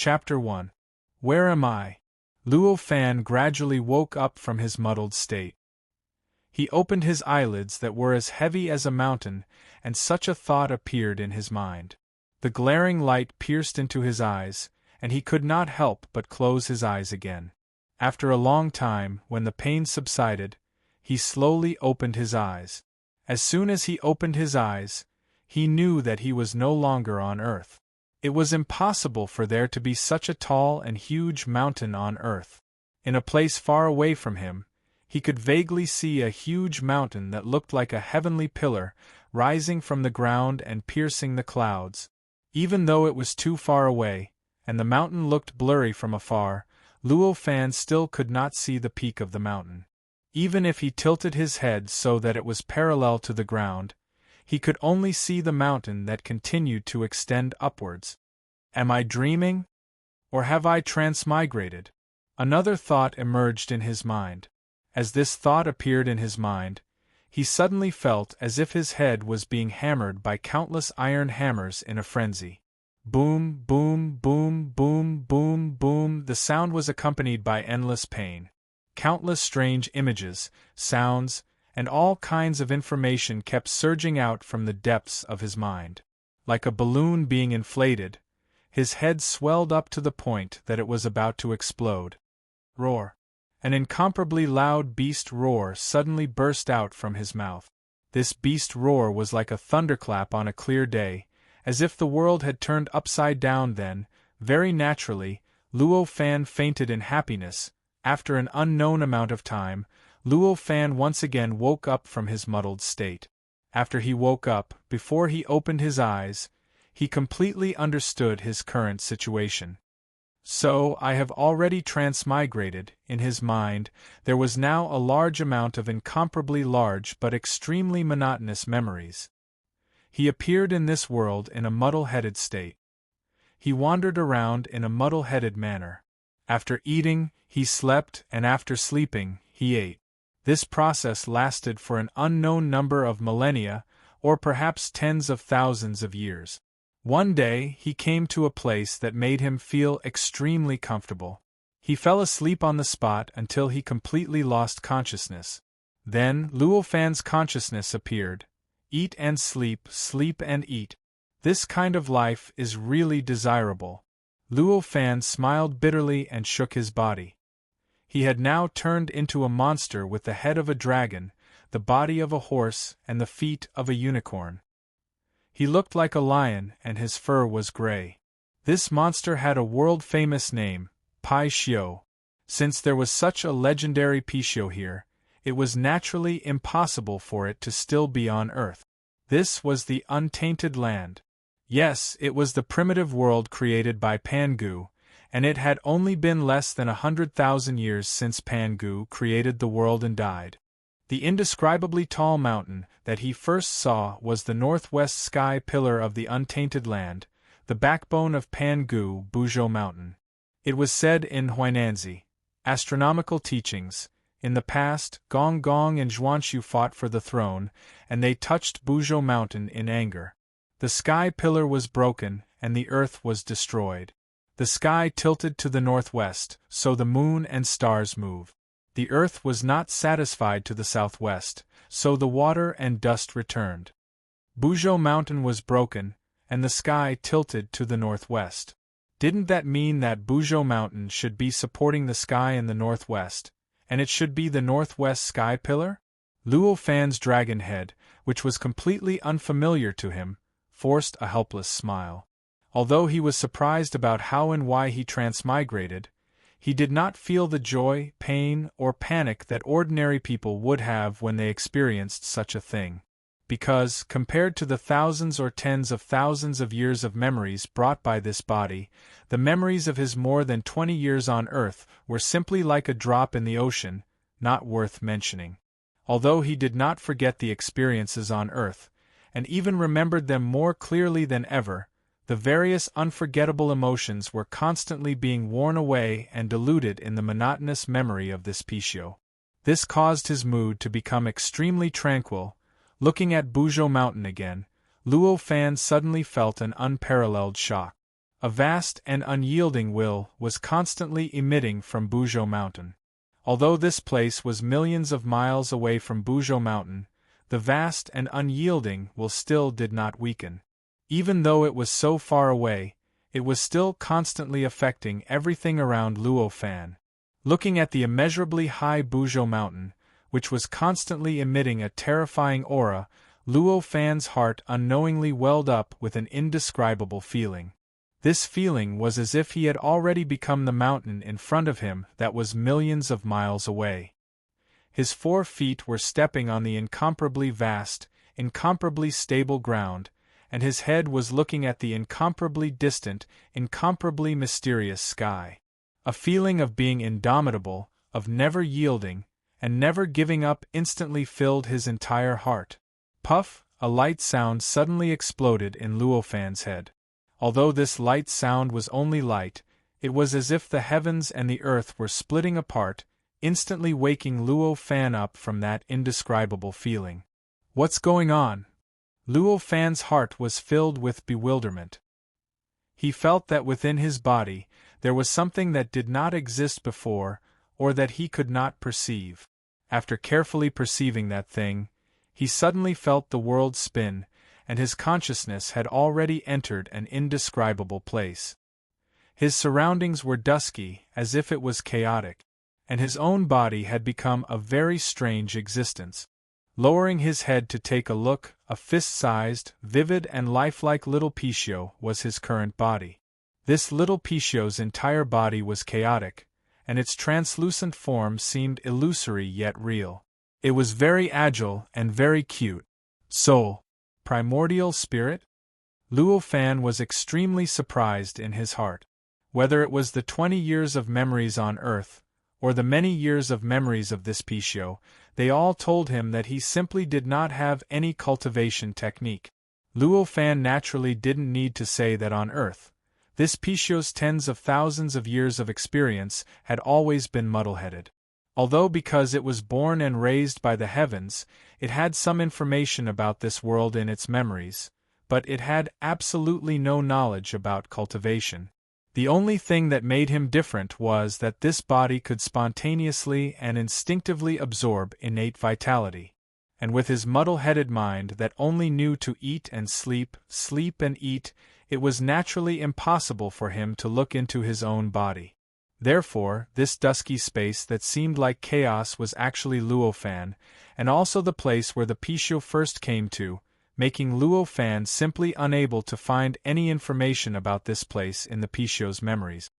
Chapter 1. Where am I? Luo Fan gradually woke up from his muddled state. He opened his eyelids that were as heavy as a mountain, and such a thought appeared in his mind. The glaring light pierced into his eyes, and he could not help but close his eyes again. After a long time, when the pain subsided, he slowly opened his eyes. As soon as he opened his eyes, he knew that he was no longer on Earth. It was impossible for there to be such a tall and huge mountain on Earth. In a place far away from him, he could vaguely see a huge mountain that looked like a heavenly pillar, rising from the ground and piercing the clouds. Even though it was too far away, and the mountain looked blurry from afar, Luo Fan still could not see the peak of the mountain. Even if he tilted his head so that it was parallel to the ground, he could only see the mountain that continued to extend upwards. Am I dreaming? Or have I transmigrated? Another thought emerged in his mind. As this thought appeared in his mind, he suddenly felt as if his head was being hammered by countless iron hammers in a frenzy. Boom, boom, boom, boom, boom, boom. The sound was accompanied by endless pain. Countless strange images, sounds, and all kinds of information kept surging out from the depths of his mind. Like a balloon being inflated, his head swelled up to the point that it was about to explode. Roar! An incomparably loud beast roar suddenly burst out from his mouth. This beast roar was like a thunderclap on a clear day, as if the world had turned upside down. Then, very naturally, Luo Fan fainted in happiness. After an unknown amount of time, Luo Fan once again woke up from his muddled state. After he woke up, before he opened his eyes, he completely understood his current situation. So, I have already transmigrated. In his mind, there was now a large amount of incomparably large but extremely monotonous memories. He appeared in this world in a muddle-headed state. He wandered around in a muddle-headed manner. After eating, he slept, and after sleeping, he ate. This process lasted for an unknown number of millennia, or perhaps tens of thousands of years. One day, he came to a place that made him feel extremely comfortable. He fell asleep on the spot until he completely lost consciousness. Then, Luo Fan's consciousness appeared. Eat and sleep, sleep and eat. This kind of life is really desirable. Luo Fan smiled bitterly and shook his body. He had now turned into a monster with the head of a dragon, the body of a horse, and the feet of a unicorn. He looked like a lion, and his fur was gray. This monster had a world-famous name, Pai Xiu. Since there was such a legendary Pai here, it was naturally impossible for it to still be on Earth. This was the untainted land. Yes, it was the primitive world created by Pangu, and it had only been less than 100,000 years since Pangu created the world and died. The indescribably tall mountain that he first saw was the northwest sky pillar of the untainted land, the backbone of Pangu, Buzhou Mountain. It was said in Huainanzi, astronomical teachings, in the past, Gong Gong and Zhuanshu fought for the throne, and they touched Buzhou Mountain in anger. The sky pillar was broken, and the earth was destroyed. The sky tilted to the northwest, so the moon and stars moved. The earth was not satisfied to the southwest, so the water and dust returned. Buzhou Mountain was broken, and the sky tilted to the northwest. Didn't that mean that Buzhou Mountain should be supporting the sky in the northwest, and it should be the northwest sky pillar? Luo Fan's dragon head, which was completely unfamiliar to him, forced a helpless smile. Although he was surprised about how and why he transmigrated, he did not feel the joy, pain, or panic that ordinary people would have when they experienced such a thing. Because, compared to the thousands or tens of thousands of years of memories brought by this body, the memories of his more than 20 years on Earth were simply like a drop in the ocean, not worth mentioning. Although he did not forget the experiences on Earth, and even remembered them more clearly than ever, the various unforgettable emotions were constantly being worn away and diluted in the monotonous memory of this Pai. This caused his mood to become extremely tranquil. Looking at Buzhou Mountain again, Luo Fan suddenly felt an unparalleled shock. A vast and unyielding will was constantly emitting from Buzhou Mountain. Although this place was millions of miles away from Buzhou Mountain, the vast and unyielding will still did not weaken. Even though it was so far away, it was still constantly affecting everything around Luo Fan. Looking at the immeasurably high Buzhou Mountain, which was constantly emitting a terrifying aura, Luo Fan's heart unknowingly welled up with an indescribable feeling. This feeling was as if he had already become the mountain in front of him that was millions of miles away. His 4 feet were stepping on the incomparably vast, incomparably stable ground, and his head was looking at the incomparably distant, incomparably mysterious sky. A feeling of being indomitable, of never yielding, and never giving up instantly filled his entire heart. Puff! A light sound suddenly exploded in Luo Fan's head. Although this light sound was only light, it was as if the heavens and the earth were splitting apart, instantly waking Luo Fan up from that indescribable feeling. What's going on? Luo Fan's heart was filled with bewilderment. He felt that within his body there was something that did not exist before, or that he could not perceive. After carefully perceiving that thing, he suddenly felt the world spin, and his consciousness had already entered an indescribable place. His surroundings were dusky, as if it was chaotic, and his own body had become a very strange existence. Lowering his head to take a look, a fist-sized, vivid and lifelike little Pixiu was his current body. This little Pixiu's entire body was chaotic, and its translucent form seemed illusory yet real. It was very agile and very cute. Soul. Primordial spirit? Luo Fan was extremely surprised in his heart. Whether it was the 20 years of memories on Earth, or the many years of memories of this Pixiu, they all told him that he simply did not have any cultivation technique. Luo Fan naturally didn't need to say that on Earth, this Pixiu's tens of thousands of years of experience had always been muddle-headed. Although because it was born and raised by the heavens, it had some information about this world in its memories, but it had absolutely no knowledge about cultivation. The only thing that made him different was that this body could spontaneously and instinctively absorb innate vitality. And with his muddle-headed mind that only knew to eat and sleep, sleep and eat, it was naturally impossible for him to look into his own body. Therefore, this dusky space that seemed like chaos was actually Luo Fan, and also the place where the Pixiu first came to, making Luo Fan simply unable to find any information about this place in the Pixiu's memories.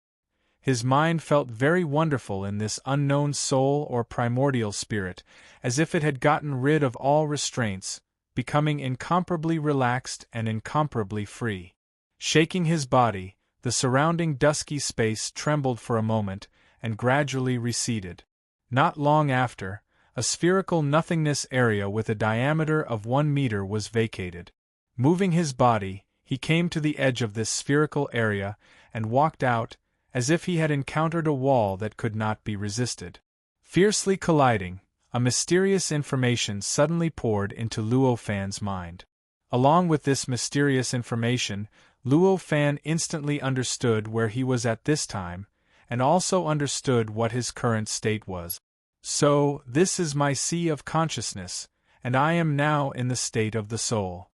His mind felt very wonderful in this unknown soul or primordial spirit, as if it had gotten rid of all restraints, becoming incomparably relaxed and incomparably free. Shaking his body, the surrounding dusky space trembled for a moment, and gradually receded. Not long after, a spherical nothingness area with a diameter of 1 meter was vacated. Moving his body, he came to the edge of this spherical area, and walked out, as if he had encountered a wall that could not be resisted. Fiercely colliding, a mysterious information suddenly poured into Luo Fan's mind. Along with this mysterious information, Luo Fan instantly understood where he was at this time, and also understood what his current state was. So, this is my sea of consciousness, and I am now in the state of the soul.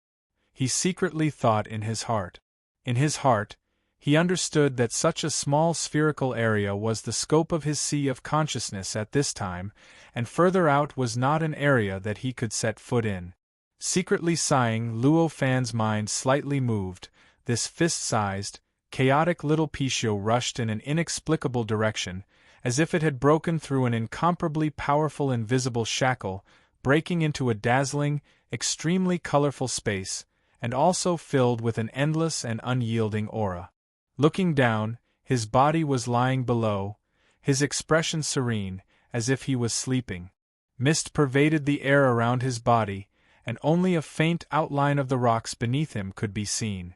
He secretly thought in his heart. In his heart, he understood that such a small spherical area was the scope of his sea of consciousness at this time, and further out was not an area that he could set foot in. Secretly sighing, Luo Fan's mind slightly moved. This fist-sized, chaotic little Pixiu rushed in an inexplicable direction, as if it had broken through an incomparably powerful invisible shackle, breaking into a dazzling, extremely colorful space, and also filled with an endless and unyielding aura. Looking down, his body was lying below, his expression serene, as if he was sleeping. Mist pervaded the air around his body, and only a faint outline of the rocks beneath him could be seen.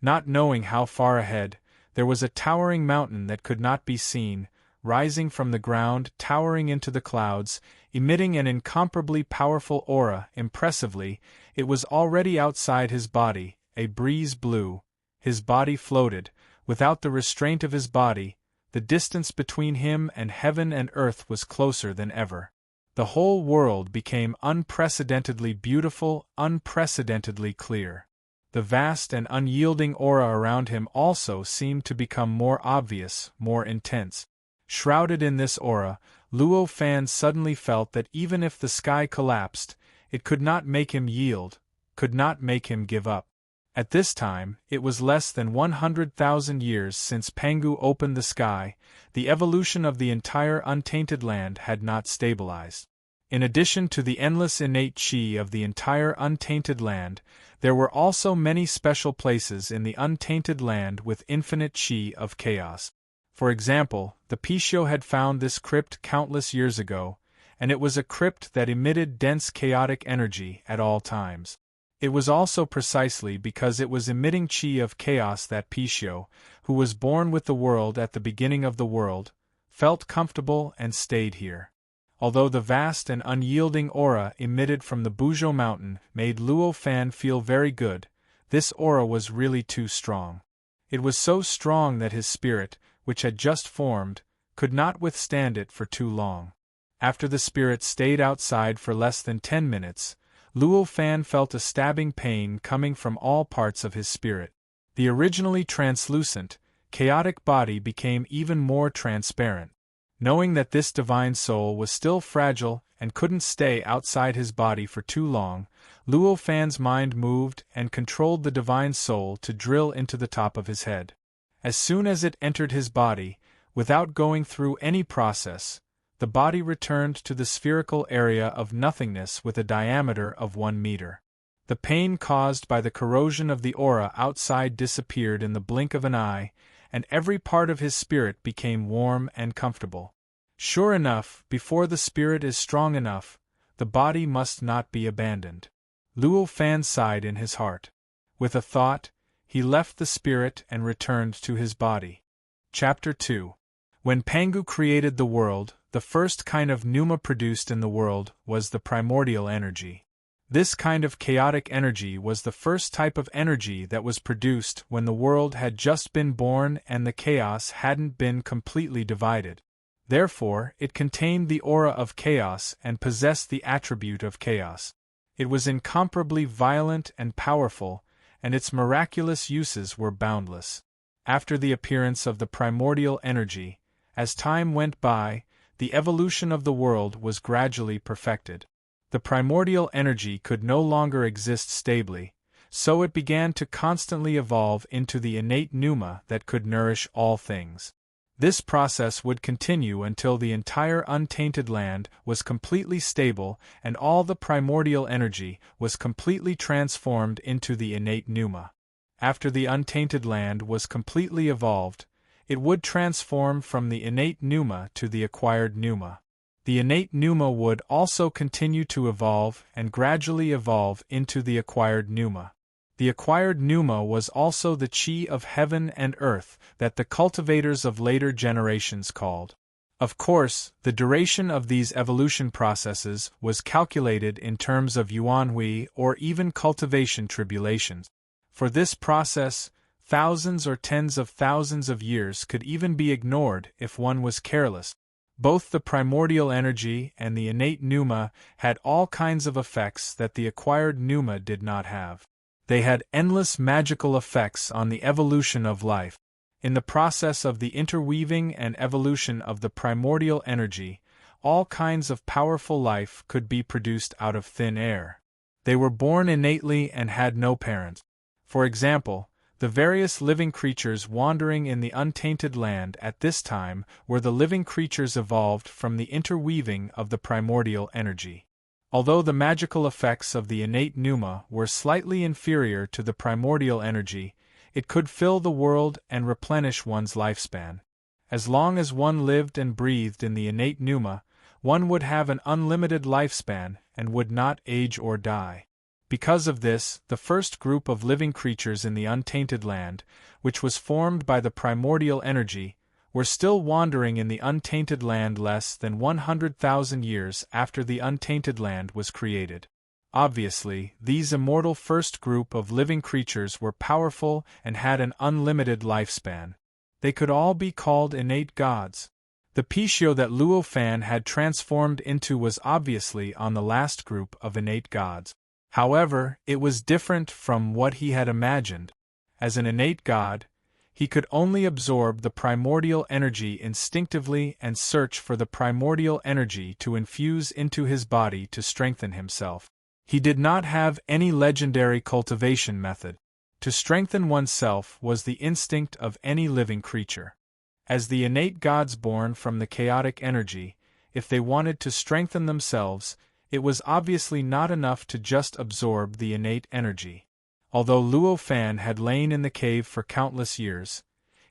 Not knowing how far ahead, there was a towering mountain that could not be seen, rising from the ground, towering into the clouds, emitting an incomparably powerful aura. Impressively, it was already outside his body, a breeze blew, his body floated, Without the restraint of his body, the distance between him and heaven and earth was closer than ever. The whole world became unprecedentedly beautiful, unprecedentedly clear. The vast and unyielding aura around him also seemed to become more obvious, more intense. Shrouded in this aura, Luo Fan suddenly felt that even if the sky collapsed, it could not make him yield, could not make him give up. At this time, it was less than 100,000 years since Pangu opened the sky. The evolution of the entire untainted land had not stabilized. In addition to the endless innate chi of the entire untainted land, there were also many special places in the untainted land with infinite chi of chaos. For example, the Pishio had found this crypt countless years ago, and it was a crypt that emitted dense chaotic energy at all times. It was also precisely because it was emitting chi of chaos that Pishio, who was born with the world at the beginning of the world, felt comfortable and stayed here. Although the vast and unyielding aura emitted from the Buzhou mountain made Luo Fan feel very good, this aura was really too strong. It was so strong that his spirit, which had just formed, could not withstand it for too long. After the spirit stayed outside for less than 10 minutes, Luo Fan felt a stabbing pain coming from all parts of his spirit. The originally translucent, chaotic body became even more transparent. Knowing that this divine soul was still fragile and couldn't stay outside his body for too long, Luo Fan's mind moved and controlled the divine soul to drill into the top of his head. As soon as it entered his body, without going through any process, the body returned to the spherical area of nothingness with a diameter of 1 meter. The pain caused by the corrosion of the aura outside disappeared in the blink of an eye, and every part of his spirit became warm and comfortable. Sure enough, before the spirit is strong enough, the body must not be abandoned. Luo Fan sighed in his heart. With a thought, he left the spirit and returned to his body. Chapter 2. When Pangu created the world, the first kind of pneuma produced in the world was the primordial energy. This kind of chaotic energy was the first type of energy that was produced when the world had just been born and the chaos hadn't been completely divided. Therefore, it contained the aura of chaos and possessed the attribute of chaos. It was incomparably violent and powerful, and its miraculous uses were boundless. After the appearance of the primordial energy, as time went by, the evolution of the world was gradually perfected. The primordial energy could no longer exist stably, so it began to constantly evolve into the innate pneuma that could nourish all things. This process would continue until the entire untainted land was completely stable and all the primordial energy was completely transformed into the innate pneuma. After the untainted land was completely evolved, it would transform from the innate pneuma to the acquired pneuma. The innate pneuma would also continue to evolve and gradually evolve into the acquired pneuma. The acquired pneuma was also the chi of heaven and earth that the cultivators of later generations called. Of course, the duration of these evolution processes was calculated in terms of yuanhui or even cultivation tribulations. For this process, thousands or tens of thousands of years could even be ignored if one was careless. Both the primordial energy and the innate pneuma had all kinds of effects that the acquired pneuma did not have. They had endless magical effects on the evolution of life. In the process of the interweaving and evolution of the primordial energy, all kinds of powerful life could be produced out of thin air. They were born innately and had no parents. For example, the various living creatures wandering in the untainted land at this time were the living creatures evolved from the interweaving of the primordial energy. Although the magical effects of the innate pneuma were slightly inferior to the primordial energy, it could fill the world and replenish one's lifespan. As long as one lived and breathed in the innate pneuma, one would have an unlimited lifespan and would not age or die. Because of this, the first group of living creatures in the untainted land, which was formed by the primordial energy, were still wandering in the untainted land less than 100,000 years after the untainted land was created. Obviously, these immortal first group of living creatures were powerful and had an unlimited lifespan. They could all be called innate gods. The Pishio that Luo Fan had transformed into was obviously on the last group of innate gods. However, it was different from what he had imagined. As an innate god, he could only absorb the primordial energy instinctively and search for the primordial energy to infuse into his body to strengthen himself. He did not have any legendary cultivation method. To strengthen oneself was the instinct of any living creature. As the innate gods born from the chaotic energy, if they wanted to strengthen themselves, it was obviously not enough to just absorb the innate energy. Although Luo Fan had lain in the cave for countless years,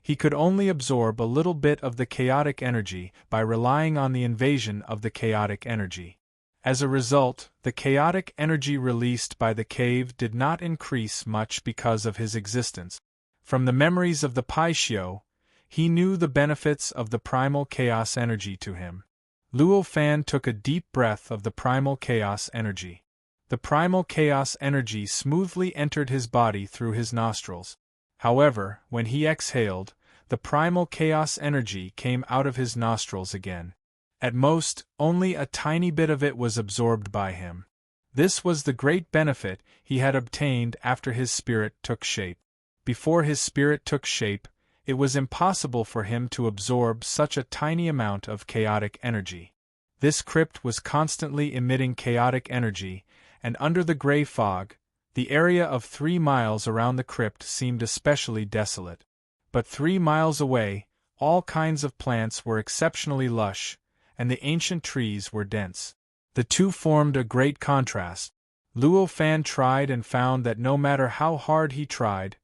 he could only absorb a little bit of the chaotic energy by relying on the invasion of the chaotic energy. As a result, the chaotic energy released by the cave did not increase much because of his existence. From the memories of the Pishio, he knew the benefits of the primal chaos energy to him. Luo Fan took a deep breath of the primal chaos energy. The primal chaos energy smoothly entered his body through his nostrils. However, when he exhaled, the primal chaos energy came out of his nostrils again. At most, only a tiny bit of it was absorbed by him. This was the great benefit he had obtained after his spirit took shape. Before his spirit took shape, it was impossible for him to absorb such a tiny amount of chaotic energy. This crypt was constantly emitting chaotic energy, and under the gray fog, the area of 3 miles around the crypt seemed especially desolate. But 3 miles away, all kinds of plants were exceptionally lush, and the ancient trees were dense. The two formed a great contrast. Luo Fan tried and found that no matter how hard he tried,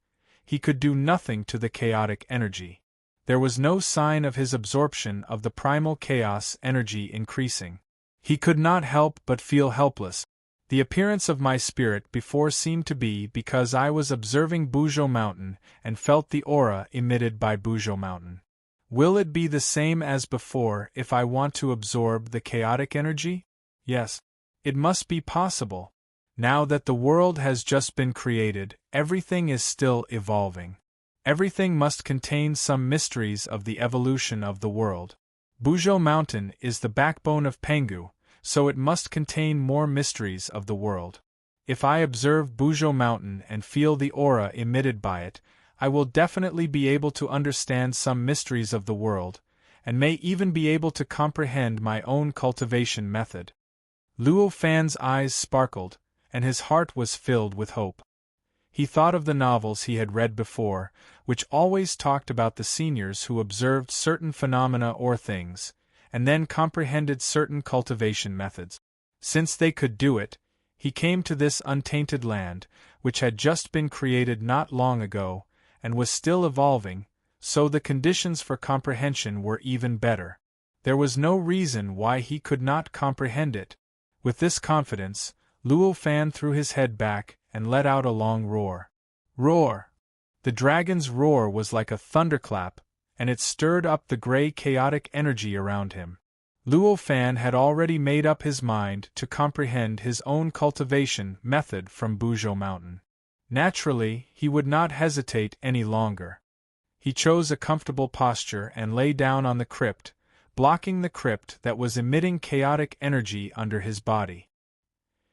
he could do nothing to the chaotic energy. There was no sign of his absorption of the primal chaos energy increasing. He could not help but feel helpless. The appearance of my spirit before seemed to be because I was observing Buzhou Mountain and felt the aura emitted by Buzhou Mountain. Will it be the same as before if I want to absorb the chaotic energy? Yes. It must be possible. Now that the world has just been created, everything is still evolving. Everything must contain some mysteries of the evolution of the world. Buzhou Mountain is the backbone of Penghu, so it must contain more mysteries of the world. If I observe Buzhou Mountain and feel the aura emitted by it, I will definitely be able to understand some mysteries of the world, and may even be able to comprehend my own cultivation method. Luo Fan's eyes sparkled, and his heart was filled with hope. He thought of the novels he had read before, which always talked about the seniors who observed certain phenomena or things, and then comprehended certain cultivation methods. Since they could do it, he came to this untainted land, which had just been created not long ago, and was still evolving, so the conditions for comprehension were even better. There was no reason why he could not comprehend it. With this confidence, Luo Fan threw his head back and let out a long roar. Roar! The dragon's roar was like a thunderclap, and it stirred up the gray chaotic energy around him. Luo Fan had already made up his mind to comprehend his own cultivation method from Buzhou Mountain. Naturally, he would not hesitate any longer. He chose a comfortable posture and lay down on the crypt, blocking the crypt that was emitting chaotic energy under his body.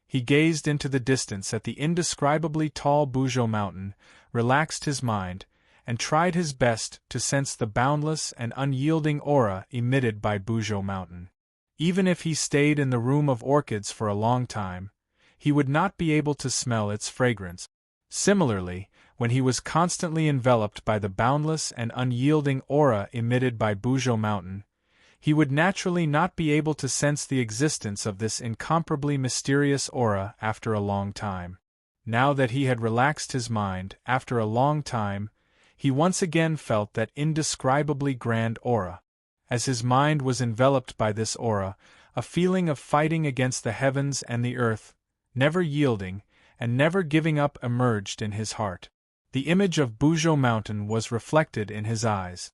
He gazed into the distance at the indescribably tall Buzhou Mountain, relaxed his mind, and tried his best to sense the boundless and unyielding aura emitted by Buzhou Mountain. Even if he stayed in the room of orchids for a long time, he would not be able to smell its fragrance. Similarly, when he was constantly enveloped by the boundless and unyielding aura emitted by Buzhou Mountain, he would naturally not be able to sense the existence of this incomparably mysterious aura after a long time. Now that he had relaxed his mind, after a long time, he once again felt that indescribably grand aura. As his mind was enveloped by this aura, a feeling of fighting against the heavens and the earth, never yielding, and never giving up emerged in his heart. The image of Buzhou Mountain was reflected in his eyes.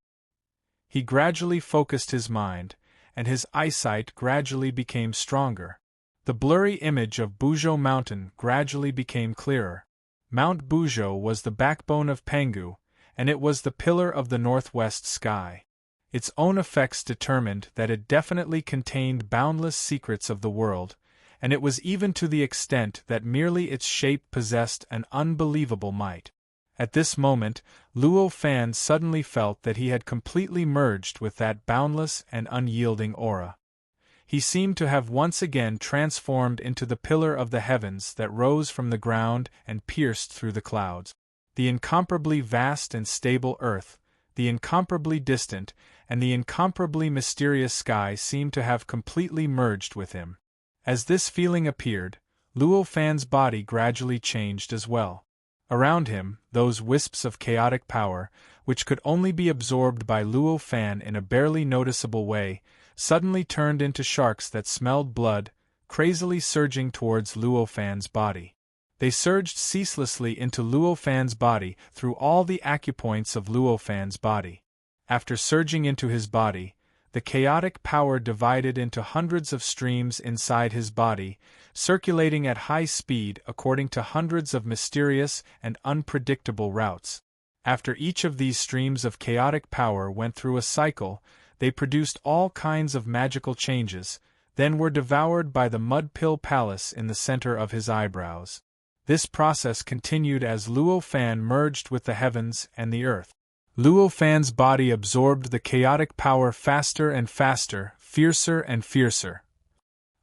He gradually focused his mind, and his eyesight gradually became stronger. The blurry image of Buzhou Mountain gradually became clearer. Mount Buzhou was the backbone of Penghu, and it was the pillar of the northwest sky. Its own effects determined that it definitely contained boundless secrets of the world, and it was even to the extent that merely its shape possessed an unbelievable might. At this moment, Luo Fan suddenly felt that he had completely merged with that boundless and unyielding aura. He seemed to have once again transformed into the pillar of the heavens that rose from the ground and pierced through the clouds. The incomparably vast and stable earth, the incomparably distant, and the incomparably mysterious sky seemed to have completely merged with him. As this feeling appeared, Luo Fan's body gradually changed as well. Around him, those wisps of chaotic power, which could only be absorbed by Luo Fan in a barely noticeable way, suddenly turned into sharks that smelled blood, crazily surging towards Luo Fan's body. They surged ceaselessly into Luo Fan's body through all the acupoints of Luo Fan's body. After surging into his body, the chaotic power divided into hundreds of streams inside his body, circulating at high speed according to hundreds of mysterious and unpredictable routes. After each of these streams of chaotic power went through a cycle, they produced all kinds of magical changes, then were devoured by the mud pill palace in the center of his eyebrows. This process continued as Luo Fan merged with the heavens and the earth. Luo Fan's body absorbed the chaotic power faster and faster, fiercer and fiercer.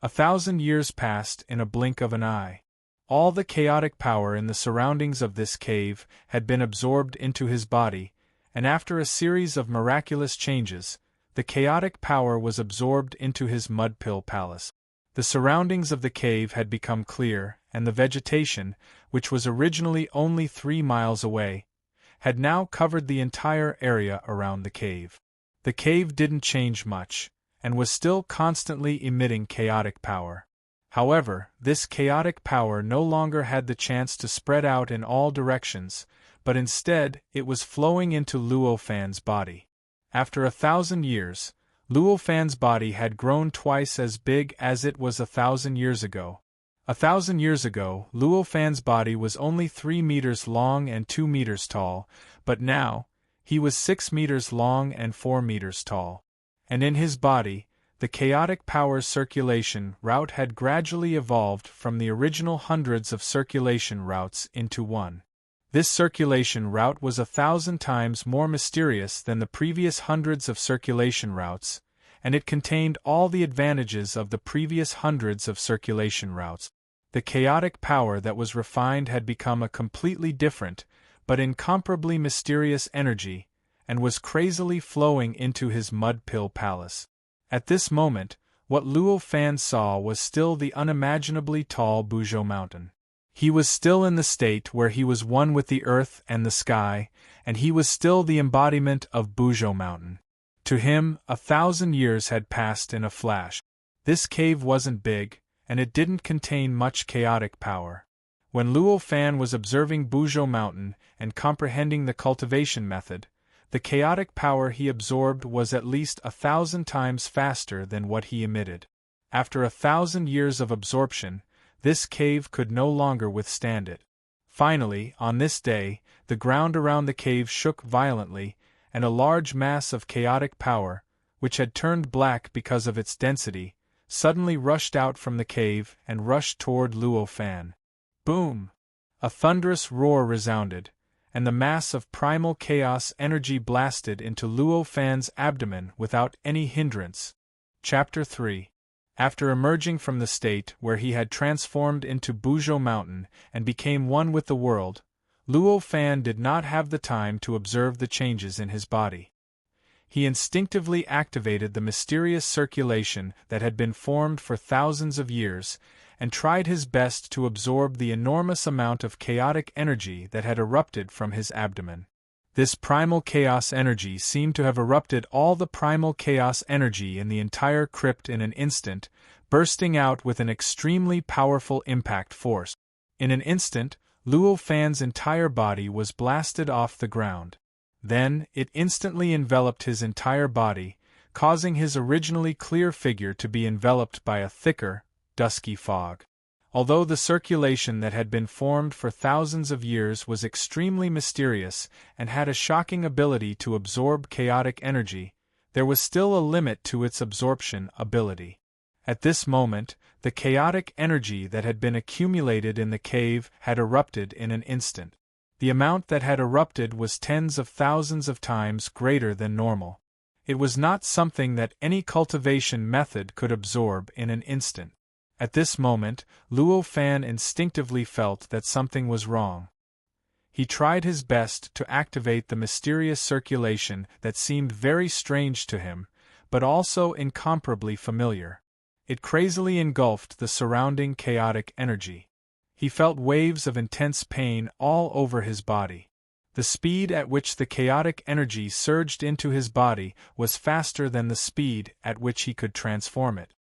1,000 years passed in a blink of an eye. All the chaotic power in the surroundings of this cave had been absorbed into his body, and after a series of miraculous changes, the chaotic power was absorbed into his mud pill palace. The surroundings of the cave had become clear, and the vegetation, which was originally only 3 miles away, had now covered the entire area around the cave. The cave didn't change much, and was still constantly emitting chaotic power. However, this chaotic power no longer had the chance to spread out in all directions, but instead it was flowing into Luo Fan's body. After 1,000 years, Luo Fan's body had grown twice as big as it was 1,000 years ago. 1,000 years ago, Luo Fan's body was only 3 meters long and 2 meters tall, but now, he was 6 meters long and 4 meters tall. And in his body, the chaotic power circulation route had gradually evolved from the original hundreds of circulation routes into one. This circulation route was 1,000 times more mysterious than the previous hundreds of circulation routes, and it contained all the advantages of the previous hundreds of circulation routes. The chaotic power that was refined had become a completely different, but incomparably mysterious energy, and was crazily flowing into his mud pill palace. At this moment, what Luo Fan saw was still the unimaginably tall Buzhou Mountain. He was still in the state where he was one with the earth and the sky, and he was still the embodiment of Buzhou Mountain. To him, 1,000 years had passed in a flash. This cave wasn't big, and it didn't contain much chaotic power. When Luo Fan was observing Buzhou Mountain and comprehending the cultivation method, the chaotic power he absorbed was at least 1,000 times faster than what he emitted. After 1,000 years of absorption, this cave could no longer withstand it. Finally, on this day, the ground around the cave shook violently, and a large mass of chaotic power, which had turned black because of its density, suddenly rushed out from the cave and rushed toward Luo Fan. Boom! A thunderous roar resounded, and the mass of primal chaos energy blasted into Luo Fan's abdomen without any hindrance. Chapter 3. After emerging from the state where he had transformed into Buzhou Mountain and became one with the world, Luo Fan did not have the time to observe the changes in his body. He instinctively activated the mysterious circulation that had been formed for thousands of years, and tried his best to absorb the enormous amount of chaotic energy that had erupted from his abdomen. This primal chaos energy seemed to have erupted all the primal chaos energy in the entire crypt in an instant, bursting out with an extremely powerful impact force. In an instant, Luo Fan's entire body was blasted off the ground. Then, it instantly enveloped his entire body, causing his originally clear figure to be enveloped by a thicker, dusky fog. Although the circulation that had been formed for thousands of years was extremely mysterious and had a shocking ability to absorb chaotic energy, there was still a limit to its absorption ability. At this moment, the chaotic energy that had been accumulated in the cave had erupted in an instant. The amount that had erupted was tens of thousands of times greater than normal. It was not something that any cultivation method could absorb in an instant. At this moment, Luo Fan instinctively felt that something was wrong. He tried his best to activate the mysterious circulation that seemed very strange to him, but also incomparably familiar. It crazily engulfed the surrounding chaotic energy. He felt waves of intense pain all over his body. The speed at which the chaotic energy surged into his body was faster than the speed at which he could transform it.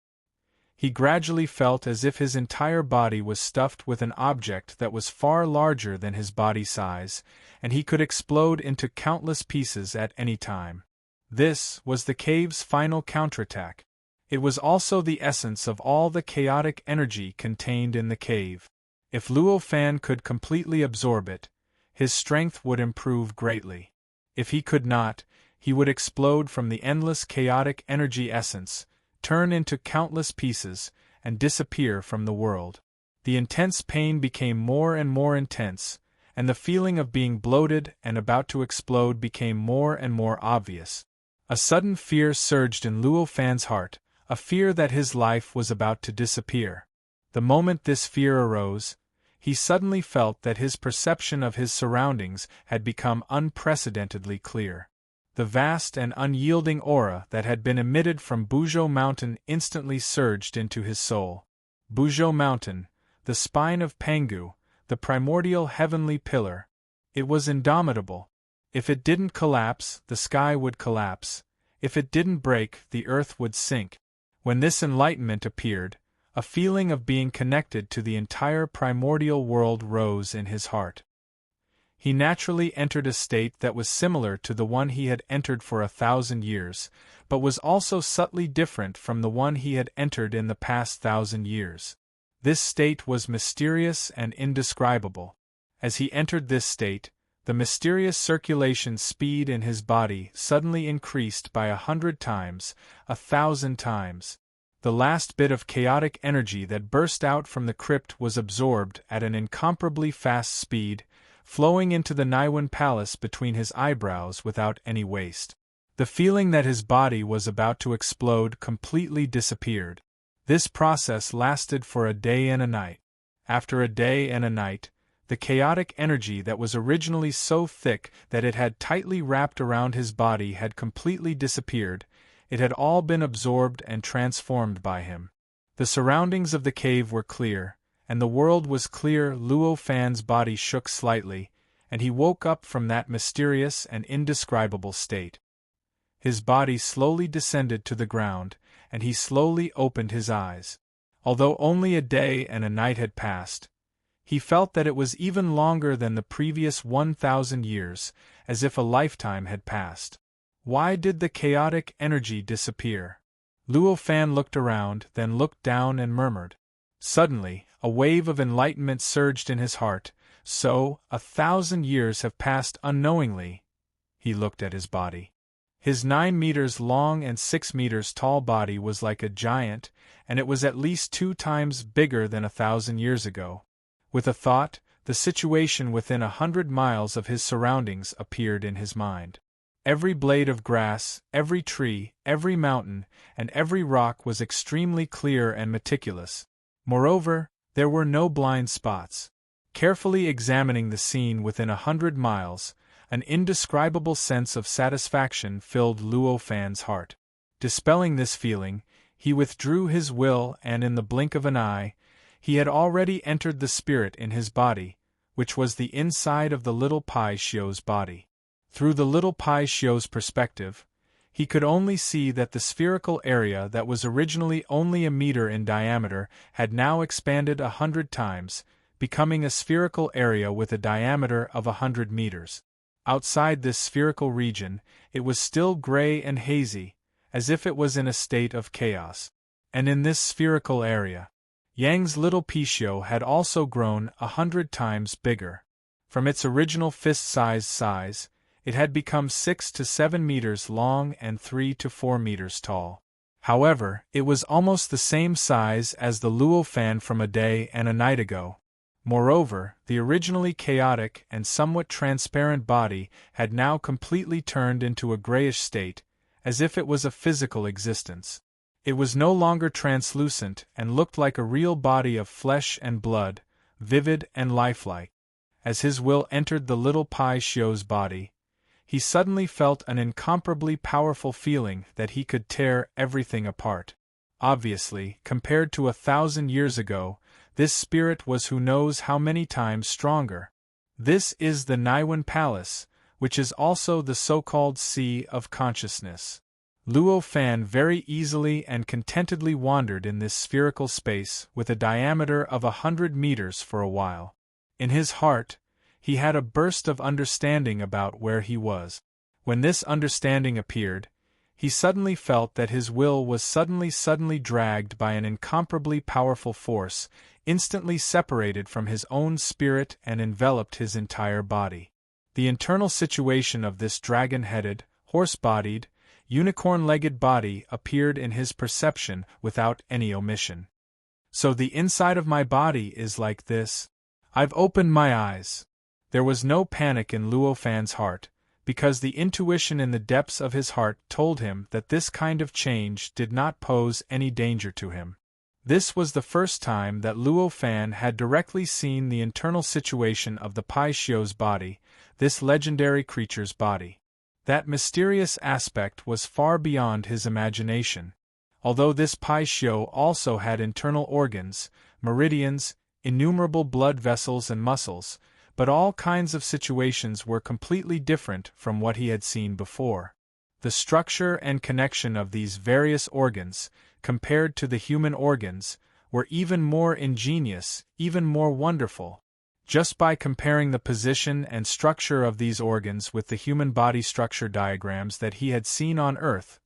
He gradually felt as if his entire body was stuffed with an object that was far larger than his body size, and he could explode into countless pieces at any time. This was the cave's final counterattack. It was also the essence of all the chaotic energy contained in the cave. If Luo Fan could completely absorb it, his strength would improve greatly. If he could not, he would explode from the endless chaotic energy essence, turn into countless pieces, and disappear from the world. The intense pain became more and more intense, and the feeling of being bloated and about to explode became more and more obvious. A sudden fear surged in Luo Fan's heart, a fear that his life was about to disappear. The moment this fear arose, he suddenly felt that his perception of his surroundings had become unprecedentedly clear. The vast and unyielding aura that had been emitted from Buzhou Mountain instantly surged into his soul. Buzhou Mountain, the spine of Pangu, the primordial heavenly pillar. It was indomitable. If it didn't collapse, the sky would collapse. If it didn't break, the earth would sink. When this enlightenment appeared, a feeling of being connected to the entire primordial world rose in his heart. He naturally entered a state that was similar to the one he had entered for 1,000 years, but was also subtly different from the one he had entered in the past 1,000 years. This state was mysterious and indescribable. As he entered this state, the mysterious circulation speed in his body suddenly increased by 100 times, 1,000 times. The last bit of chaotic energy that burst out from the crypt was absorbed at an incomparably fast speed, flowing into the Naiwan Palace between his eyebrows without any waste. The feeling that his body was about to explode completely disappeared. This process lasted for a day and a night. After a day and a night, the chaotic energy that was originally so thick that it had tightly wrapped around his body had completely disappeared. It had all been absorbed and transformed by him. The surroundings of the cave were clear, and the world was clear. Luo Fan's body shook slightly, and he woke up from that mysterious and indescribable state. His body slowly descended to the ground, and he slowly opened his eyes. Although only a day and a night had passed, he felt that it was even longer than the previous 1,000 years, as if a lifetime had passed. Why did the chaotic energy disappear? Luo Fan looked around, then looked down and murmured. Suddenly, a wave of enlightenment surged in his heart. So, 1,000 years have passed unknowingly. He looked at his body. His 9 meters long and 6 meters tall body was like a giant, and it was at least 2 times bigger than 1,000 years ago. With a thought, the situation within 100 miles of his surroundings appeared in his mind. Every blade of grass, every tree, every mountain, and every rock was extremely clear and meticulous. Moreover, there were no blind spots. Carefully examining the scene within 100 miles, an indescribable sense of satisfaction filled Luo Fan's heart. Dispelling this feeling, he withdrew his will, and in the blink of an eye, he had already entered the spirit in his body, which was the inside of the little Pai Xiu's body. Through the little Pai Xiu's perspective, he could only see that the spherical area that was originally only a meter in diameter had now expanded 100 times, becoming a spherical area with a diameter of 100 meters. Outside this spherical region, it was still gray and hazy, as if it was in a state of chaos. And in this spherical area, Yang's little Pixiu had also grown 100 times bigger. From its original fist-sized size, it had become 6 to 7 meters long and 3 to 4 meters tall. However, it was almost the same size as the Luo fan from a day and a night ago. Moreover, the originally chaotic and somewhat transparent body had now completely turned into a grayish state, as if it was a physical existence. It was no longer translucent and looked like a real body of flesh and blood, vivid and lifelike. As his will entered the little Pixiu's body, he suddenly felt an incomparably powerful feeling that he could tear everything apart. Obviously, compared to 1,000 years ago, this spirit was who knows how many times stronger. This is the Niwen Palace, which is also the so-called Sea of Consciousness. Luo Fan very easily and contentedly wandered in this spherical space with a diameter of 100 meters for a while. In his heart, he had a burst of understanding about where he was. When this understanding appeared, he suddenly felt that his will was suddenly dragged by an incomparably powerful force, instantly separated from his own spirit and enveloped his entire body. The internal situation of this dragon-headed, horse-bodied, unicorn-legged body appeared in his perception without any omission. So the inside of my body is like this? I've opened my eyes. There was no panic in Luo Fan's heart, because the intuition in the depths of his heart told him that this kind of change did not pose any danger to him. This was the first time that Luo Fan had directly seen the internal situation of the Pixiu's body, this legendary creature's body. That mysterious aspect was far beyond his imagination. Although this Pixiu also had internal organs, meridians, innumerable blood vessels and muscles, but all kinds of situations were completely different from what he had seen before. The structure and connection of these various organs, compared to the human organs, were even more ingenious, even more wonderful. Just by comparing the position and structure of these organs with the human body structure diagrams that he had seen on Earth,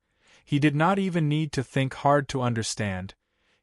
he did not even need to think hard to understand.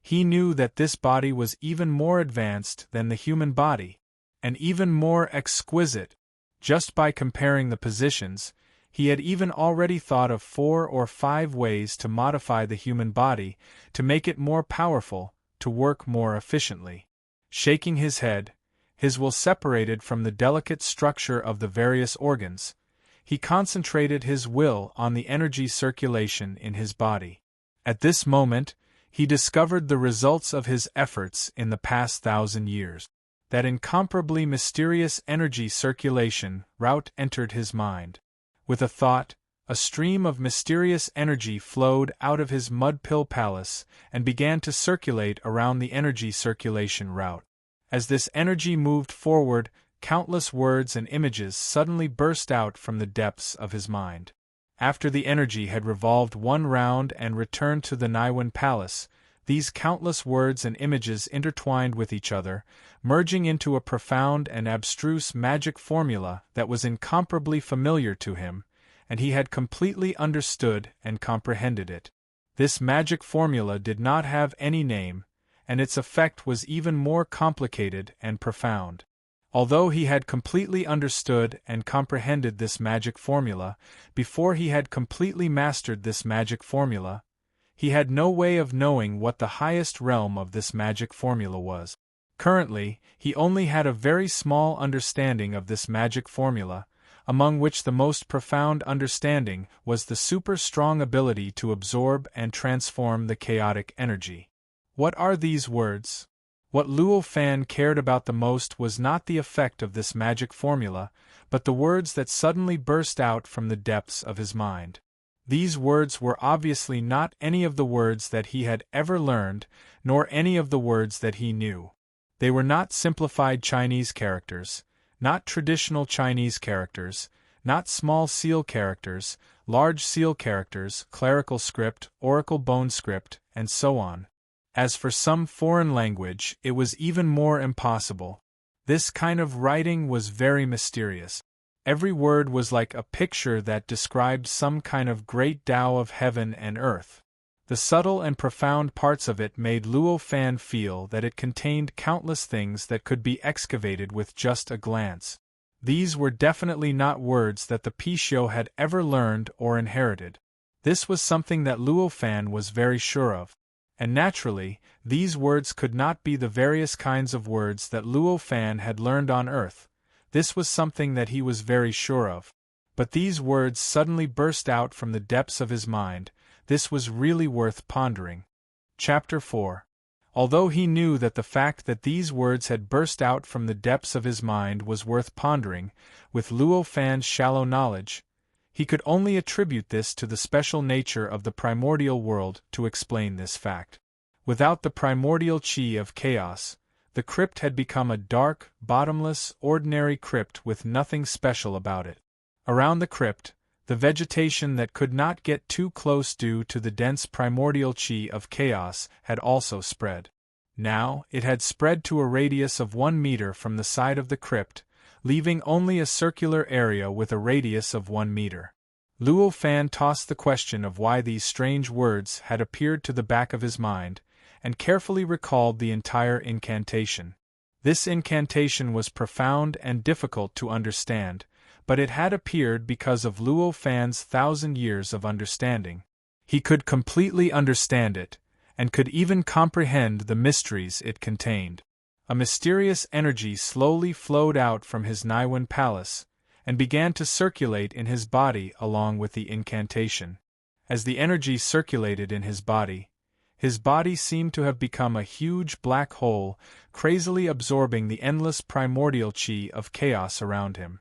He knew that this body was even more advanced than the human body, and even more exquisite. Just by comparing the positions, he had even already thought of 4 or 5 ways to modify the human body, to make it more powerful, to work more efficiently. Shaking his head, his will separated from the delicate structure of the various organs, he concentrated his will on the energy circulation in his body. At this moment, he discovered the results of his efforts in the past 1,000 years. That incomparably mysterious energy circulation route entered his mind. With a thought, a stream of mysterious energy flowed out of his mud-pill palace and began to circulate around the energy circulation route. As this energy moved forward, countless words and images suddenly burst out from the depths of his mind. After the energy had revolved one round and returned to the Niwen Palace, these countless words and images intertwined with each other, merging into a profound and abstruse magic formula that was incomparably familiar to him, and he had completely understood and comprehended it. This magic formula did not have any name, and its effect was even more complicated and profound. Although he had completely understood and comprehended this magic formula, before he had completely mastered this magic formula, he had no way of knowing what the highest realm of this magic formula was. Currently, he only had a very small understanding of this magic formula, among which the most profound understanding was the super-strong ability to absorb and transform the chaotic energy. What are these words? What Luo Fan cared about the most was not the effect of this magic formula, but the words that suddenly burst out from the depths of his mind. These words were obviously not any of the words that he had ever learned, nor any of the words that he knew. They were not simplified Chinese characters, not traditional Chinese characters, not small seal characters, large seal characters, clerical script, oracle bone script, and so on. As for some foreign language, it was even more impossible. This kind of writing was very mysterious. Every word was like a picture that described some kind of great Tao of heaven and earth. The subtle and profound parts of it made Luo Fan feel that it contained countless things that could be excavated with just a glance. These were definitely not words that the Pishio had ever learned or inherited. This was something that Luo Fan was very sure of. And naturally, these words could not be the various kinds of words that Luo Fan had learned on Earth. This was something that he was very sure of. But these words suddenly burst out from the depths of his mind. This was really worth pondering. Chapter 4. Although he knew that the fact that these words had burst out from the depths of his mind was worth pondering, with Luo Fan's shallow knowledge, he could only attribute this to the special nature of the primordial world to explain this fact. Without the primordial chi of chaos, the crypt had become a dark, bottomless, ordinary crypt with nothing special about it. Around the crypt, the vegetation that could not get too close due to the dense primordial chi of chaos had also spread. Now, it had spread to a radius of 1 meter from the side of the crypt, leaving only a circular area with a radius of 1 meter. Luo Fan tossed the question of why these strange words had appeared to the back of his mind, and carefully recalled the entire incantation. This incantation was profound and difficult to understand, but it had appeared because of Luo Fan's 1,000 years of understanding. He could completely understand it, and could even comprehend the mysteries it contained. A mysterious energy slowly flowed out from his Niwen palace, and began to circulate in his body along with the incantation. As the energy circulated in his body seemed to have become a huge black hole, crazily absorbing the endless primordial chi of chaos around him.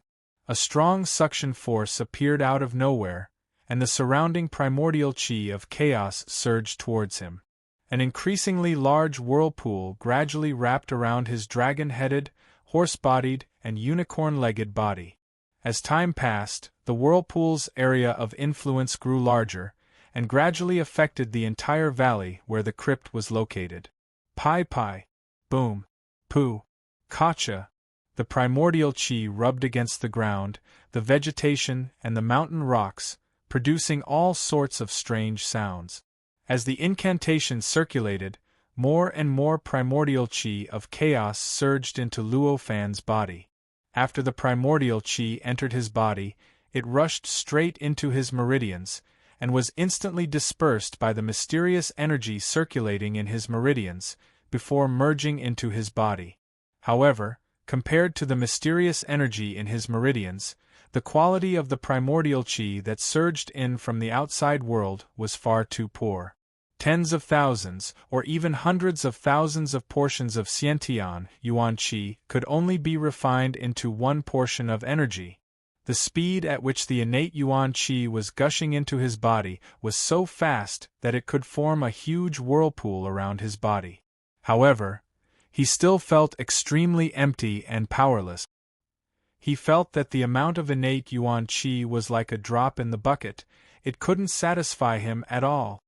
A strong suction force appeared out of nowhere, and the surrounding primordial chi of chaos surged towards him. An increasingly large whirlpool gradually wrapped around his dragon-headed, horse-bodied, and unicorn-legged body. As time passed, the whirlpool's area of influence grew larger, and gradually affected the entire valley where the crypt was located. Pai Pai, boom, poo, kacha. The primordial chi rubbed against the ground, the vegetation, and the mountain rocks, producing all sorts of strange sounds. As the incantation circulated, more and more primordial chi of chaos surged into Luo Fan's body. After the primordial chi entered his body, it rushed straight into his meridians, and was instantly dispersed by the mysterious energy circulating in his meridians, before merging into his body. However, compared to the mysterious energy in his meridians, the quality of the primordial chi that surged in from the outside world was far too poor. Tens of thousands, or even hundreds of thousands of portions of Xiantian Yuan Qi could only be refined into one portion of energy. The speed at which the innate Yuan Qi was gushing into his body was so fast that it could form a huge whirlpool around his body. However, he still felt extremely empty and powerless. He felt that the amount of innate Yuan Qi was like a drop in the bucket. It couldn't satisfy him at all.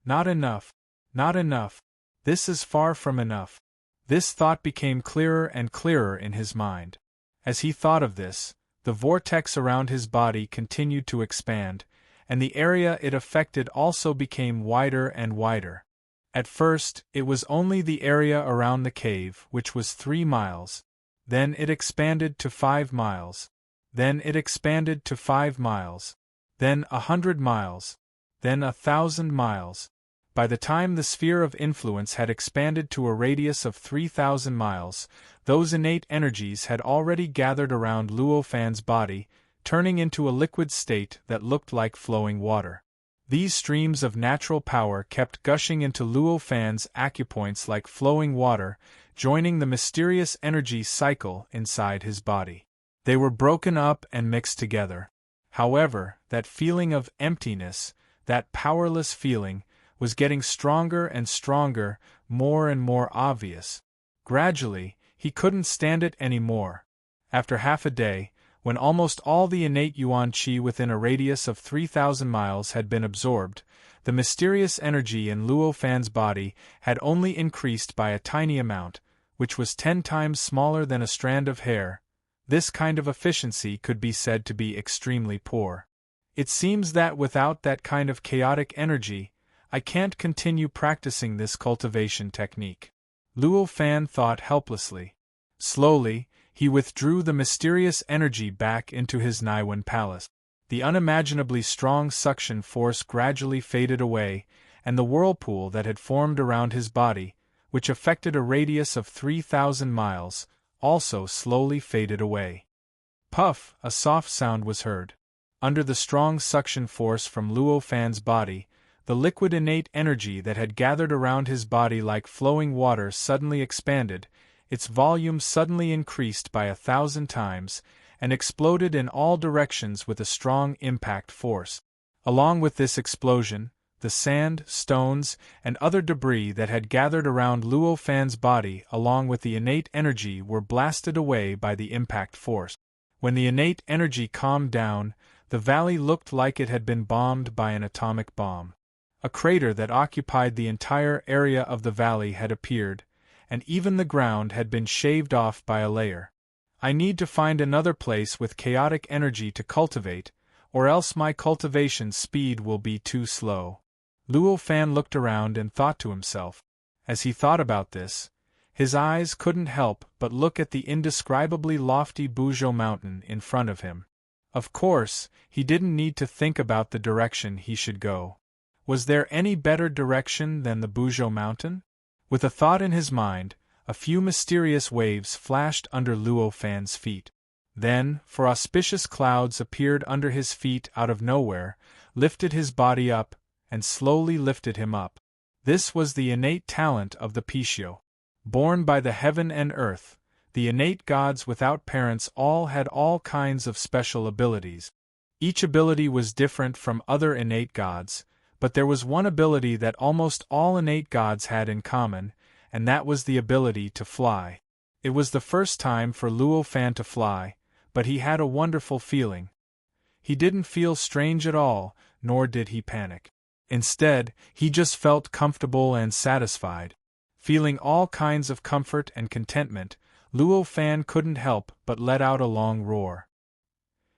Not enough. Not enough. This is far from enough. This thought became clearer and clearer in his mind. As he thought of this, the vortex around his body continued to expand, and the area it affected also became wider and wider. At first, it was only the area around the cave, which was 3 miles. Then it expanded to 5 miles. Then it expanded to 5 miles. Then 100 miles. Then 1,000 miles. By the time the sphere of influence had expanded to a radius of 3,000 miles, those innate energies had already gathered around Luo Fan's body, turning into a liquid state that looked like flowing water. These streams of natural power kept gushing into Luo Fan's acupoints like flowing water, joining the mysterious energy cycle inside his body. They were broken up and mixed together. However, that feeling of emptiness, that powerless feeling, was getting stronger and stronger, more and more obvious. Gradually, he couldn't stand it anymore. After half a day, when almost all the innate Yuan Qi within a radius of 3,000 miles had been absorbed, the mysterious energy in Luo Fan's body had only increased by a tiny amount, which was 10 times smaller than a strand of hair. This kind of efficiency could be said to be extremely poor. It seems that without that kind of chaotic energy, I can't continue practicing this cultivation technique. Luo Fan thought helplessly. Slowly, he withdrew the mysterious energy back into his Naiwan palace. The unimaginably strong suction force gradually faded away, and the whirlpool that had formed around his body, which affected a radius of 3,000 miles, also slowly faded away. Puff! A soft sound was heard. Under the strong suction force from Luo Fan's body, the liquid innate energy that had gathered around his body like flowing water suddenly expanded, its volume suddenly increased by 1,000 times, and exploded in all directions with a strong impact force. Along with this explosion, the sand, stones, and other debris that had gathered around Luo Fan's body along with the innate energy were blasted away by the impact force. When the innate energy calmed down, the valley looked like it had been bombed by an atomic bomb. A crater that occupied the entire area of the valley had appeared, and even the ground had been shaved off by a layer. I need to find another place with chaotic energy to cultivate, or else my cultivation speed will be too slow. Luo Fan looked around and thought to himself. As he thought about this, his eyes couldn't help but look at the indescribably lofty Buzhou Mountain in front of him. Of course, he didn't need to think about the direction he should go. Was there any better direction than the Buzhou Mountain? With a thought in his mind, a few mysterious waves flashed under Luo Fan's feet. Then, for auspicious clouds appeared under his feet out of nowhere, lifted his body up, and slowly lifted him up. This was the innate talent of the Pishio. Born by the heaven and earth, the innate gods without parents all had all kinds of special abilities. Each ability was different from other innate gods, but there was one ability that almost all innate gods had in common, and that was the ability to fly. It was the first time for Luo Fan to fly, but he had a wonderful feeling. He didn't feel strange at all, nor did he panic. Instead, he just felt comfortable and satisfied. Feeling all kinds of comfort and contentment, Luo Fan couldn't help but let out a long roar.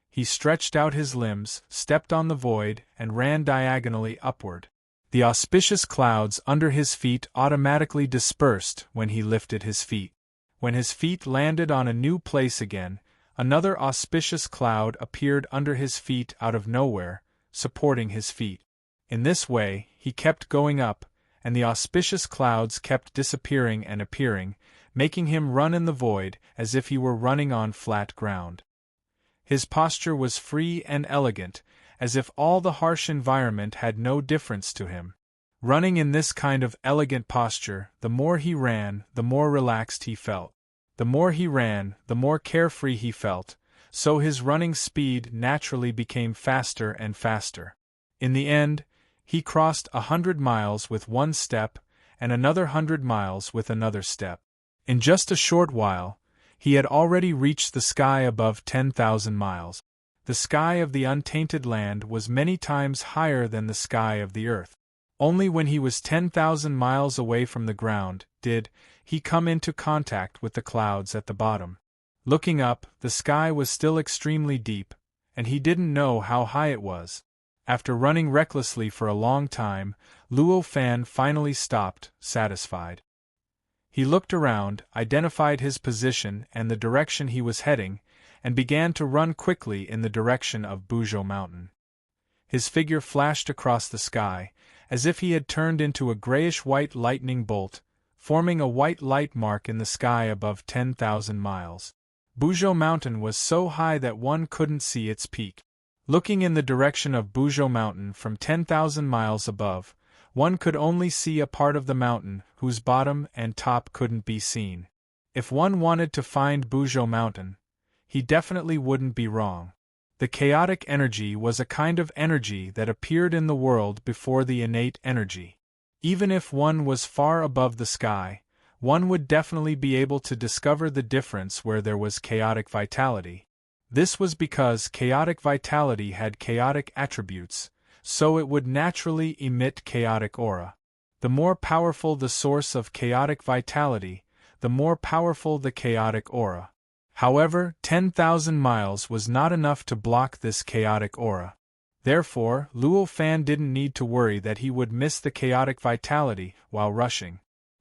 He stretched out his limbs, stepped on the void, and ran diagonally upward. The auspicious clouds under his feet automatically dispersed when he lifted his feet. When his feet landed on a new place again, another auspicious cloud appeared under his feet out of nowhere, supporting his feet. In this way, he kept going up, and the auspicious clouds kept disappearing and appearing, making him run in the void as if he were running on flat ground. His posture was free and elegant, as if all the harsh environment had no difference to him. Running in this kind of elegant posture, the more he ran, the more relaxed he felt. The more he ran, the more carefree he felt, so his running speed naturally became faster and faster. In the end, he crossed 100 miles with one step, and another 100 miles with another step. In just a short while, he had already reached the sky above 10,000 miles. The sky of the untainted land was many times higher than the sky of the earth. Only when he was 10,000 miles away from the ground did he come into contact with the clouds at the bottom. Looking up, the sky was still extremely deep, and he didn't know how high it was. After running recklessly for a long time, Luo Fan finally stopped, satisfied. He looked around, identified his position and the direction he was heading, and began to run quickly in the direction of Buzhou Mountain. His figure flashed across the sky, as if he had turned into a grayish-white lightning bolt, forming a white light mark in the sky above 10,000 miles. Buzhou Mountain was so high that one couldn't see its peak. Looking in the direction of Buzhou Mountain from 10,000 miles above, one could only see a part of the mountain whose bottom and top couldn't be seen. If one wanted to find Buzhou Mountain, he definitely wouldn't be wrong. The chaotic energy was a kind of energy that appeared in the world before the innate energy. Even if one was far above the sky, one would definitely be able to discover the difference where there was chaotic vitality. This was because chaotic vitality had chaotic attributes, so it would naturally emit chaotic aura. The more powerful the source of chaotic vitality, the more powerful the chaotic aura. However, 10,000 miles was not enough to block this chaotic aura. Therefore, Luo Fan didn't need to worry that he would miss the chaotic vitality while rushing.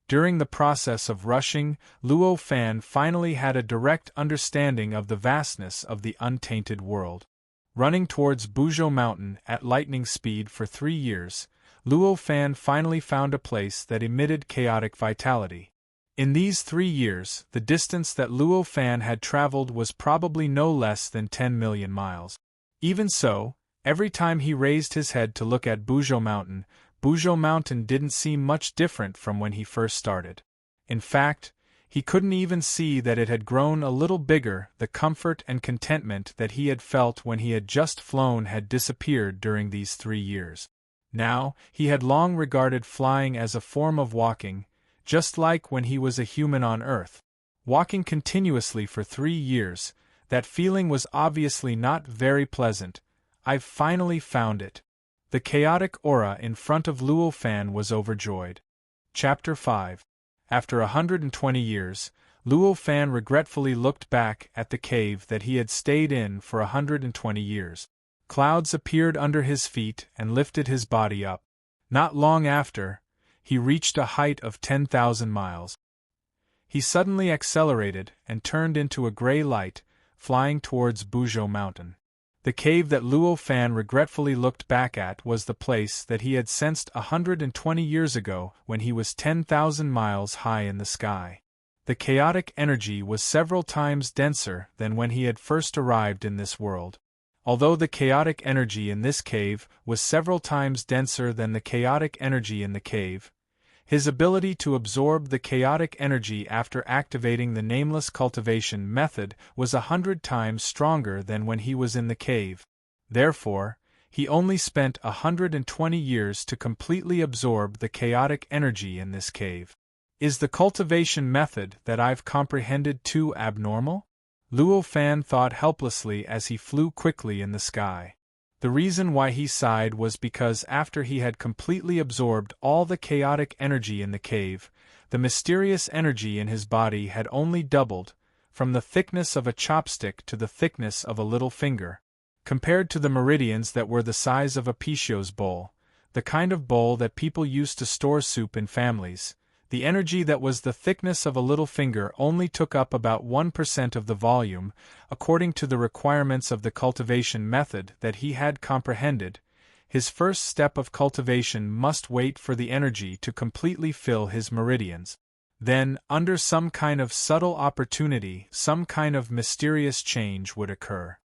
During the process of rushing, Luo Fan finally had a direct understanding of the vastness of the untainted world. Running towards Buzhou Mountain at lightning speed for 3 years, Luo Fan finally found a place that emitted chaotic vitality. In these 3 years, the distance that Luo Fan had traveled was probably no less than 10 million miles. Even so, every time he raised his head to look at Buzhou Mountain didn't seem much different from when he first started. In fact, he couldn't even see that it had grown a little bigger. The comfort and contentment that he had felt when he had just flown had disappeared during these 3 years. Now, he had long regarded flying as a form of walking, just like when he was a human on Earth. Walking continuously for 3 years, that feeling was obviously not very pleasant. "I've finally found it." The chaotic aura in front of Luo Fan was overjoyed. Chapter 5. After 120 years, Luo Fan regretfully looked back at the cave that he had stayed in for 120 years. Clouds appeared under his feet and lifted his body up. Not long after, he reached a height of 10,000 miles. He suddenly accelerated and turned into a gray light, flying towards Buzhou Mountain. The cave that Luo Fan regretfully looked back at was the place that he had sensed 120 years ago when he was 10,000 miles high in the sky. The chaotic energy was several times denser than when he had first arrived in this world. Although the chaotic energy in this cave was several times denser than the chaotic energy in the cave, his ability to absorb the chaotic energy after activating the nameless cultivation method was 100 times stronger than when he was in the cave. Therefore, he only spent 120 years to completely absorb the chaotic energy in this cave. Is the cultivation method that I've comprehended too abnormal? Luo Fan thought helplessly as he flew quickly in the sky. The reason why he sighed was because after he had completely absorbed all the chaotic energy in the cave, the mysterious energy in his body had only doubled, from the thickness of a chopstick to the thickness of a little finger. Compared to the meridians that were the size of a Pichot's bowl, the kind of bowl that people used to store soup in families, the energy that was the thickness of a little finger only took up about 1% of the volume, according to the requirements of the cultivation method that he had comprehended. His first step of cultivation must wait for the energy to completely fill his meridians. Then, under some kind of subtle opportunity, some kind of mysterious change would occur.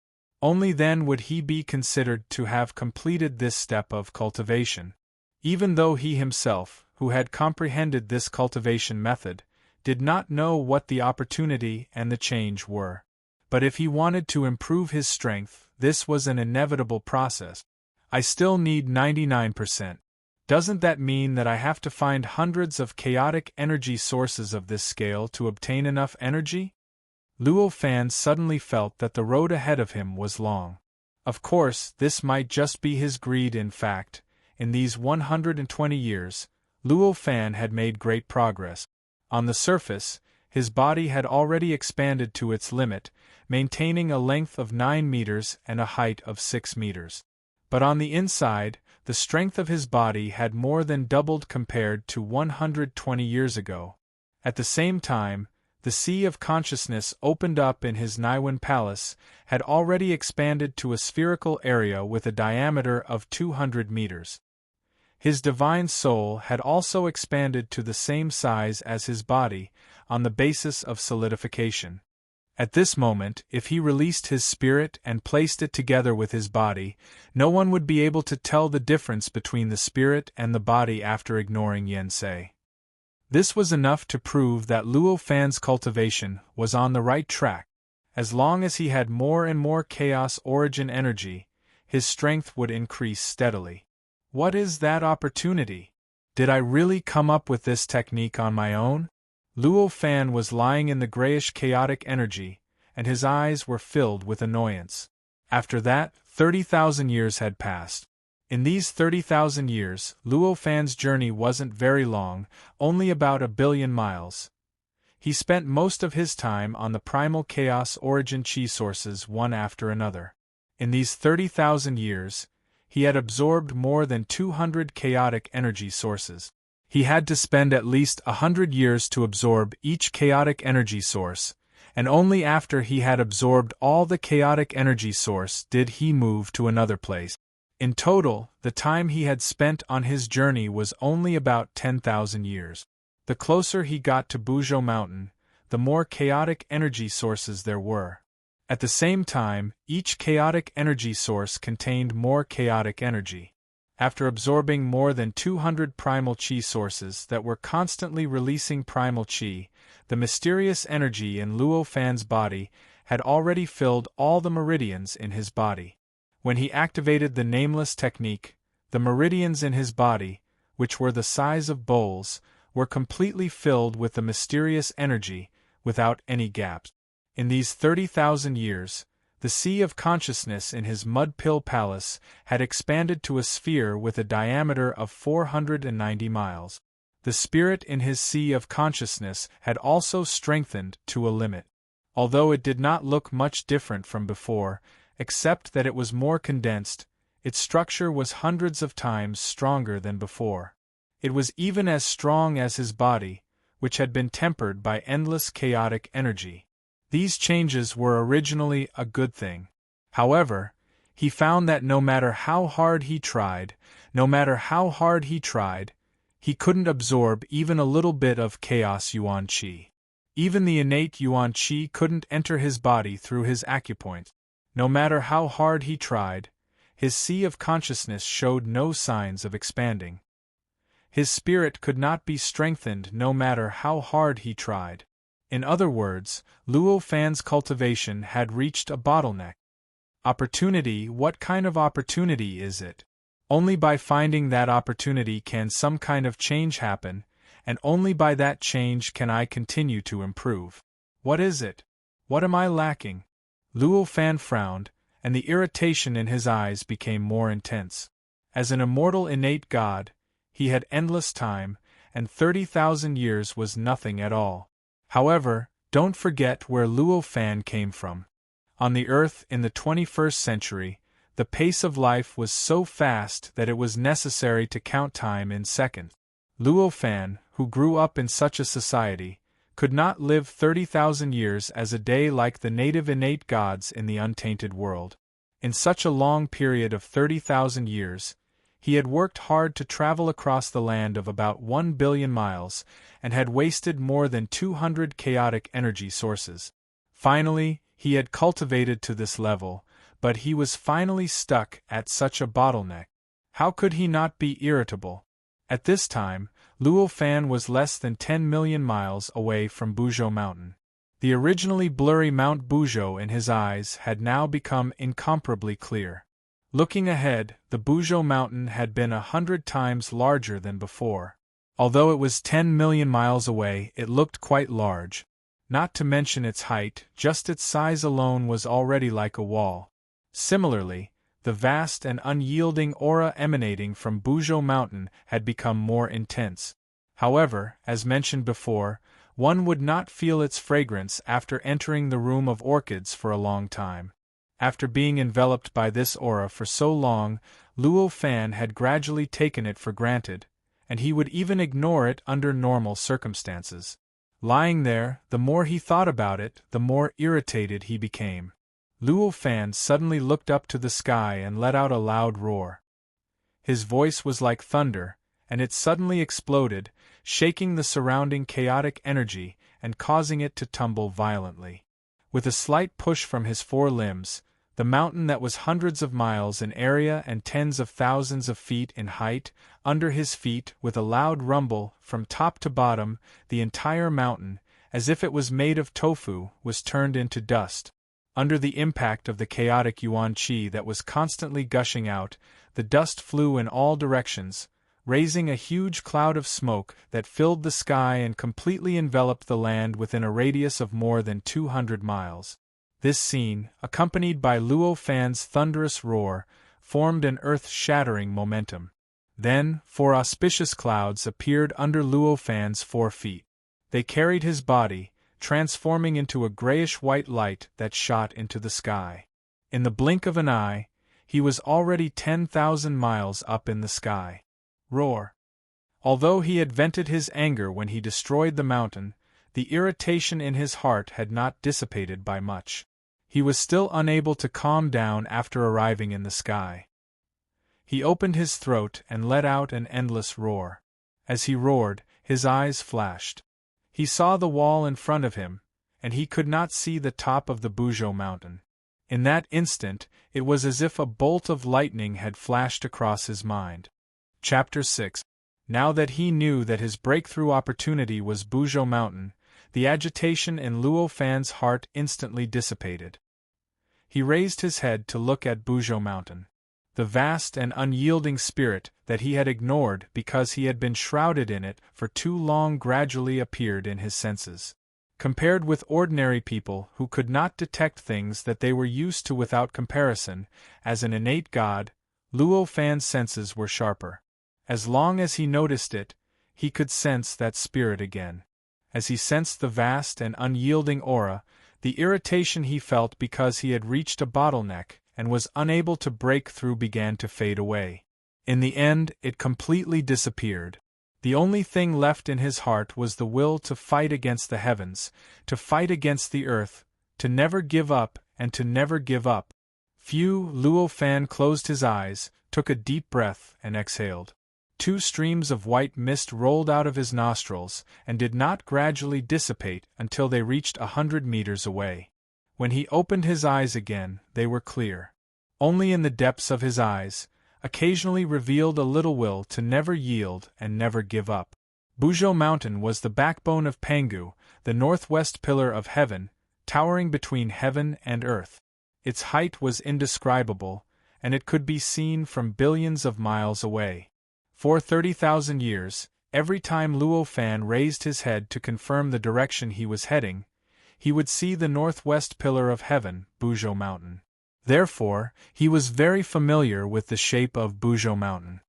Only then would he be considered to have completed this step of cultivation. Even though he himself, who had comprehended this cultivation method, did not know what the opportunity and the change were. But if he wanted to improve his strength, this was an inevitable process. I still need 99%. Doesn't that mean that I have to find hundreds of chaotic energy sources of this scale to obtain enough energy? Luo Fan suddenly felt that the road ahead of him was long. Of course, this might just be his greed. In fact, in these 120 years, Luo Fan had made great progress. On the surface, his body had already expanded to its limit, maintaining a length of 9 meters and a height of 6 meters. But on the inside, the strength of his body had more than doubled compared to 120 years ago. At the same time, the sea of consciousness opened up in his Naiwan palace had already expanded to a spherical area with a diameter of 200 meters. His divine soul had also expanded to the same size as his body, on the basis of solidification. At this moment, if he released his spirit and placed it together with his body, no one would be able to tell the difference between the spirit and the body after ignoring Yensei. This was enough to prove that Luo Fan's cultivation was on the right track. As long as he had more and more chaos origin energy, his strength would increase steadily. What is that opportunity? Did I really come up with this technique on my own? Luo Fan was lying in the grayish chaotic energy, and his eyes were filled with annoyance. After that, 30,000 years had passed. In these 30,000 years, Luo Fan's journey wasn't very long, only about 1 billion miles. He spent most of his time on the primal chaos origin chi sources one after another. In these 30,000 years, he had absorbed more than 200 chaotic energy sources. He had to spend at least 100 years to absorb each chaotic energy source, and only after he had absorbed all the chaotic energy source did he move to another place. In total, the time he had spent on his journey was only about 10,000 years. The closer he got to Buzhou Mountain, the more chaotic energy sources there were. At the same time, each chaotic energy source contained more chaotic energy. After absorbing more than 200 primal chi sources that were constantly releasing primal chi, the mysterious energy in Luo Fan's body had already filled all the meridians in his body. When he activated the nameless technique, the meridians in his body, which were the size of bowls, were completely filled with the mysterious energy, without any gaps. In these 30,000 years, the sea of consciousness in his mud pill palace had expanded to a sphere with a diameter of 490 miles. The spirit in his sea of consciousness had also strengthened to a limit. Although it did not look much different from before, except that it was more condensed, its structure was hundreds of times stronger than before. It was even as strong as his body, which had been tempered by endless chaotic energy. These changes were originally a good thing. However, he found that no matter how hard he tried, he couldn't absorb even a little bit of chaos yuan qi. Even the innate yuan qi couldn't enter his body through his acupoint. No matter how hard he tried, his sea of consciousness showed no signs of expanding. His spirit could not be strengthened no matter how hard he tried. In other words, Luo Fan's cultivation had reached a bottleneck. Opportunity. What kind of opportunity is it? Only by finding that opportunity can some kind of change happen, and only by that change can I continue to improve. What is it? What am I lacking? Luo Fan frowned, and the irritation in his eyes became more intense. As an immortal innate god, he had endless time, and 30,000 years was nothing at all. However, don't forget where Luo Fan came from. On the Earth in the 21st century, the pace of life was so fast that it was necessary to count time in seconds. Luo Fan, who grew up in such a society, could not live 30,000 years as a day like the native innate gods in the untainted world. In such a long period of 30,000 years, he had worked hard to travel across the land of about 1 billion miles, and had wasted more than 200 chaotic energy sources. Finally, he had cultivated to this level, but he was finally stuck at such a bottleneck. How could he not be irritable? At this time, Luo Fan was less than 10 million miles away from Buzhou Mountain. The originally blurry Mount Buzhou in his eyes had now become incomparably clear. Looking ahead, the Buzhou Mountain had been 100 times larger than before. Although it was 10 million miles away, it looked quite large. Not to mention its height, just its size alone was already like a wall. Similarly, the vast and unyielding aura emanating from Buzhou Mountain had become more intense. However, as mentioned before, one would not feel its fragrance after entering the room of orchids for a long time. After being enveloped by this aura for so long, Luo Fan had gradually taken it for granted, and he would even ignore it under normal circumstances. Lying there, the more he thought about it, the more irritated he became. Luo Fan suddenly looked up to the sky and let out a loud roar. His voice was like thunder, and it suddenly exploded, shaking the surrounding chaotic energy and causing it to tumble violently. With a slight push from his four limbs, the mountain that was hundreds of miles in area and tens of thousands of feet in height, under his feet, with a loud rumble, from top to bottom, the entire mountain, as if it was made of tofu, was turned into dust. Under the impact of the chaotic yuan qi that was constantly gushing out, the dust flew in all directions, raising a huge cloud of smoke that filled the sky and completely enveloped the land within a radius of more than 200 miles. This scene, accompanied by Luo Fan's thunderous roar, formed an earth-shattering momentum. Then, 4 auspicious clouds appeared under Luo Fan's 4 feet. They carried his body, transforming into a grayish-white light that shot into the sky. In the blink of an eye, he was already 10,000 miles up in the sky. Roar! Although he had vented his anger when he destroyed the mountain, the irritation in his heart had not dissipated by much. He was still unable to calm down after arriving in the sky. He opened his throat and let out an endless roar. As he roared, his eyes flashed. He saw the wall in front of him, and he could not see the top of the Buzhou mountain. In that instant, it was as if a bolt of lightning had flashed across his mind. Chapter 6. Now that he knew that his breakthrough opportunity was Buzhou mountain, the agitation in Luo Fan's heart instantly dissipated. He raised his head to look at Buzhou mountain. The vast and unyielding spirit that he had ignored because he had been shrouded in it for too long gradually appeared in his senses. Compared with ordinary people who could not detect things that they were used to without comparison, as an innate god, Luo Fan's senses were sharper. As long as he noticed it, he could sense that spirit again. As he sensed the vast and unyielding aura, the irritation he felt because he had reached a bottleneck and was unable to break through began to fade away. In the end, it completely disappeared. The only thing left in his heart was the will to fight against the heavens, to fight against the earth, to never give up and to never give up. Luo Fan closed his eyes, took a deep breath and exhaled. 2 streams of white mist rolled out of his nostrils and did not gradually dissipate until they reached 100 meters away. When he opened his eyes again, they were clear. Only in the depths of his eyes, occasionally revealed a little will to never yield and never give up. Buzhou mountain was the backbone of Pangu, the northwest pillar of heaven, towering between heaven and earth. Its height was indescribable, and it could be seen from billions of miles away. For 30,000 years, every time Luo Fan raised his head to confirm the direction he was heading, he would see the northwest pillar of heaven, Buzhou mountain. Therefore, he was very familiar with the shape of Buzhou mountain.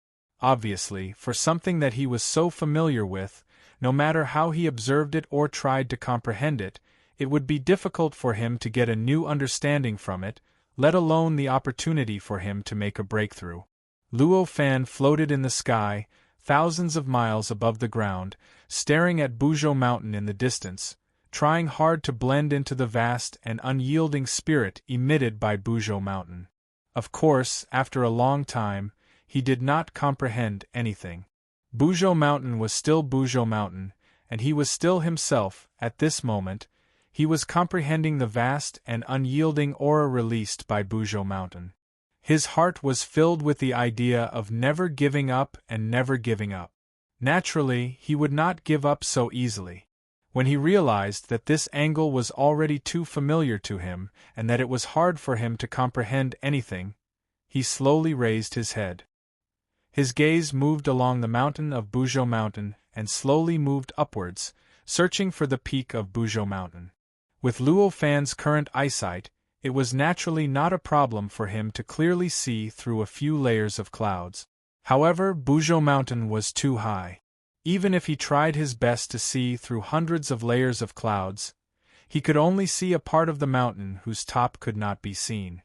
Obviously, for something that he was so familiar with, no matter how he observed it or tried to comprehend it, it would be difficult for him to get a new understanding from it, let alone the opportunity for him to make a breakthrough. Luo Fan floated in the sky, thousands of miles above the ground, staring at Buzhou mountain in the distance, trying hard to blend into the vast and unyielding spirit emitted by Buzhou mountain. Of course, after a long time, he did not comprehend anything. Buzhou mountain was still Buzhou mountain, and he was still himself. At this moment, he was comprehending the vast and unyielding aura released by Buzhou mountain. His heart was filled with the idea of never giving up and never giving up. Naturally, he would not give up so easily. When he realized that this angle was already too familiar to him and that it was hard for him to comprehend anything, he slowly raised his head. His gaze moved along the mountain of Buzhou mountain and slowly moved upwards, searching for the peak of Buzhou mountain. With Luo Fan's current eyesight, it was naturally not a problem for him to clearly see through a few layers of clouds. However, Buzhou mountain was too high. Even if he tried his best to see through hundreds of layers of clouds, he could only see a part of the mountain whose top could not be seen.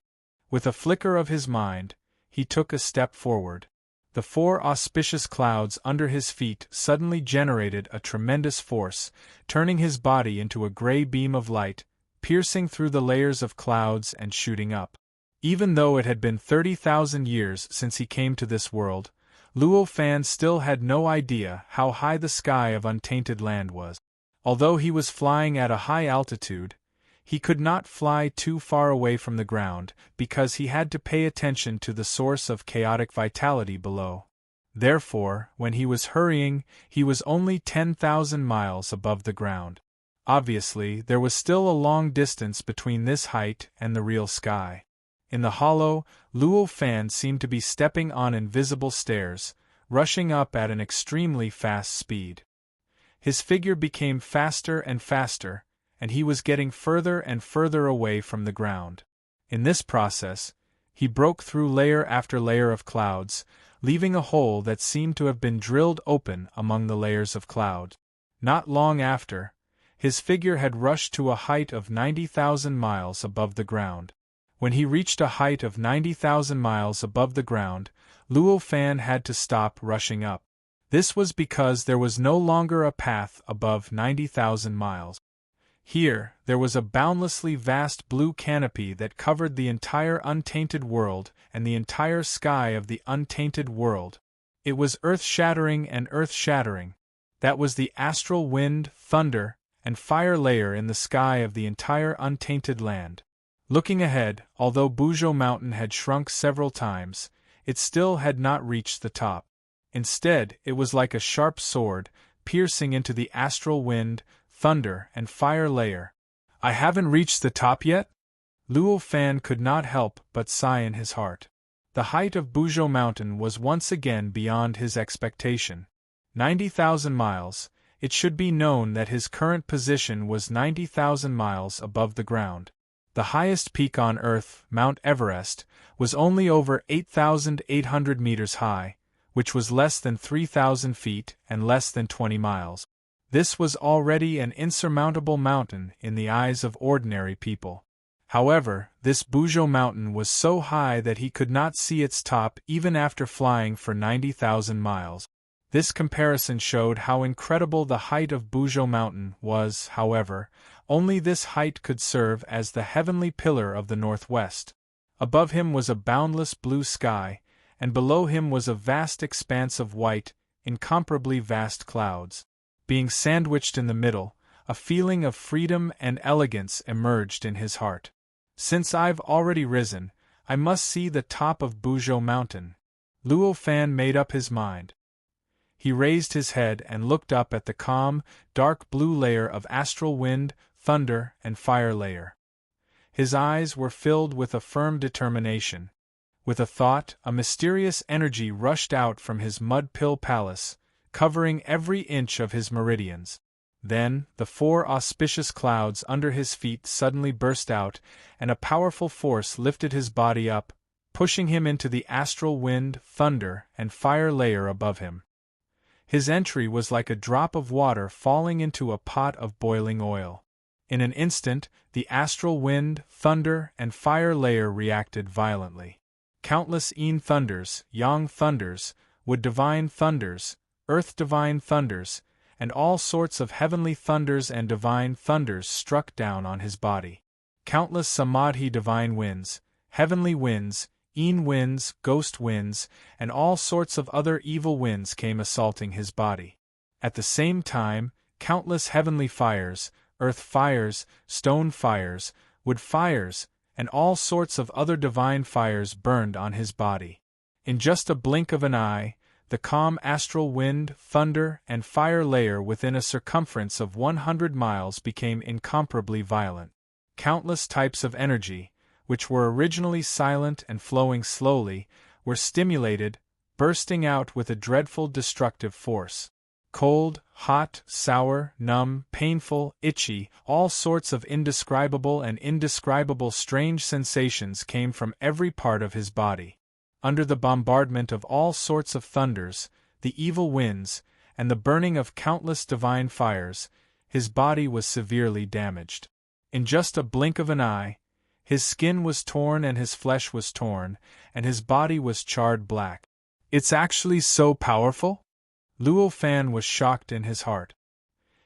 With a flicker of his mind, he took a step forward. The 4 auspicious clouds under his feet suddenly generated a tremendous force, turning his body into a gray beam of light, piercing through the layers of clouds and shooting up. Even though it had been 30,000 years since he came to this world, Luo Fan still had no idea how high the sky of untainted land was. Although he was flying at a high altitude, he could not fly too far away from the ground because he had to pay attention to the source of chaotic vitality below. Therefore, when he was hurrying, he was only 10,000 miles above the ground. Obviously, there was still a long distance between this height and the real sky. In the hollow, Luo Fan seemed to be stepping on invisible stairs, rushing up at an extremely fast speed. His figure became faster and faster, and he was getting further and further away from the ground. In this process, he broke through layer after layer of clouds, leaving a hole that seemed to have been drilled open among the layers of cloud. Not long after, his figure had rushed to a height of 90,000 miles above the ground. When he reached a height of 90,000 miles above the ground, Luo Fan had to stop rushing up. This was because there was no longer a path above 90,000 miles. Here, there was a boundlessly vast blue canopy that covered the entire untainted world and the entire sky of the untainted world. It was earth-shattering and earth-shattering. That was the astral wind, thunder, and fire layer in the sky of the entire untainted land. Looking ahead, although Buzhou Mountain had shrunk several times, it still had not reached the top. Instead, it was like a sharp sword, piercing into the astral wind, thunder, and fire layer. I haven't reached the top yet? Luo Fan could not help but sigh in his heart. The height of Buzhou Mountain was once again beyond his expectation. 90,000 miles, it should be known that his current position was 90,000 miles above the ground. The highest peak on Earth, Mount Everest, was only over 8,800 meters high, which was less than 3,000 feet and less than 20 miles. This was already an insurmountable mountain in the eyes of ordinary people. However, this Buzhou Mountain was so high that he could not see its top even after flying for 90,000 miles. This comparison showed how incredible the height of Buzhou Mountain was. However, only this height could serve as the heavenly pillar of the northwest. Above him was a boundless blue sky, and below him was a vast expanse of white, incomparably vast clouds. Being sandwiched in the middle, a feeling of freedom and elegance emerged in his heart. Since I've already risen, I must see the top of Buzhou Mountain. Luo Fan made up his mind. He raised his head and looked up at the calm, dark blue layer of astral wind, thunder, and fire layer. His eyes were filled with a firm determination. With a thought, a mysterious energy rushed out from his mud-pill palace, covering every inch of his meridians. Then, the 4 auspicious clouds under his feet suddenly burst out, and a powerful force lifted his body up, pushing him into the astral wind, thunder, and fire layer above him. His entry was like a drop of water falling into a pot of boiling oil. In an instant, the astral wind, thunder, and fire layer reacted violently. Countless yin thunders, yang thunders, wood divine thunders, earth divine thunders, and all sorts of heavenly thunders and divine thunders struck down on his body. Countless samadhi divine winds, heavenly winds, yin winds, ghost winds, and all sorts of other evil winds came assaulting his body. At the same time, countless heavenly fires, earth fires, stone fires, wood fires, and all sorts of other divine fires burned on his body. In just a blink of an eye, the calm astral wind, thunder, and fire layer within a circumference of 100 miles became incomparably violent. Countless types of energy, which were originally silent and flowing slowly, were stimulated, bursting out with a dreadful destructive force. Cold, hot, sour, numb, painful, itchy, all sorts of indescribable and indescribable strange sensations came from every part of his body. Under the bombardment of all sorts of thunders, the evil winds, and the burning of countless divine fires, his body was severely damaged. In just a blink of an eye, his skin was torn and his flesh was torn, and his body was charred black. It's actually so powerful? Luo Fan was shocked in his heart.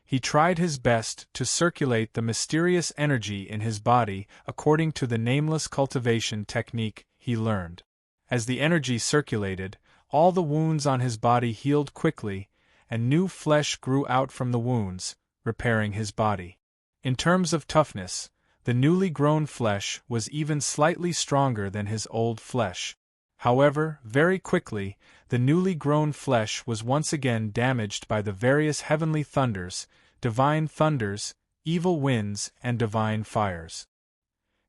He tried his best to circulate the mysterious energy in his body according to the nameless cultivation technique he learned. As the energy circulated, all the wounds on his body healed quickly, and new flesh grew out from the wounds, repairing his body. In terms of toughness, the newly grown flesh was even slightly stronger than his old flesh. However, very quickly, the newly grown flesh was once again damaged by the various heavenly thunders, divine thunders, evil winds, and divine fires.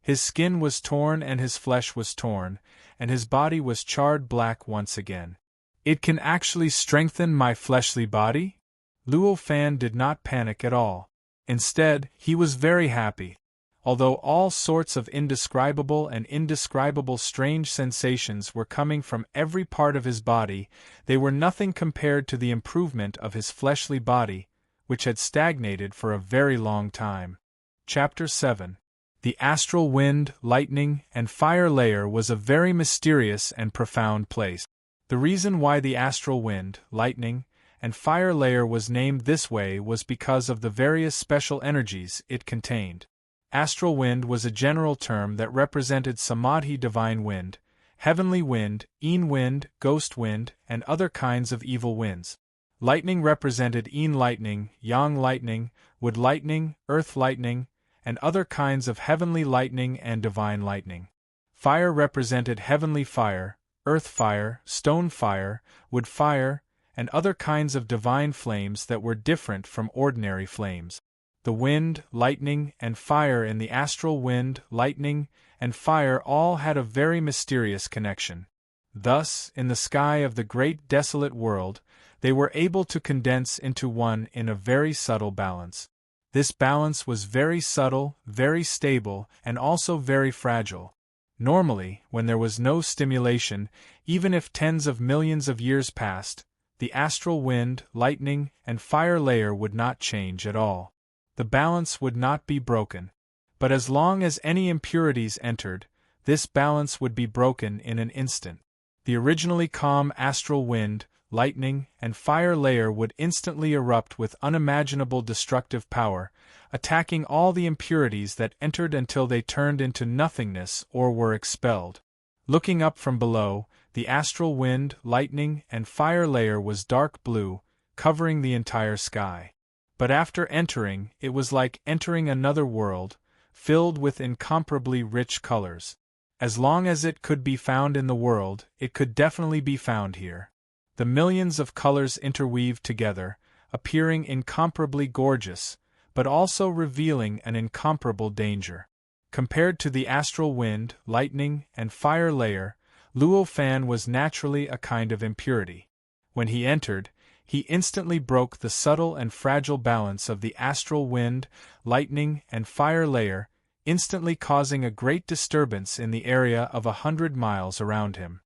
His skin was torn and his flesh was torn, and his body was charred black once again. It can actually strengthen my fleshly body? Luo Fan did not panic at all. Instead, he was very happy. Although all sorts of indescribable and indescribable strange sensations were coming from every part of his body, they were nothing compared to the improvement of his fleshly body, which had stagnated for a very long time. Chapter 7. The astral wind, lightning, and fire layer was a very mysterious and profound place. The reason why the astral wind, lightning, and fire layer was named this way was because of the various special energies it contained. Astral wind was a general term that represented samadhi, divine wind, heavenly wind, een wind, ghost wind, and other kinds of evil winds. Lightning represented een lightning, yang lightning, wood lightning, earth lightning, and other kinds of heavenly lightning and divine lightning. Fire represented heavenly fire, earth fire, stone fire, wood fire, and other kinds of divine flames that were different from ordinary flames. The wind, lightning, and fire in the astral wind, lightning, and fire all had a very mysterious connection. Thus, in the sky of the great desolate world, they were able to condense into one in a very subtle balance. This balance was very subtle, very stable, and also very fragile. Normally, when there was no stimulation, even if tens of millions of years passed, the astral wind, lightning, and fire layer would not change at all. The balance would not be broken. But as long as any impurities entered, this balance would be broken in an instant. The originally calm astral wind, lightning, and fire layer would instantly erupt with unimaginable destructive power, attacking all the impurities that entered until they turned into nothingness or were expelled. Looking up from below, the astral wind, lightning, and fire layer was dark blue, covering the entire sky. But after entering, it was like entering another world, filled with incomparably rich colors. As long as it could be found in the world, it could definitely be found here. The millions of colors interweaved together, appearing incomparably gorgeous, but also revealing an incomparable danger. Compared to the astral wind, lightning, and fire layer, Luo Fan was naturally a kind of impurity. When he entered, he instantly broke the subtle and fragile balance of the astral wind, lightning, and fire layer, instantly causing a great disturbance in the area of 100 miles around him.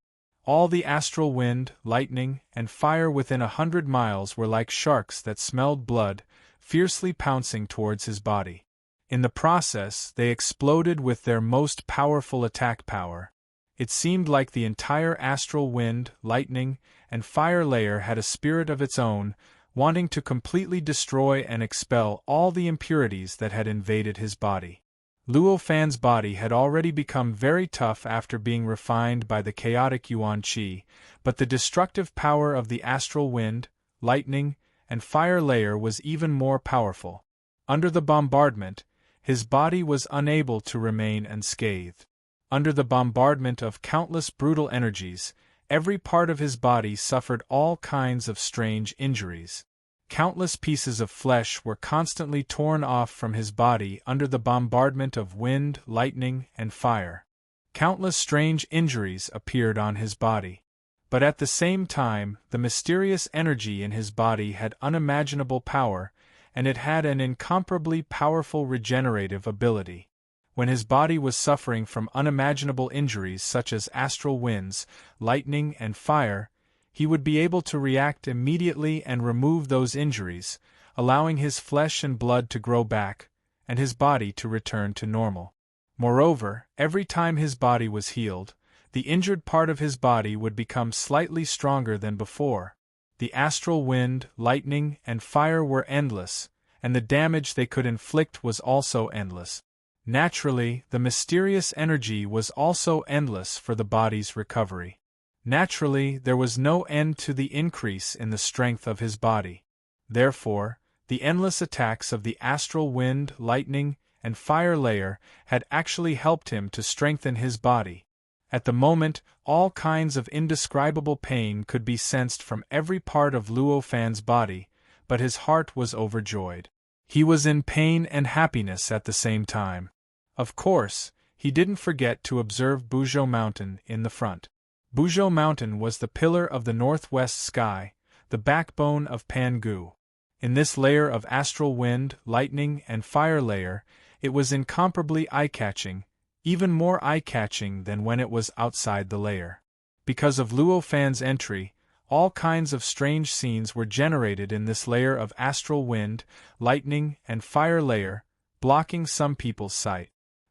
All the astral wind, lightning, and fire within 100 miles were like sharks that smelled blood, fiercely pouncing towards his body. In the process, they exploded with their most powerful attack power. It seemed like the entire astral wind, lightning, and fire layer had a spirit of its own, wanting to completely destroy and expel all the impurities that had invaded his body. Luo Fan's body had already become very tough after being refined by the chaotic Yuan Qi, but the destructive power of the astral wind, lightning, and fire layer was even more powerful. Under the bombardment, his body was unable to remain unscathed. Under the bombardment of countless brutal energies, every part of his body suffered all kinds of strange injuries. Countless pieces of flesh were constantly torn off from his body under the bombardment of wind, lightning, and fire. Countless strange injuries appeared on his body. But at the same time, the mysterious energy in his body had unimaginable power, and it had an incomparably powerful regenerative ability. When his body was suffering from unimaginable injuries such as astral winds, lightning, and fire, he would be able to react immediately and remove those injuries, allowing his flesh and blood to grow back, and his body to return to normal. Moreover, every time his body was healed, the injured part of his body would become slightly stronger than before. The astral wind, lightning, and fire were endless, and the damage they could inflict was also endless. Naturally, the mysterious energy was also endless for the body's recovery. Naturally, there was no end to the increase in the strength of his body. Therefore, the endless attacks of the astral wind, lightning, and fire layer had actually helped him to strengthen his body. At the moment, all kinds of indescribable pain could be sensed from every part of Luo Fan's body, but his heart was overjoyed. He was in pain and happiness at the same time. Of course, he didn't forget to observe Buzhou Mountain in the front. Buzhou Mountain was the pillar of the northwest sky, the backbone of Pangu. In this layer of astral wind, lightning, and fire layer, it was incomparably eye-catching, even more eye-catching than when it was outside the layer. Because of Luo Fan's entry, all kinds of strange scenes were generated in this layer of astral wind, lightning, and fire layer, blocking some people's sight.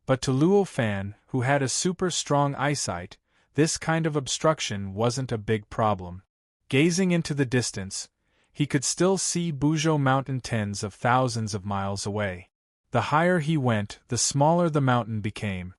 But to Luo Fan, who had a super strong eyesight, this kind of obstruction wasn't a big problem. Gazing into the distance, he could still see Buzhou Mountain tens of thousands of miles away. The higher he went, the smaller the mountain became.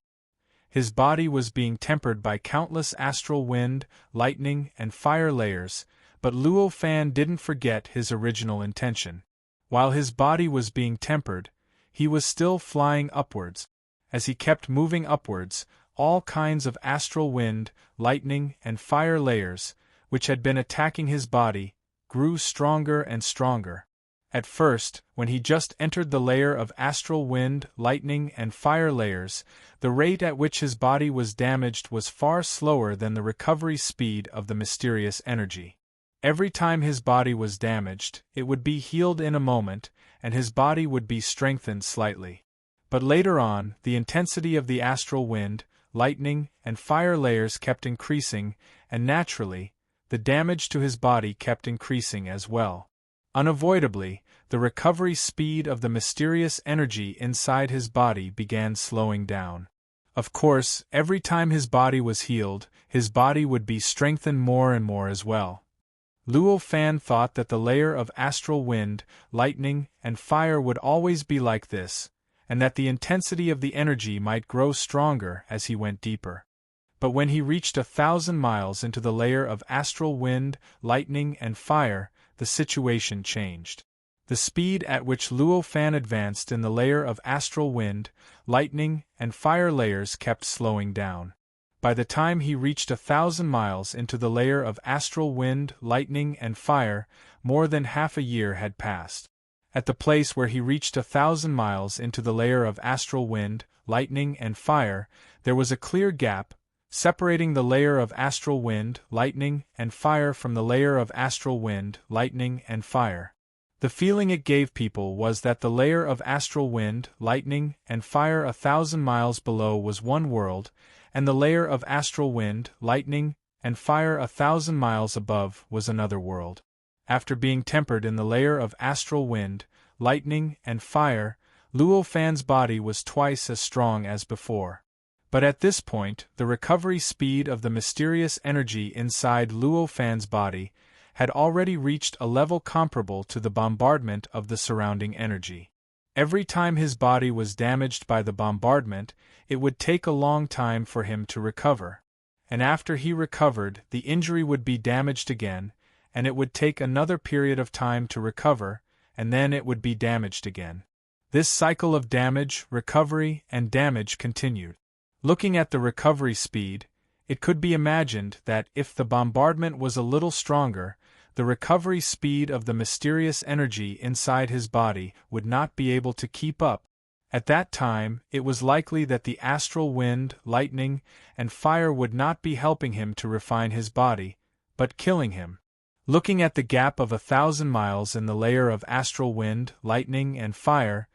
His body was being tempered by countless astral wind, lightning, and fire layers, but Luo Fan didn't forget his original intention. While his body was being tempered, he was still flying upwards. As he kept moving upwards, all kinds of astral wind, lightning, and fire layers, which had been attacking his body, grew stronger and stronger. At first, when he just entered the layer of astral wind, lightning, and fire layers, the rate at which his body was damaged was far slower than the recovery speed of the mysterious energy. Every time his body was damaged, it would be healed in a moment, and his body would be strengthened slightly. But later on, the intensity of the astral wind, lightning, and fire layers kept increasing, and naturally, the damage to his body kept increasing as well. Unavoidably, the recovery speed of the mysterious energy inside his body began slowing down. Of course, every time his body was healed, his body would be strengthened more and more as well. Luo Fan thought that the layer of astral wind, lightning, and fire would always be like this, and that the intensity of the energy might grow stronger as he went deeper. But when he reached 1,000 miles into the layer of astral wind, lightning, and fire, the situation changed. The speed at which Luo Fan advanced in the layer of astral wind, lightning, and fire layers kept slowing down. By the time he reached 1,000 miles into the layer of astral wind, lightning, and fire, more than half a year had passed. At the place where he reached 1,000 miles into the layer of astral wind, lightning, and fire, there was a clear gap, separating the layer of astral wind, lightning, and fire from the layer of astral wind, lightning, and fire. The feeling it gave people was that the layer of astral wind, lightning, and fire 1,000 miles below was one world, and the layer of astral wind, lightning, and fire 1,000 miles above was another world. After being tempered in the layer of astral wind, lightning, and fire, Luo Fan's body was twice as strong as before. But at this point, the recovery speed of the mysterious energy inside Luo Fan's body had already reached a level comparable to the bombardment of the surrounding energy. Every time his body was damaged by the bombardment, it would take a long time for him to recover. And after he recovered, the injury would be damaged again, and it would take another period of time to recover, and then it would be damaged again. This cycle of damage, recovery, and damage continued. Looking at the recovery speed, it could be imagined that if the bombardment was a little stronger, the recovery speed of the mysterious energy inside his body would not be able to keep up. At that time, it was likely that the astral wind, lightning, and fire would not be helping him to refine his body, but killing him. Looking at the gap of 1,000 miles in the layer of astral wind, lightning, and fire,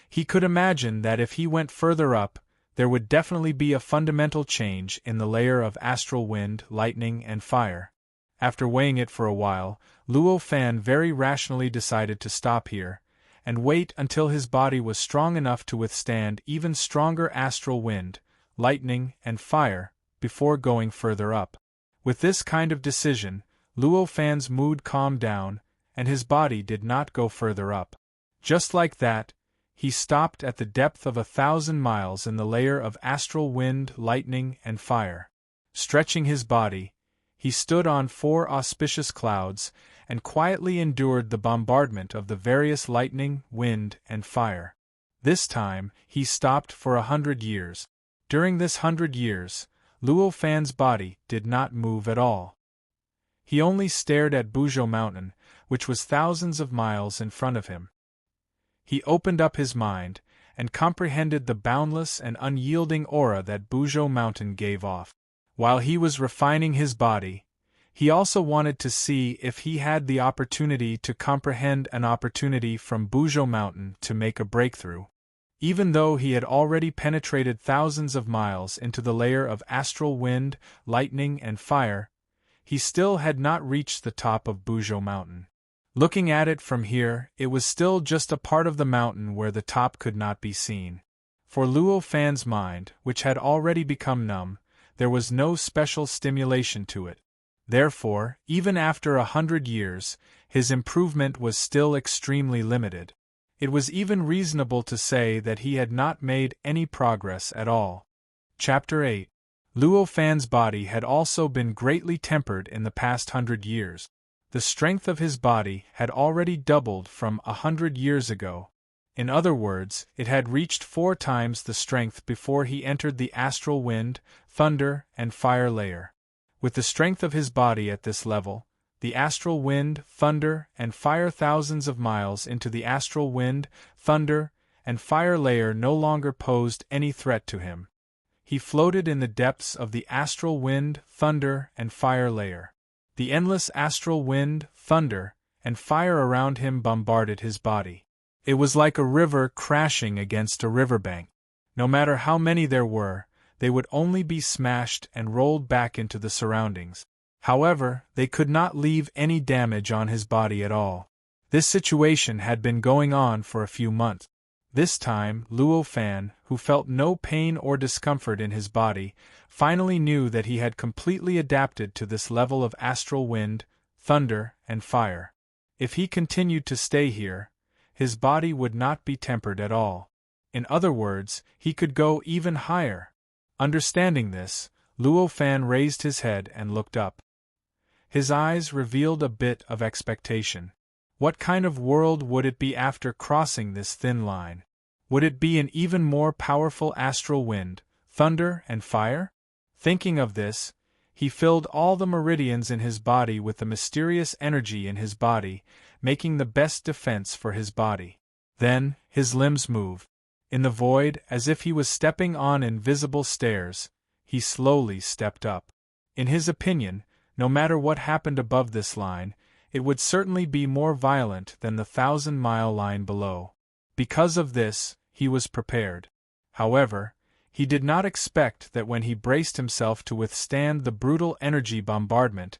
he could imagine that if he went further up, there would definitely be a fundamental change in the layer of astral wind, lightning, and fire. After weighing it for a while, Luo Fan very rationally decided to stop here, and wait until his body was strong enough to withstand even stronger astral wind, lightning, and fire, before going further up. With this kind of decision, Luo Fan's mood calmed down, and his body did not go further up. Just like that, he stopped at the depth of 1,000 miles in the layer of astral wind, lightning, and fire. Stretching his body, he stood on 4 auspicious clouds, and quietly endured the bombardment of the various lightning, wind, and fire. This time, he stopped for 100 years. During this 100 years, Luo Fan's body did not move at all. He only stared at Buzhou Mountain, which was thousands of miles in front of him. He opened up his mind, and comprehended the boundless and unyielding aura that Buzhou Mountain gave off. While he was refining his body, he also wanted to see if he had the opportunity to comprehend an opportunity from Buzhou Mountain to make a breakthrough. Even though he had already penetrated thousands of miles into the layer of astral wind, lightning, and fire, he still had not reached the top of Buzhou Mountain. Looking at it from here, it was still just a part of the mountain where the top could not be seen. For Luo Fan's mind, which had already become numb, there was no special stimulation to it. Therefore, even after 100 years, his improvement was still extremely limited. It was even reasonable to say that he had not made any progress at all. Chapter 8. Luo Fan's body had also been greatly tempered in the past 100 years. The strength of his body had already doubled from 100 years ago. In other words, it had reached 4 times the strength before he entered the astral wind, thunder, and fire layer. With the strength of his body at this level, the astral wind, thunder, and fire thousands of miles into the astral wind, thunder, and fire layer no longer posed any threat to him. He floated in the depths of the astral wind, thunder, and fire layer. The endless astral wind, thunder, and fire around him bombarded his body. It was like a river crashing against a riverbank. No matter how many there were, they would only be smashed and rolled back into the surroundings. However, they could not leave any damage on his body at all. This situation had been going on for a few months. This time, Luo Fan, who felt no pain or discomfort in his body, finally knew that he had completely adapted to this level of astral wind, thunder, and fire. If he continued to stay here, his body would not be tempered at all. In other words, he could go even higher. Understanding this, Luo Fan raised his head and looked up. His eyes revealed a bit of expectation. What kind of world would it be after crossing this thin line? Would it be an even more powerful astral wind, thunder, and fire? Thinking of this, he filled all the meridians in his body with the mysterious energy in his body, making the best defense for his body. Then, his limbs moved. In the void, as if he was stepping on invisible stairs, he slowly stepped up. In his opinion, no matter what happened above this line, it would certainly be more violent than the 1,000-mile line below. Because of this, he was prepared. However, he did not expect that when he braced himself to withstand the brutal energy bombardment,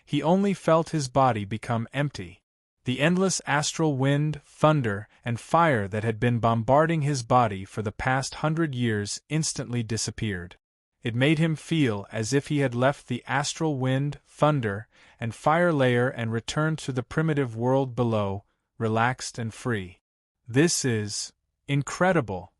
he only felt his body become empty. The endless astral wind, thunder, and fire that had been bombarding his body for the past 100 years instantly disappeared. It made him feel as if he had left the astral wind, thunder, and fire layer and returned to the primitive world below, relaxed and free. This is incredible.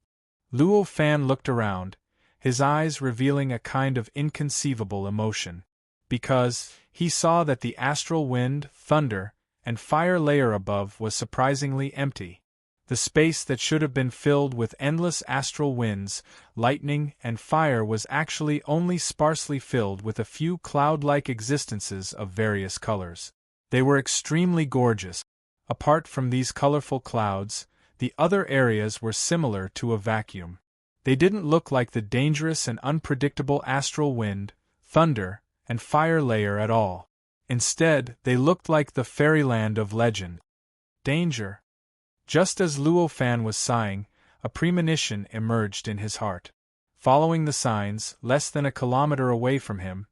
Luo Fan looked around, his eyes revealing a kind of inconceivable emotion, because he saw that the astral wind, thunder, and fire layer above was surprisingly empty. The space that should have been filled with endless astral winds, lightning, and fire was actually only sparsely filled with a few cloud-like existences of various colors. They were extremely gorgeous. Apart from these colorful clouds, the other areas were similar to a vacuum. They didn't look like the dangerous and unpredictable astral wind, thunder, and fire layer at all. Instead, they looked like the fairyland of legend. Danger. Just as Luo Fan was sighing, a premonition emerged in his heart. Following the signs, less than a kilometer away from him,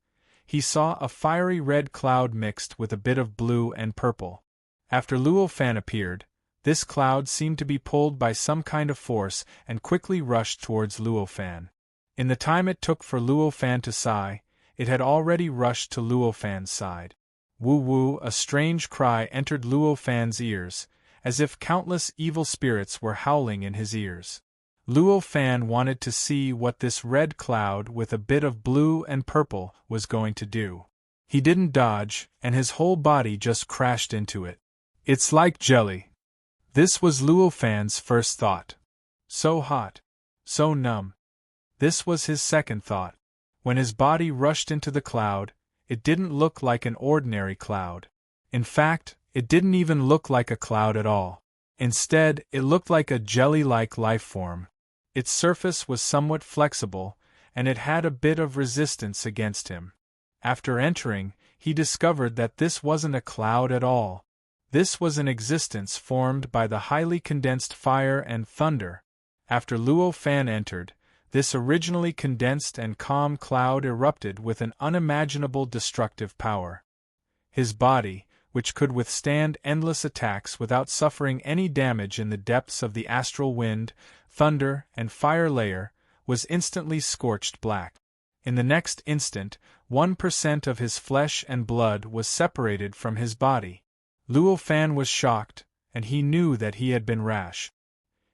he saw a fiery red cloud mixed with a bit of blue and purple. After Luo Fan appeared, this cloud seemed to be pulled by some kind of force and quickly rushed towards Luo Fan. In the time it took for Luo Fan to sigh, it had already rushed to Luo Fan's side. Woo-woo, a strange cry entered Luo Fan's ears, as if countless evil spirits were howling in his ears. Luo Fan wanted to see what this red cloud with a bit of blue and purple was going to do. He didn't dodge, and his whole body just crashed into it. It's like jelly. This was Luo Fan's first thought. So hot. So numb. This was his second thought. When his body rushed into the cloud, it didn't look like an ordinary cloud. In fact, it didn't even look like a cloud at all. Instead, it looked like a jelly-like life form. Its surface was somewhat flexible, and it had a bit of resistance against him. After entering, he discovered that this wasn't a cloud at all. This was an existence formed by the highly condensed fire and thunder. After Luo Fan entered, this originally condensed and calm cloud erupted with an unimaginable destructive power. His body, which could withstand endless attacks without suffering any damage in the depths of the astral wind, thunder, and fire layer, was instantly scorched black. In the next instant, 1% of his flesh and blood was separated from his body. Luo Fan was shocked, and he knew that he had been rash.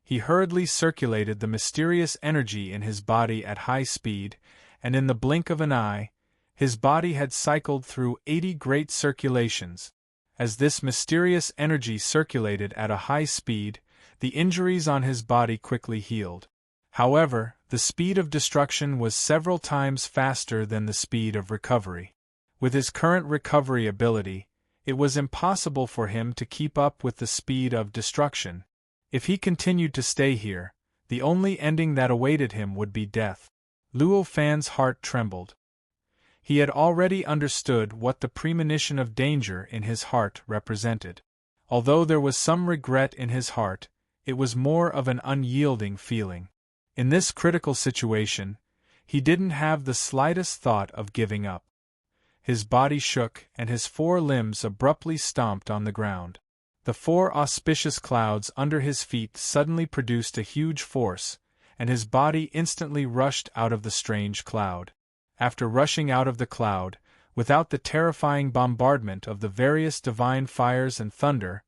He hurriedly circulated the mysterious energy in his body at high speed, and in the blink of an eye, his body had cycled through 80 great circulations. As this mysterious energy circulated at a high speed, the injuries on his body quickly healed. However, the speed of destruction was several times faster than the speed of recovery. With his current recovery ability, it was impossible for him to keep up with the speed of destruction. If he continued to stay here, the only ending that awaited him would be death. Luo Fan's heart trembled. He had already understood what the premonition of danger in his heart represented. Although there was some regret in his heart, it was more of an unyielding feeling. In this critical situation, he didn't have the slightest thought of giving up. His body shook and his 4 limbs abruptly stomped on the ground. The 4 auspicious clouds under his feet suddenly produced a huge force, and his body instantly rushed out of the strange cloud. After rushing out of the cloud, without the terrifying bombardment of the various divine fires and thunder,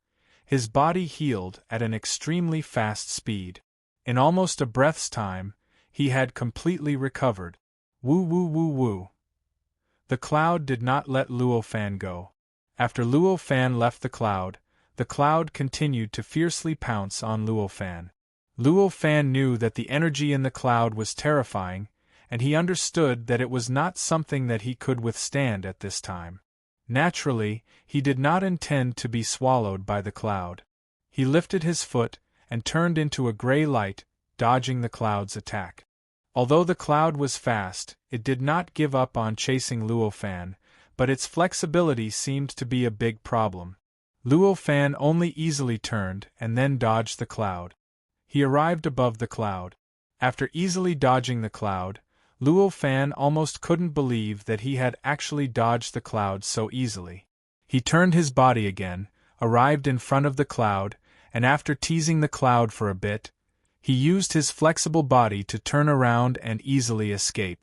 his body healed at an extremely fast speed. In almost a breath's time, he had completely recovered. Woo woo woo woo. The cloud did not let Luo Fan go. After Luo Fan left the cloud continued to fiercely pounce on Luo Fan. Luo Fan knew that the energy in the cloud was terrifying, and he understood that it was not something that he could withstand at this time. Naturally, he did not intend to be swallowed by the cloud. He lifted his foot and turned into a gray light, dodging the cloud's attack. Although the cloud was fast, it did not give up on chasing Luo Fan, but its flexibility seemed to be a big problem. Luo Fan only easily turned and then dodged the cloud. He arrived above the cloud. After easily dodging the cloud, Luo Fan almost couldn't believe that he had actually dodged the cloud so easily. He turned his body again, arrived in front of the cloud, and after teasing the cloud for a bit, he used his flexible body to turn around and easily escape.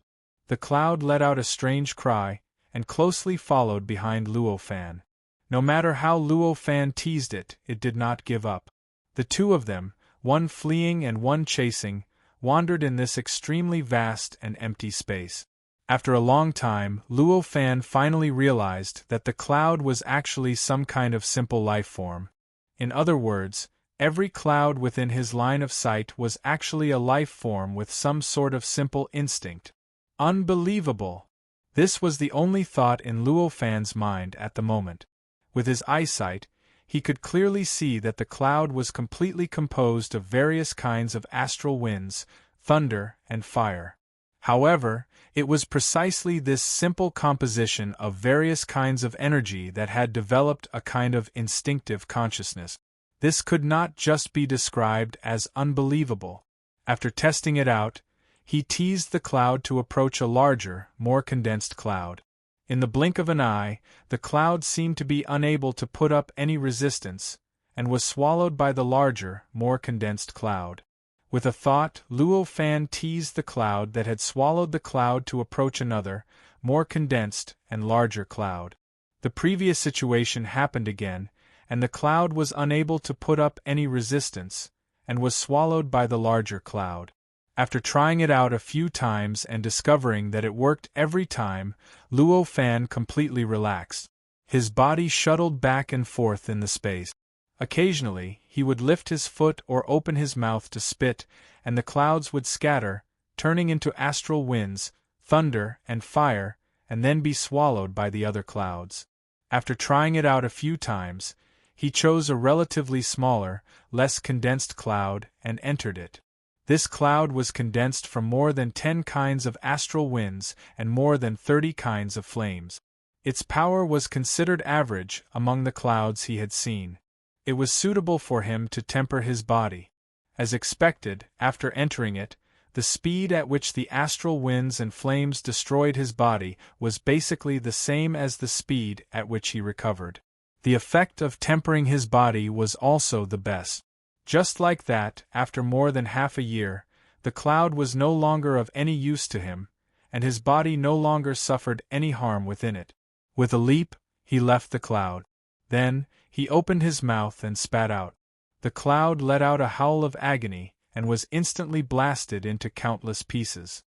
The cloud let out a strange cry, and closely followed behind Luo Fan. No matter how Luo Fan teased it, it did not give up. The 2 of them, one fleeing and one chasing, wandered in this extremely vast and empty space. After a long time, Luo Fan finally realized that the cloud was actually some kind of simple life form. In other words, every cloud within his line of sight was actually a life form with some sort of simple instinct. Unbelievable! This was the only thought in Luo Fan's mind at the moment. With his eyesight, he could clearly see that the cloud was completely composed of various kinds of astral winds, thunder, and fire. However, it was precisely this simple composition of various kinds of energy that had developed a kind of instinctive consciousness. This could not just be described as unbelievable. After testing it out, he teased the cloud to approach a larger, more condensed cloud. In the blink of an eye, the cloud seemed to be unable to put up any resistance, and was swallowed by the larger, more condensed cloud. With a thought, Luo Fan teased the cloud that had swallowed the cloud to approach another, more condensed and larger cloud. The previous situation happened again, and the cloud was unable to put up any resistance, and was swallowed by the larger cloud. After trying it out a few times and discovering that it worked every time, Luo Fan completely relaxed. His body shuttled back and forth in the space. Occasionally, he would lift his foot or open his mouth to spit, and the clouds would scatter, turning into astral winds, thunder, and fire, and then be swallowed by the other clouds. After trying it out a few times, he chose a relatively smaller, less condensed cloud and entered it. This cloud was condensed from more than 10 kinds of astral winds and more than 30 kinds of flames. Its power was considered average among the clouds he had seen. It was suitable for him to temper his body. As expected, after entering it, the speed at which the astral winds and flames destroyed his body was basically the same as the speed at which he recovered. The effect of tempering his body was also the best. Just like that, after more than half a year, the cloud was no longer of any use to him, and his body no longer suffered any harm within it. With a leap, he left the cloud. Then, he opened his mouth and spat out. The cloud let out a howl of agony and was instantly blasted into countless pieces.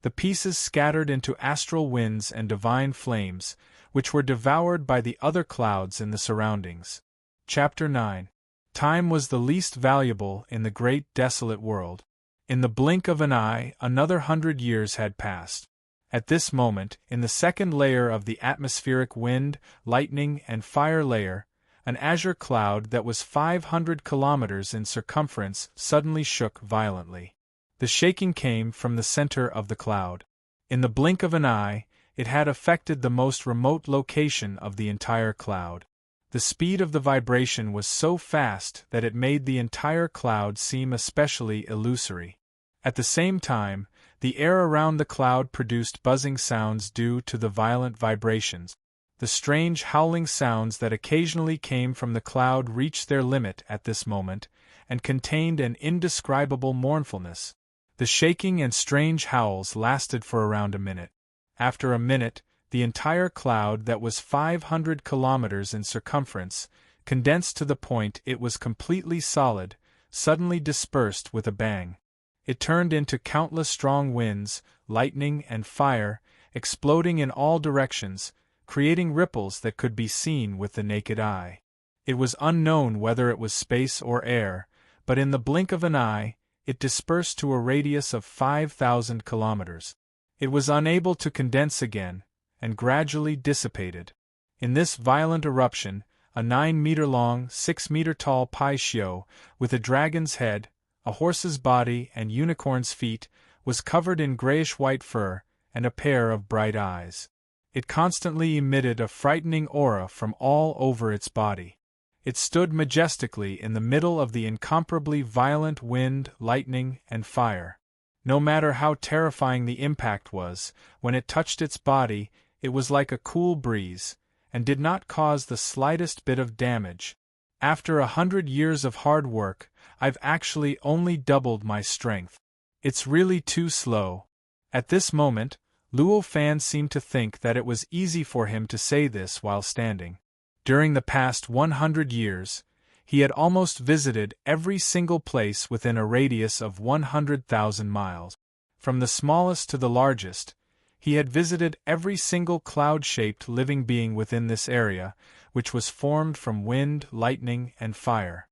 The pieces scattered into astral winds and divine flames, which were devoured by the other clouds in the surroundings. Chapter 9. Time was the least valuable in the great desolate world. In the blink of an eye, another 100 years had passed. At this moment, in the second layer of the atmospheric wind, lightning, and fire layer, an azure cloud that was 500 kilometers in circumference suddenly shook violently. The shaking came from the center of the cloud. In the blink of an eye, it had affected the most remote location of the entire cloud. The speed of the vibration was so fast that it made the entire cloud seem especially illusory. At the same time, the air around the cloud produced buzzing sounds due to the violent vibrations. The strange howling sounds that occasionally came from the cloud reached their limit at this moment, and contained an indescribable mournfulness. The shaking and strange howls lasted for around a minute. After a minute, the entire cloud that was 500 kilometers in circumference, condensed to the point it was completely solid, suddenly dispersed with a bang. It turned into countless strong winds, lightning and fire, exploding in all directions, creating ripples that could be seen with the naked eye. It was unknown whether it was space or air, but in the blink of an eye, it dispersed to a radius of 5,000 kilometers. It was unable to condense again, and gradually dissipated. In this violent eruption, a 9-meter-long, 6-meter-tall Pai-Shio, with a dragon's head, a horse's body and unicorn's feet, was covered in grayish-white fur and a pair of bright eyes. It constantly emitted a frightening aura from all over its body. It stood majestically in the middle of the incomparably violent wind, lightning, and fire. No matter how terrifying the impact was, when it touched its body, it was like a cool breeze, and did not cause the slightest bit of damage. After 100 years of hard work, I've actually only doubled my strength. It's really too slow. At this moment, Luo Fan seemed to think that it was easy for him to say this while standing. During the past 100 years, he had almost visited every single place within a radius of 100,000 miles. From the smallest to the largest, he had visited every single cloud-shaped living being within this area, which was formed from wind, lightning, and fire.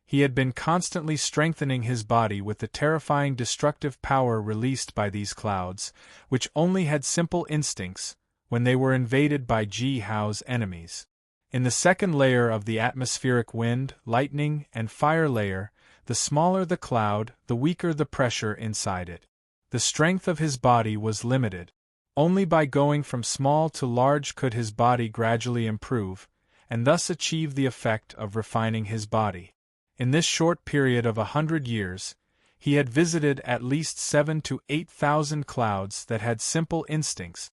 He had been constantly strengthening his body with the terrifying destructive power released by these clouds, which only had simple instincts, when they were invaded by Ji Hao's enemies. In the second layer of the atmospheric wind, lightning, and fire layer, the smaller the cloud, the weaker the pressure inside it. The strength of his body was limited. Only by going from small to large could his body gradually improve, and thus achieve the effect of refining his body. In this short period of 100 years, he had visited at least 7,000 to 8,000 clouds that had simple instincts.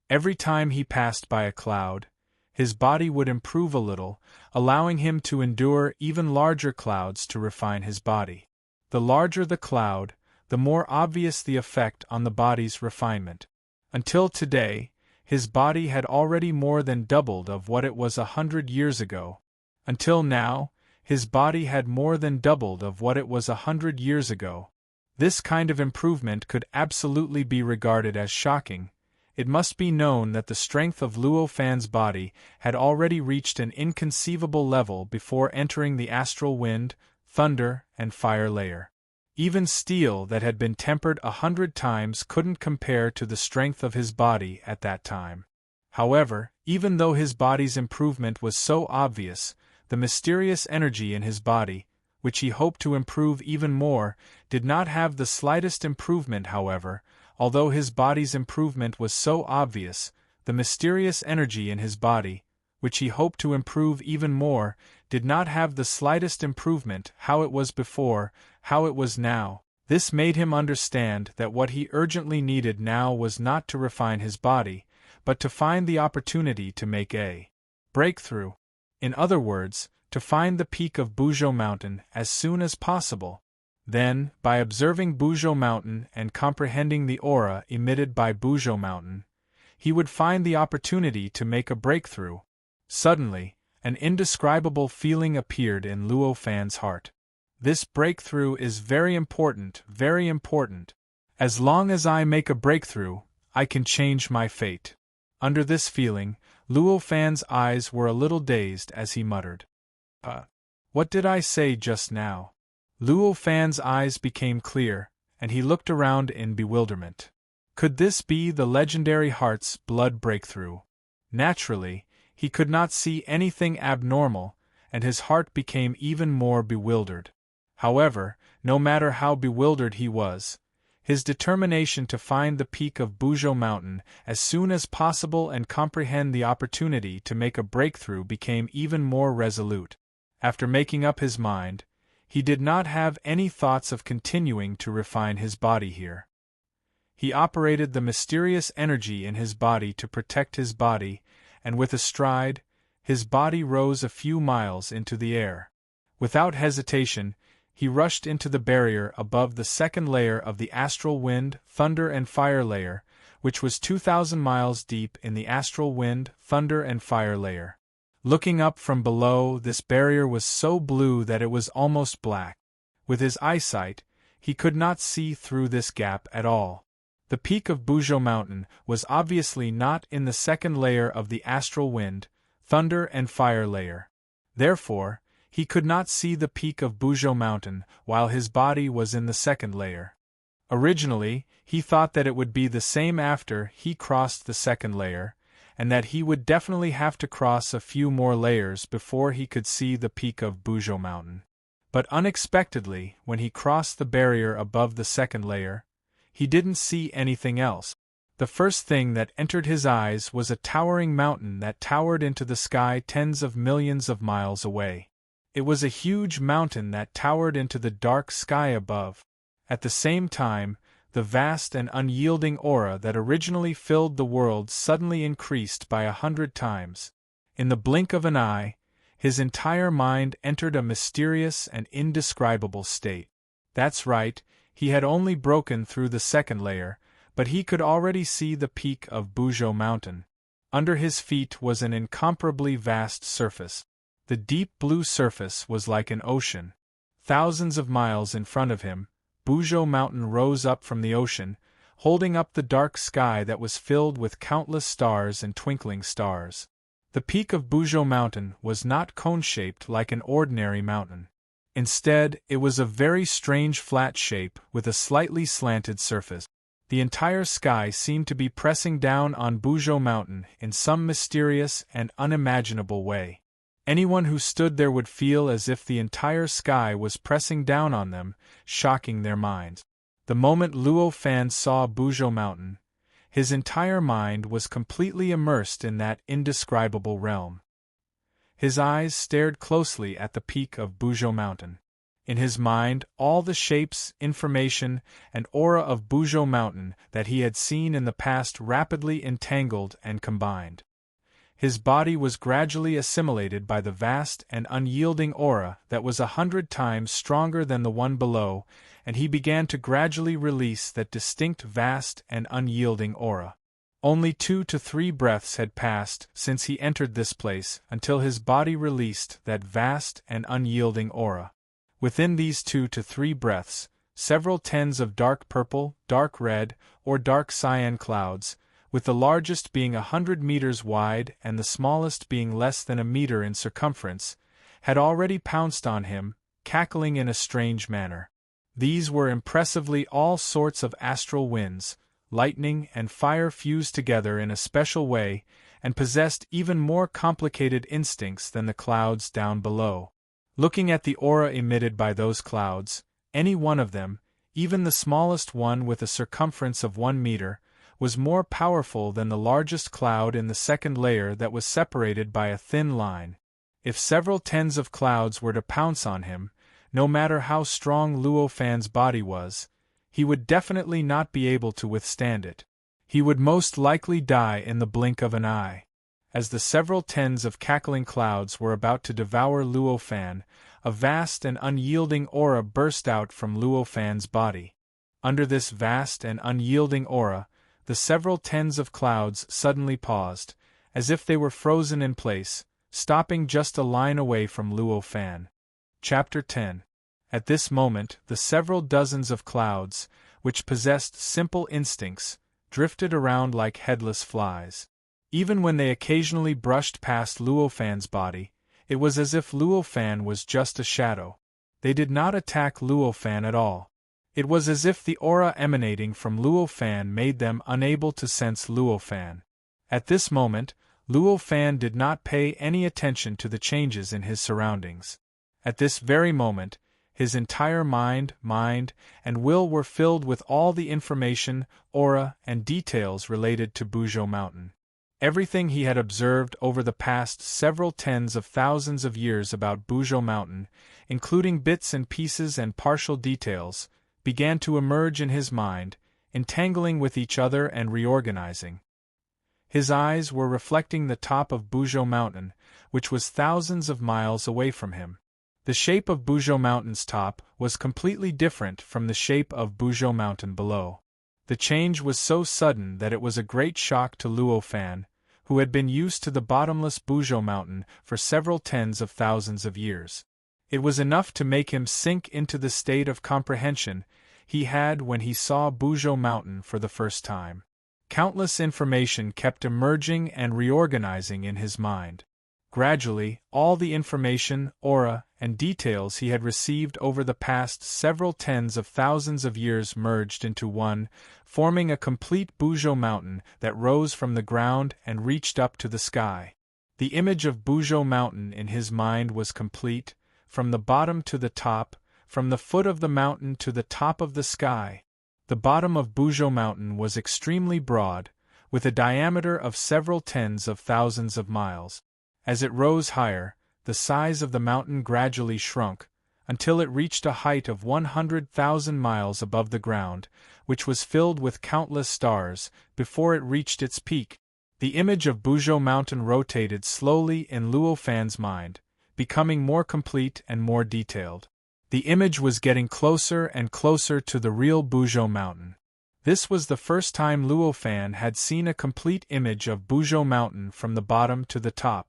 Every time he passed by a cloud, his body would improve a little, allowing him to endure even larger clouds to refine his body. The larger the cloud, the more obvious the effect on the body's refinement. Until today, his body had already more than doubled of what it was 100 years ago. Until now, his body had more than doubled of what it was 100 years ago. This kind of improvement could absolutely be regarded as shocking. It must be known that the strength of Luo Fan's body had already reached an inconceivable level before entering the astral wind, thunder, and fire layer. Even steel that had been tempered 100 times couldn't compare to the strength of his body at that time. However, even though his body's improvement was so obvious, the mysterious energy in his body, which he hoped to improve even more, did not have the slightest improvement. However, although his body's improvement was so obvious, the mysterious energy in his body, which he hoped to improve even more, did not have the slightest improvement. How it was before, how it was now. This made him understand that what he urgently needed now was not to refine his body, but to find the opportunity to make a breakthrough. In other words, to find the peak of Buzhou Mountain as soon as possible. Then, by observing Buzhou Mountain and comprehending the aura emitted by Buzhou Mountain, he would find the opportunity to make a breakthrough. Suddenly, an indescribable feeling appeared in Luo Fan's heart. This breakthrough is very important, very important. As long as I make a breakthrough, I can change my fate. Under this feeling, Luo Fan's eyes were a little dazed as he muttered, What did I say just now?" Luo Fan's eyes became clear, and he looked around in bewilderment. Could this be the legendary heart's blood breakthrough? Naturally, he could not see anything abnormal, and his heart became even more bewildered. However, no matter how bewildered he was, his determination to find the peak of Buzhou Mountain as soon as possible and comprehend the opportunity to make a breakthrough became even more resolute. After making up his mind, he did not have any thoughts of continuing to refine his body here. He operated the mysterious energy in his body to protect his body, and with a stride, his body rose a few miles into the air. Without hesitation, he rushed into the barrier above the second layer of the astral wind, thunder and fire layer, which was 2,000 miles deep in the astral wind, thunder and fire layer. Looking up from below, this barrier was so blue that it was almost black. With his eyesight, he could not see through this gap at all. The peak of Buzhou Mountain was obviously not in the second layer of the astral wind, thunder and fire layer. Therefore, he could not see the peak of Buzhou Mountain while his body was in the second layer. Originally, he thought that it would be the same after he crossed the second layer, and that he would definitely have to cross a few more layers before he could see the peak of Buzhou Mountain. But unexpectedly, when he crossed the barrier above the second layer, he didn't see anything else. The first thing that entered his eyes was a towering mountain that towered into the sky tens of millions of miles away. It was a huge mountain that towered into the dark sky above. At the same time, the vast and unyielding aura that originally filled the world suddenly increased by 100 times. In the blink of an eye, his entire mind entered a mysterious and indescribable state. That's right, he had only broken through the second layer, but he could already see the peak of Buzhou Mountain. Under his feet was an incomparably vast surface. The deep blue surface was like an ocean. Thousands of miles in front of him, Buzhou Mountain rose up from the ocean, holding up the dark sky that was filled with countless stars and twinkling stars. The peak of Buzhou Mountain was not cone-shaped like an ordinary mountain. Instead, it was a very strange flat shape with a slightly slanted surface. The entire sky seemed to be pressing down on Buzhou Mountain in some mysterious and unimaginable way. Anyone who stood there would feel as if the entire sky was pressing down on them, shocking their minds. The moment Luo Fan saw Buzhou Mountain, his entire mind was completely immersed in that indescribable realm. His eyes stared closely at the peak of Buzhou Mountain. In his mind, all the shapes, information, and aura of Buzhou Mountain that he had seen in the past rapidly entangled and combined. His body was gradually assimilated by the vast and unyielding aura that was 100 times stronger than the one below, and he began to gradually release that distinct vast and unyielding aura. Only 2 to 3 breaths had passed since he entered this place until his body released that vast and unyielding aura. Within these 2 to 3 breaths, several tens of dark purple, dark red, or dark cyan clouds, with the largest being 100 meters wide and the smallest being less than a meter in circumference, had already pounced on him, cackling in a strange manner. These were impressively all sorts of astral winds, lightning and fire fused together in a special way, and possessed even more complicated instincts than the clouds down below. Looking at the aura emitted by those clouds, any one of them, even the smallest one with a circumference of 1 meter, was more powerful than the largest cloud in the second layer that was separated by a thin line. If several tens of clouds were to pounce on him, no matter how strong Luo Fan's body was, he would definitely not be able to withstand it. He would most likely die in the blink of an eye. As the several tens of cackling clouds were about to devour Luo Fan, a vast and unyielding aura burst out from Luo Fan's body. Under this vast and unyielding aura, the several tens of clouds suddenly paused, as if they were frozen in place, stopping just a line away from Luo Fan. Chapter 10. At this moment, the several dozens of clouds, which possessed simple instincts, drifted around like headless flies. Even when they occasionally brushed past Luo Fan's body, it was as if Luo Fan was just a shadow. They did not attack Luo Fan at all. It was as if the aura emanating from Luo Fan made them unable to sense Luo Fan. At this moment, Luo Fan did not pay any attention to the changes in his surroundings. At this very moment, his entire mind, and will were filled with all the information, aura, and details related to Buzhou Mountain. Everything he had observed over the past several tens of thousands of years about Buzhou Mountain, including bits and pieces and partial details, began to emerge in his mind, entangling with each other and reorganizing. His eyes were reflecting the top of Buzhou Mountain, which was thousands of miles away from him. The shape of Buzhou Mountain's top was completely different from the shape of Buzhou Mountain below. The change was so sudden that it was a great shock to Luo Fan, who had been used to the bottomless Buzhou Mountain for several tens of thousands of years. It was enough to make him sink into the state of comprehension he had when he saw Buzhou Mountain for the first time. Countless information kept emerging and reorganizing in his mind. Gradually, all the information, aura, and details he had received over the past several tens of thousands of years merged into one, forming a complete Buzhou Mountain that rose from the ground and reached up to the sky. The image of Buzhou Mountain in his mind was complete, from the bottom to the top, from the foot of the mountain to the top of the sky. The bottom of Buzhou Mountain was extremely broad, with a diameter of several tens of thousands of miles. As it rose higher, the size of the mountain gradually shrunk, until it reached a height of 100,000 miles above the ground, which was filled with countless stars, before it reached its peak. The image of Buzhou Mountain rotated slowly in Luo Fan's mind, becoming more complete and more detailed. The image was getting closer and closer to the real Buzhou Mountain. This was the first time Luo Fan had seen a complete image of Buzhou Mountain from the bottom to the top.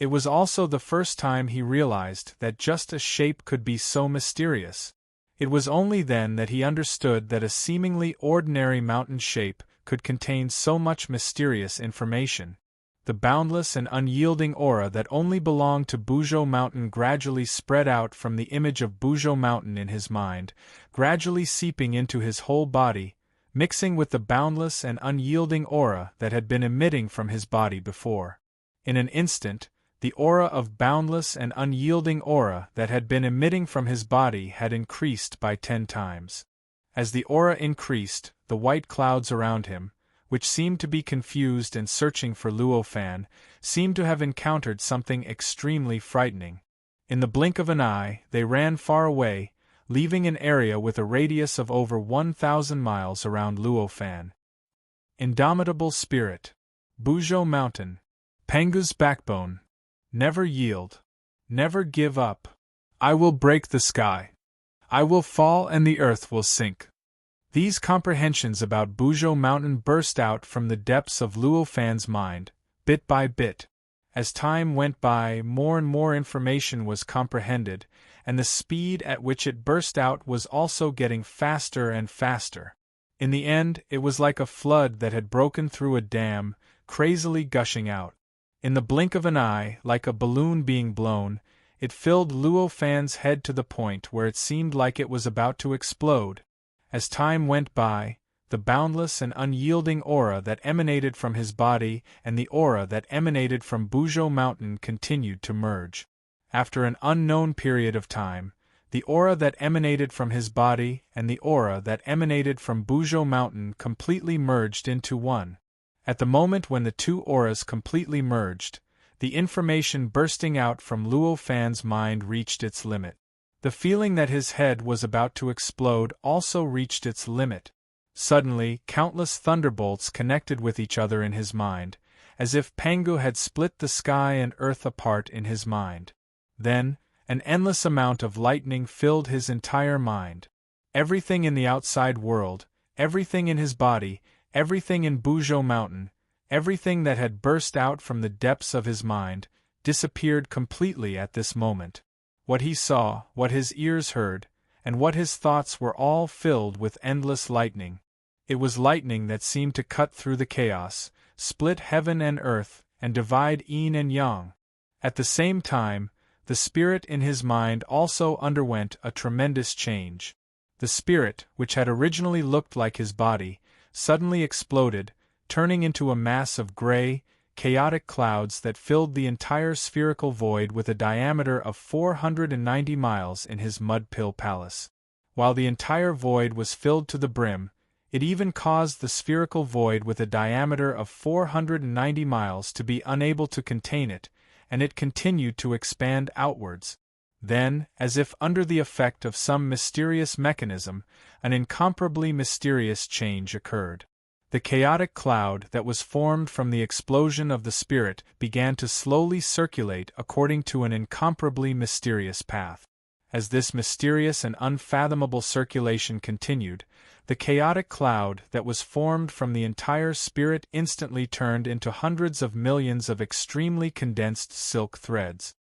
It was also the first time he realized that just a shape could be so mysterious. It was only then that he understood that a seemingly ordinary mountain shape could contain so much mysterious information. The boundless and unyielding aura that only belonged to Buzhou Mountain gradually spread out from the image of Buzhou Mountain in his mind, gradually seeping into his whole body, mixing with the boundless and unyielding aura that had been emitting from his body before. In an instant, the aura of boundless and unyielding aura that had been emitting from his body had increased by 10 times. As the aura increased, the white clouds around him, which seemed to be confused and searching for Luo Fan, seemed to have encountered something extremely frightening. In the blink of an eye, they ran far away, leaving an area with a radius of over 1,000 miles around Luo Fan. Indomitable spirit. Buzhou Mountain. Pengu's backbone. Never yield. Never give up. I will break the sky. I will fall and the earth will sink. These comprehensions about Buzhou Mountain burst out from the depths of Luo Fan's mind, bit by bit. As time went by, more and more information was comprehended, and the speed at which it burst out was also getting faster and faster. In the end, it was like a flood that had broken through a dam, crazily gushing out. In the blink of an eye, like a balloon being blown, it filled Luo Fan's head to the point where it seemed like it was about to explode. As time went by, the boundless and unyielding aura that emanated from his body and the aura that emanated from Buzhou Mountain continued to merge. After an unknown period of time, the aura that emanated from his body and the aura that emanated from Buzhou Mountain completely merged into one. At the moment when the two auras completely merged, the information bursting out from Luo Fan's mind reached its limit. The feeling that his head was about to explode also reached its limit. Suddenly, countless thunderbolts connected with each other in his mind, as if Pangu had split the sky and earth apart in his mind. Then, an endless amount of lightning filled his entire mind. Everything in the outside world, everything in his body, everything in Buzhou Mountain, everything that had burst out from the depths of his mind, disappeared completely at this moment. What he saw, what his ears heard, and what his thoughts were all filled with endless lightning. It was lightning that seemed to cut through the chaos, split heaven and earth, and divide yin and yang. At the same time, the spirit in his mind also underwent a tremendous change. The spirit, which had originally looked like his body, suddenly exploded, turning into a mass of gray, chaotic clouds that filled the entire spherical void with a diameter of 490 miles in his mud-pill palace. While the entire void was filled to the brim, it even caused the spherical void with a diameter of 490 miles to be unable to contain it, and it continued to expand outwards. Then, as if under the effect of some mysterious mechanism, an incomparably mysterious change occurred. The chaotic cloud that was formed from the explosion of the spirit began to slowly circulate according to an incomparably mysterious path. As this mysterious and unfathomable circulation continued, the chaotic cloud that was formed from the entire spirit instantly turned into hundreds of millions of extremely condensed silk threads.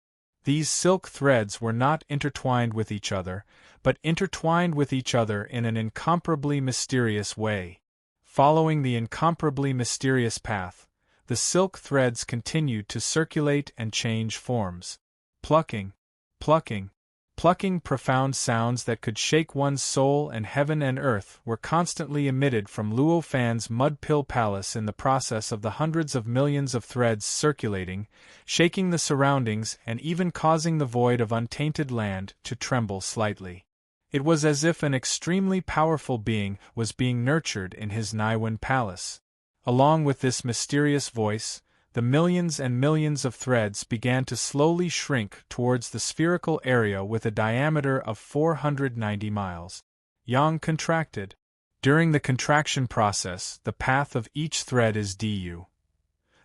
These silk threads were not intertwined with each other, but intertwined with each other in an incomparably mysterious way. Following the incomparably mysterious path, the silk threads continued to circulate and change forms. Plucking, plucking, plucking profound sounds that could shake one's soul, and heaven and earth were constantly emitted from Luo Fan's mud-pill palace in the process of the hundreds of millions of threads circulating, shaking the surroundings and even causing the void of untainted land to tremble slightly. It was as if an extremely powerful being was being nurtured in his Naiwen palace. Along with this mysterious voice, the millions and millions of threads began to slowly shrink towards the spherical area with a diameter of 490 miles. Yang contracted. During the contraction process, the path of each thread is du.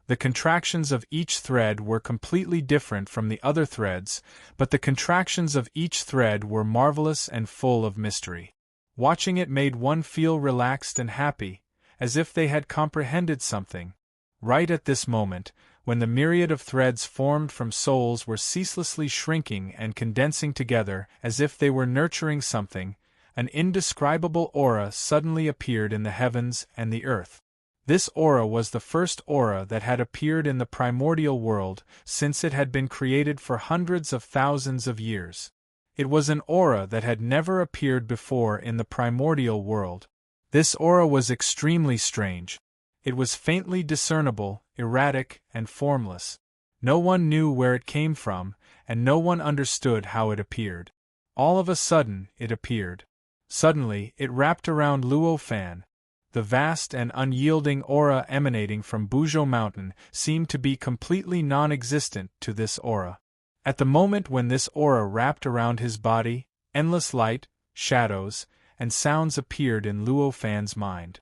The contractions of each thread were completely different from the other threads, but the contractions of each thread were marvelous and full of mystery. Watching it made one feel relaxed and happy, as if they had comprehended something. Right at this moment, when the myriad of threads formed from souls were ceaselessly shrinking and condensing together as if they were nurturing something, an indescribable aura suddenly appeared in the heavens and the earth. This aura was the first aura that had appeared in the primordial world since it had been created for hundreds of thousands of years. It was an aura that had never appeared before in the primordial world. This aura was extremely strange. It was faintly discernible, erratic, and formless. No one knew where it came from, and no one understood how it appeared. All of a sudden, it appeared. Suddenly, it wrapped around Luo Fan. The vast and unyielding aura emanating from Buzhou Mountain seemed to be completely non-existent to this aura. At the moment when this aura wrapped around his body, endless light, shadows, and sounds appeared in Luo Fan's mind.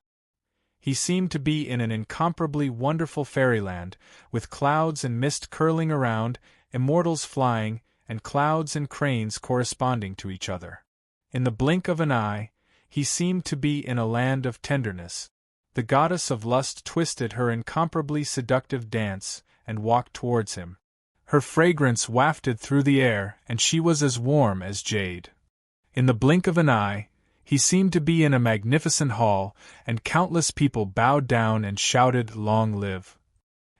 He seemed to be in an incomparably wonderful fairyland, with clouds and mist curling around, immortals flying, and clouds and cranes corresponding to each other. In the blink of an eye, he seemed to be in a land of tenderness. The goddess of lust twisted her incomparably seductive dance and walked towards him. Her fragrance wafted through the air, and she was as warm as jade. In the blink of an eye, he seemed to be in a magnificent hall, and countless people bowed down and shouted, "Long live!"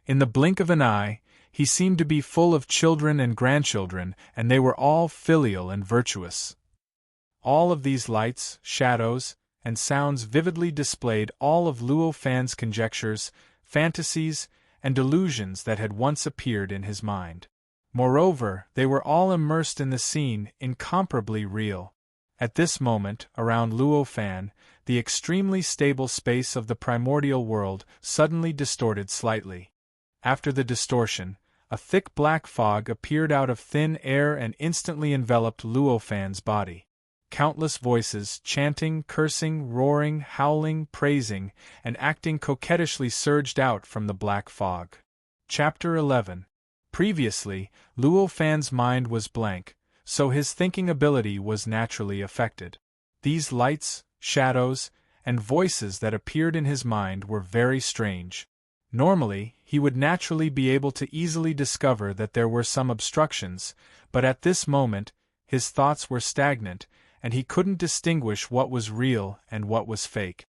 In the blink of an eye, he seemed to be full of children and grandchildren, and they were all filial and virtuous. All of these lights, shadows, and sounds vividly displayed all of Luo Fan's conjectures, fantasies, and delusions that had once appeared in his mind. Moreover, they were all immersed in the scene, incomparably real. At this moment, around Luo Fan, the extremely stable space of the primordial world suddenly distorted slightly. After the distortion, a thick black fog appeared out of thin air and instantly enveloped Luo Fan's body. Countless voices, chanting, cursing, roaring, howling, praising, and acting coquettishly surged out from the black fog. Chapter 11. Previously, Luo Fan's mind was blank, so his thinking ability was naturally affected. These lights, shadows, and voices that appeared in his mind were very strange. Normally, he would naturally be able to easily discover that there were some obstructions, but at this moment, his thoughts were stagnant, and he couldn't distinguish what was real and what was fake.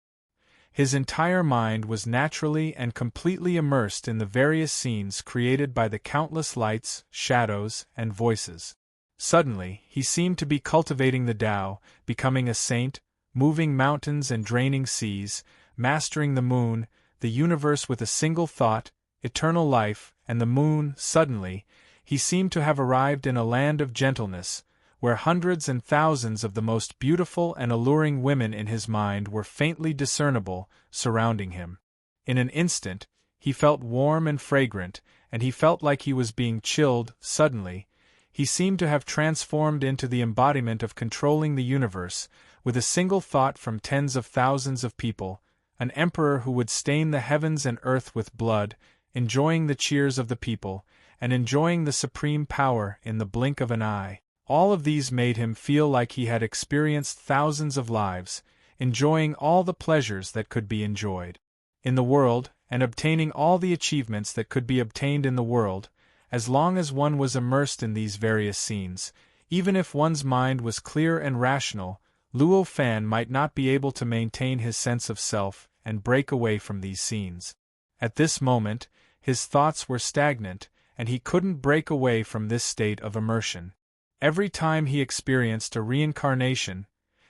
His entire mind was naturally and completely immersed in the various scenes created by the countless lights, shadows, and voices. Suddenly, he seemed to be cultivating the Tao, becoming a saint, moving mountains and draining seas, mastering the moon, the universe with a single thought, eternal life, and the moon. Suddenly, he seemed to have arrived in a land of gentleness, where hundreds and thousands of the most beautiful and alluring women in his mind were faintly discernible, surrounding him. In an instant, he felt warm and fragrant, and he felt like he was being chilled. Suddenly, he seemed to have transformed into the embodiment of controlling the universe, with a single thought from tens of thousands of people, an emperor who would stain the heavens and earth with blood, enjoying the cheers of the people, and enjoying the supreme power in the blink of an eye. All of these made him feel like he had experienced thousands of lives, enjoying all the pleasures that could be enjoyed in the world, and obtaining all the achievements that could be obtained in the world, as long as one was immersed in these various scenes. Even if one's mind was clear and rational, Luo Fan might not be able to maintain his sense of self and break away from these scenes. At this moment, his thoughts were stagnant, and he couldn't break away from this state of immersion. Every time he experienced a reincarnation,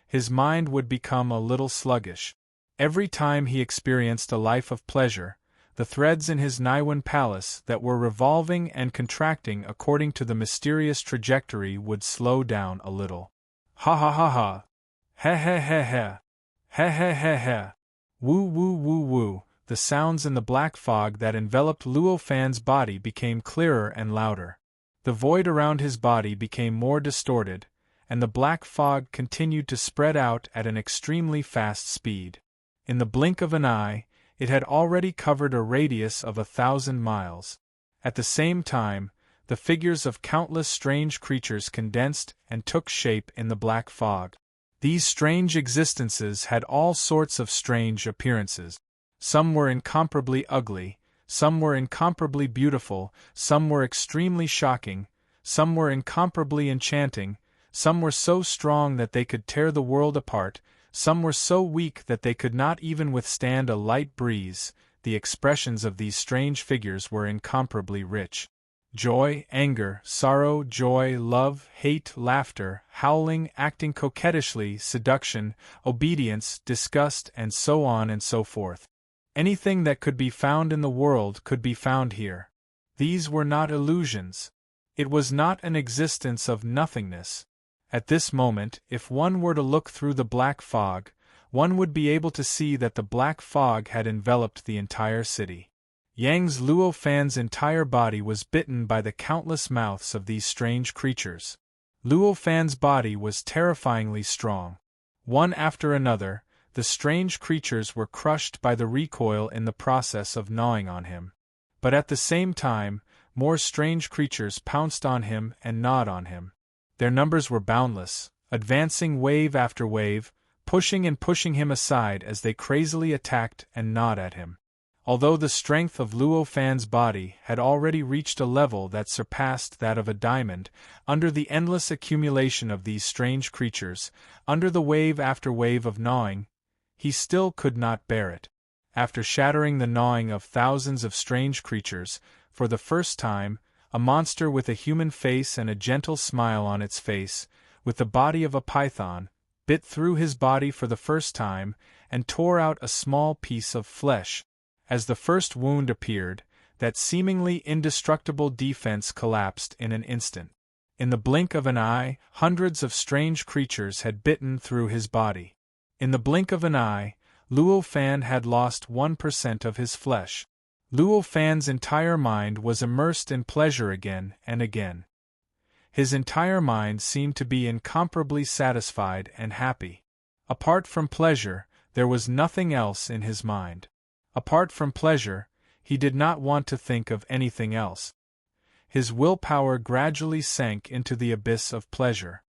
his mind would become a little sluggish. Every time he experienced a life of pleasure, the threads in his Naiwan palace that were revolving and contracting according to the mysterious trajectory would slow down a little. Ha ha ha ha! Ha ha ha ha! Ha ha ha ha! Woo woo woo woo! The sounds in the black fog that enveloped Luo Fan's body became clearer and louder. The void around his body became more distorted, and the black fog continued to spread out at an extremely fast speed. In the blink of an eye, it had already covered a radius of 1,000 miles. At the same time, the figures of countless strange creatures condensed and took shape in the black fog. These strange existences had all sorts of strange appearances. Some were incomparably ugly, some were incomparably beautiful, some were extremely shocking, some were incomparably enchanting, some were so strong that they could tear the world apart, some were so weak that they could not even withstand a light breeze. The expressions of these strange figures were incomparably rich. Joy, anger, sorrow, joy, love, hate, laughter, howling, acting coquettishly, seduction, obedience, disgust, and so on and so forth. Anything that could be found in the world could be found here. These were not illusions. It was not an existence of nothingness. At this moment, if one were to look through the black fog, one would be able to see that the black fog had enveloped the entire city. Yang's Luo Fan's entire body was bitten by the countless mouths of these strange creatures. Luo Fan's body was terrifyingly strong. One after another, the strange creatures were crushed by the recoil in the process of gnawing on him. But at the same time, more strange creatures pounced on him and gnawed on him. Their numbers were boundless, advancing wave after wave, pushing and pushing him aside as they crazily attacked and gnawed at him. Although the strength of Luo Fan's body had already reached a level that surpassed that of a diamond, under the endless accumulation of these strange creatures, under the wave after wave of gnawing, he still could not bear it. After shattering the gnawing of thousands of strange creatures, for the first time, a monster with a human face and a gentle smile on its face, with the body of a python, bit through his body for the first time, and tore out a small piece of flesh. As the first wound appeared, that seemingly indestructible defense collapsed in an instant. In the blink of an eye, hundreds of strange creatures had bitten through his body. In the blink of an eye, Luo Fan had lost 1% of his flesh. Luo Fan's entire mind was immersed in pleasure again and again. His entire mind seemed to be incomparably satisfied and happy. Apart from pleasure, there was nothing else in his mind. Apart from pleasure, he did not want to think of anything else. His willpower gradually sank into the abyss of pleasure.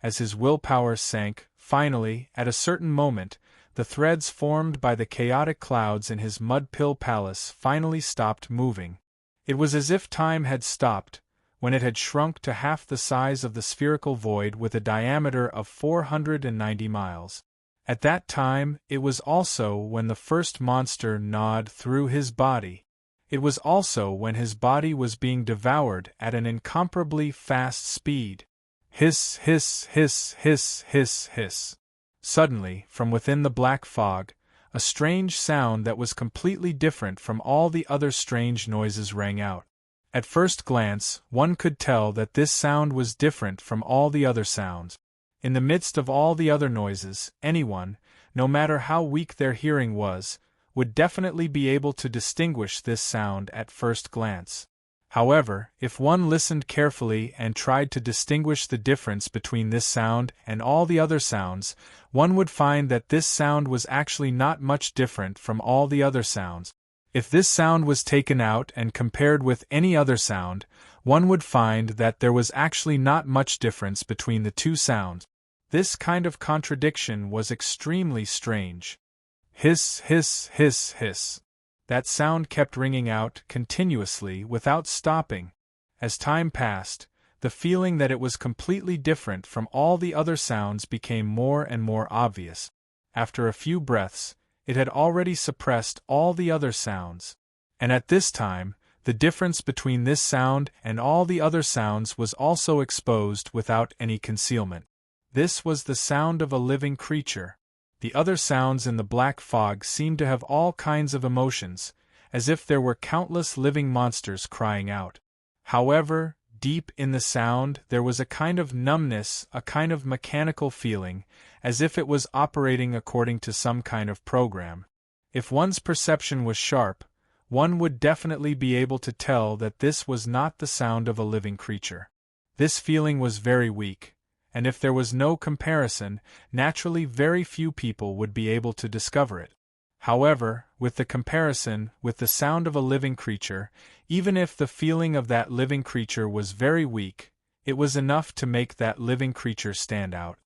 As his willpower sank, finally, at a certain moment, the threads formed by the chaotic clouds in his mud-pill palace finally stopped moving. It was as if time had stopped, when it had shrunk to half the size of the spherical void with a diameter of 490 miles. At that time, it was also when the first monster gnawed through his body. It was also when his body was being devoured at an incomparably fast speed. Hiss, hiss, hiss, hiss, hiss, hiss. Suddenly, from within the black fog, a strange sound that was completely different from all the other strange noises rang out. At first glance, one could tell that this sound was different from all the other sounds. In the midst of all the other noises, anyone, no matter how weak their hearing was, would definitely be able to distinguish this sound at first glance. However, if one listened carefully and tried to distinguish the difference between this sound and all the other sounds, one would find that this sound was actually not much different from all the other sounds. If this sound was taken out and compared with any other sound, one would find that there was actually not much difference between the two sounds. This kind of contradiction was extremely strange. Hiss, hiss, hiss, hiss. That sound kept ringing out continuously without stopping. As time passed, the feeling that it was completely different from all the other sounds became more and more obvious. After a few breaths, it had already suppressed all the other sounds. And at this time, the difference between this sound and all the other sounds was also exposed without any concealment. This was the sound of a living creature. The other sounds in the black fog seemed to have all kinds of emotions, as if there were countless living monsters crying out. However, deep in the sound there was a kind of numbness, a kind of mechanical feeling, as if it was operating according to some kind of program. If one's perception was sharp, one would definitely be able to tell that this was not the sound of a living creature. This feeling was very weak, and if there was no comparison, naturally very few people would be able to discover it. However, with the comparison with the sound of a living creature, even if the feeling of that living creature was very weak, it was enough to make that living creature stand out.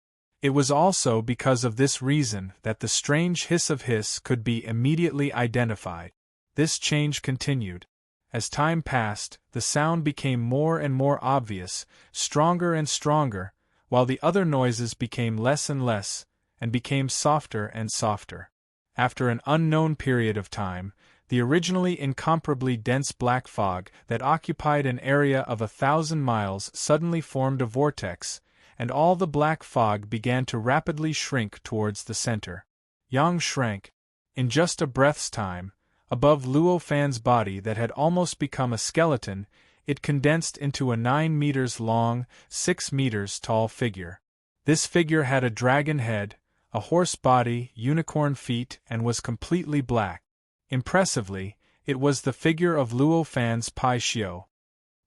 It was also because of this reason that the strange hiss of hiss could be immediately identified. This change continued. As time passed, the sound became more and more obvious, stronger and stronger, while the other noises became less and less, and became softer and softer. After an unknown period of time, the originally incomparably dense black fog that occupied an area of 1,000 miles suddenly formed a vortex, and all the black fog began to rapidly shrink towards the center. Yang shrank. In just a breath's time, above Luo Fan's body that had almost become a skeleton, it condensed into a 9 meters long, 6 meters tall figure. This figure had a dragon head, a horse body, unicorn feet, and was completely black. Impressively, it was the figure of Luo Fan's Pai Xiao.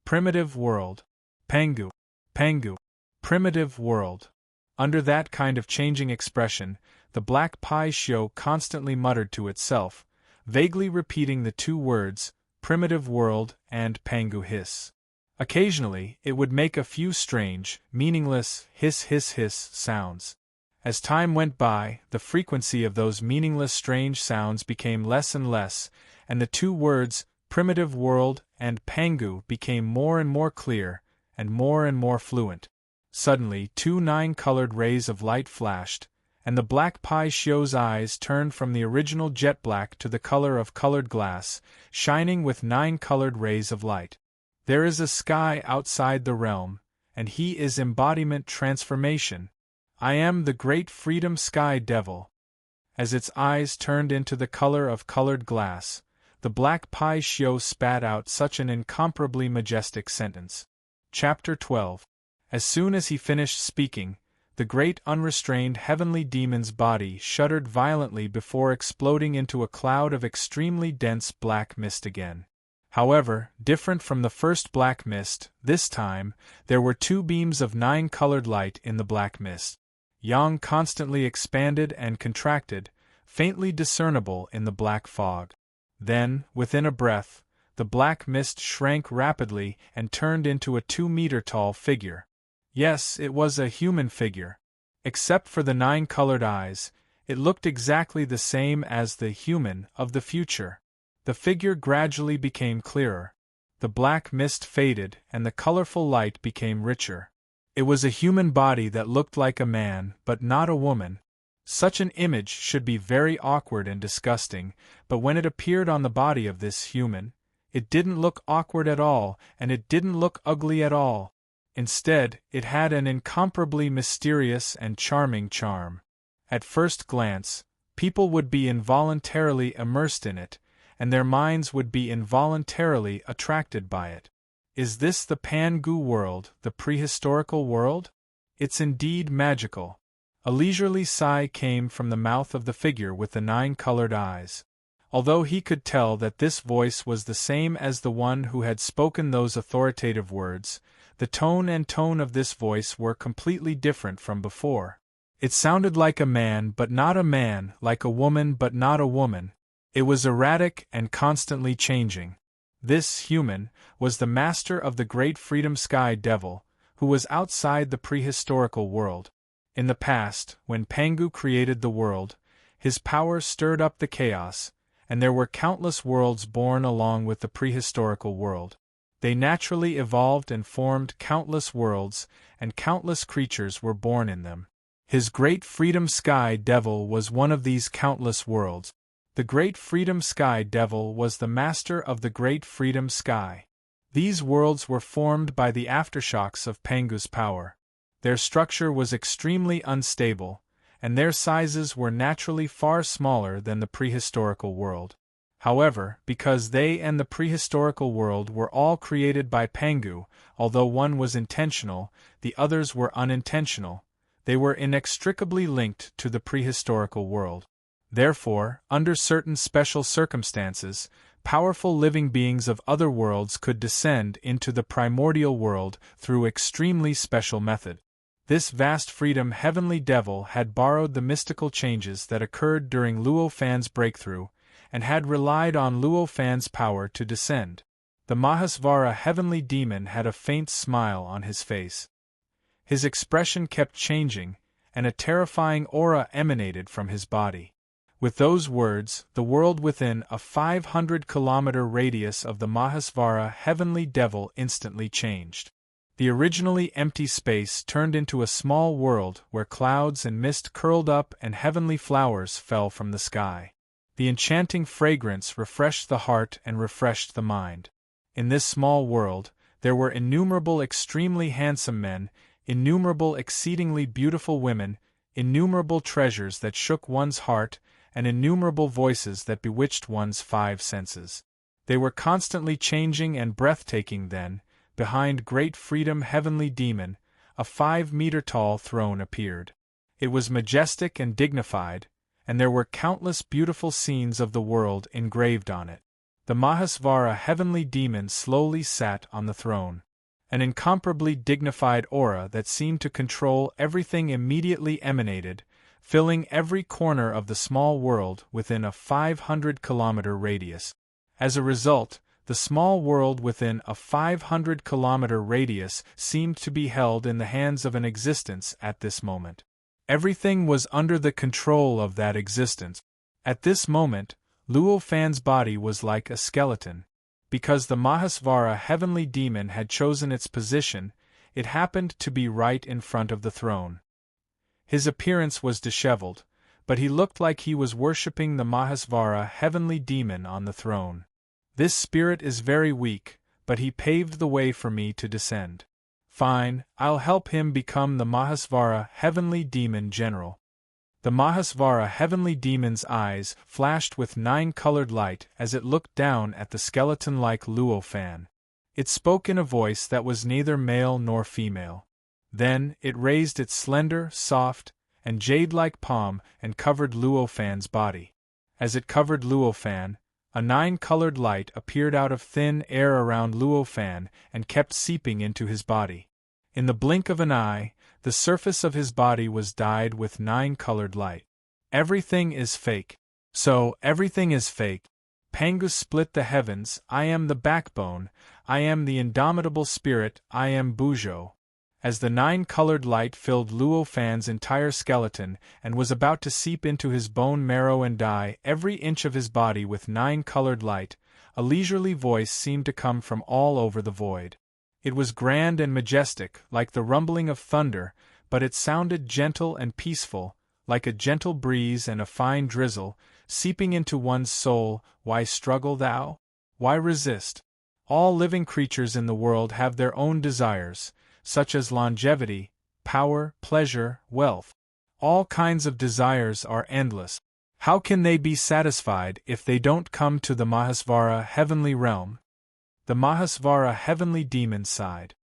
Primitive world. Pangu. Pangu. Primitive world. Under that kind of changing expression, the black Pai Xiao constantly muttered to itself, vaguely repeating the two words, primitive world and Pangu hiss. Occasionally, it would make a few strange, meaningless hiss hiss hiss sounds. As time went by, the frequency of those meaningless strange sounds became less and less, and the two words, primitive world and Pangu, became more and more clear, and more fluent. Suddenly 2 9-colored rays of light flashed, and the black Pai Xiao's eyes turned from the original jet black to the color of colored glass, shining with 9-colored rays of light. There is a sky outside the realm, and he is embodiment transformation. I am the great freedom sky devil. As its eyes turned into the color of colored glass, the black Pai Xiao spat out such an incomparably majestic sentence. Chapter 12. As soon as he finished speaking, the great unrestrained heavenly demon's body shuddered violently before exploding into a cloud of extremely dense black mist again. However, different from the first black mist, this time, there were 2 beams of 9-colored light in the black mist. Yang constantly expanded and contracted, faintly discernible in the black fog. Then, within a breath, the black mist shrank rapidly and turned into a 2-meter-tall figure. Yes, it was a human figure. Except for the 9 colored eyes, it looked exactly the same as the human of the future. The figure gradually became clearer. The black mist faded and the colorful light became richer. It was a human body that looked like a man, but not a woman. Such an image should be very awkward and disgusting, but when it appeared on the body of this human, it didn't look awkward at all, and it didn't look ugly at all. Instead, it had an incomparably mysterious and charming charm. At first glance, people would be involuntarily immersed in it, and their minds would be involuntarily attracted by it. Is this the Pangu world, the prehistorical world? It's indeed magical. A leisurely sigh came from the mouth of the figure with the 9 colored eyes. Although he could tell that this voice was the same as the one who had spoken those authoritative words, the tone and tone of this voice were completely different from before. It sounded like a man but not a man, like a woman but not a woman. It was erratic and constantly changing. This human was the master of the great freedom sky devil, who was outside the prehistorical world. In the past, when Pangu created the world, his power stirred up the chaos, and there were countless worlds born along with the prehistorical world. They naturally evolved and formed countless worlds, and countless creatures were born in them. His great freedom sky devil was one of these countless worlds. The great freedom sky devil was the master of the great freedom sky. These worlds were formed by the aftershocks of Pangu's power. Their structure was extremely unstable, and their sizes were naturally far smaller than the prehistorical world. However, because they and the prehistorical world were all created by Pangu, although one was intentional, the others were unintentional, they were inextricably linked to the prehistorical world. Therefore, under certain special circumstances, powerful living beings of other worlds could descend into the primordial world through extremely special method. This vast freedom heavenly devil had borrowed the mystical changes that occurred during Luo Fan's breakthrough, and had relied on Luo Fan's power to descend. The Mahasvara heavenly demon had a faint smile on his face. His expression kept changing, and a terrifying aura emanated from his body. With those words, the world within a 500-kilometer radius of the Mahasvara heavenly devil instantly changed. The originally empty space turned into a small world where clouds and mist curled up and heavenly flowers fell from the sky. The enchanting fragrance refreshed the heart and refreshed the mind. In this small world, there were innumerable extremely handsome men, innumerable exceedingly beautiful women, innumerable treasures that shook one's heart, and innumerable voices that bewitched one's 5 senses. They were constantly changing and breathtaking then. Behind great freedom heavenly demon, a 5-meter-tall throne appeared. It was majestic and dignified, and there were countless beautiful scenes of the world engraved on it. The Mahasvara heavenly demon slowly sat on the throne. An incomparably dignified aura that seemed to control everything immediately emanated, filling every corner of the small world within a 500-kilometer radius. As a result, the small world within a 500-kilometer radius seemed to be held in the hands of an existence at this moment. Everything was under the control of that existence. At this moment, Luo Fan's body was like a skeleton. Because the Mahasvara heavenly demon had chosen its position, it happened to be right in front of the throne. His appearance was disheveled, but he looked like he was worshipping the Mahasvara heavenly demon on the throne. This spirit is very weak, but he paved the way for me to descend. Fine, I'll help him become the Mahasvara heavenly demon general. The Mahasvara heavenly demon's eyes flashed with 9-colored light as it looked down at the skeleton-like Luo Fan. It spoke in a voice that was neither male nor female. Then it raised its slender, soft, and jade-like palm and covered Luo Fan's body. As it covered Luo Fan, a 9-colored light appeared out of thin air around Luo Fan and kept seeping into his body. In the blink of an eye, the surface of his body was dyed with 9-colored light. Everything is fake. So, everything is fake. Pangu split the heavens, I am the backbone, I am the indomitable spirit, I am Bujo. As the nine-colored light filled Luo Fan's entire skeleton and was about to seep into his bone marrow and dye every inch of his body with nine-colored light, a leisurely voice seemed to come from all over the void. It was grand and majestic, like the rumbling of thunder, but it sounded gentle and peaceful, like a gentle breeze and a fine drizzle, seeping into one's soul. Why struggle thou? Why resist? All living creatures in the world have their own desires, such as longevity, power, pleasure, wealth. All kinds of desires are endless. How can they be satisfied if they don't come to the Mahasvara heavenly realm? The Mahasvara heavenly demon sighed.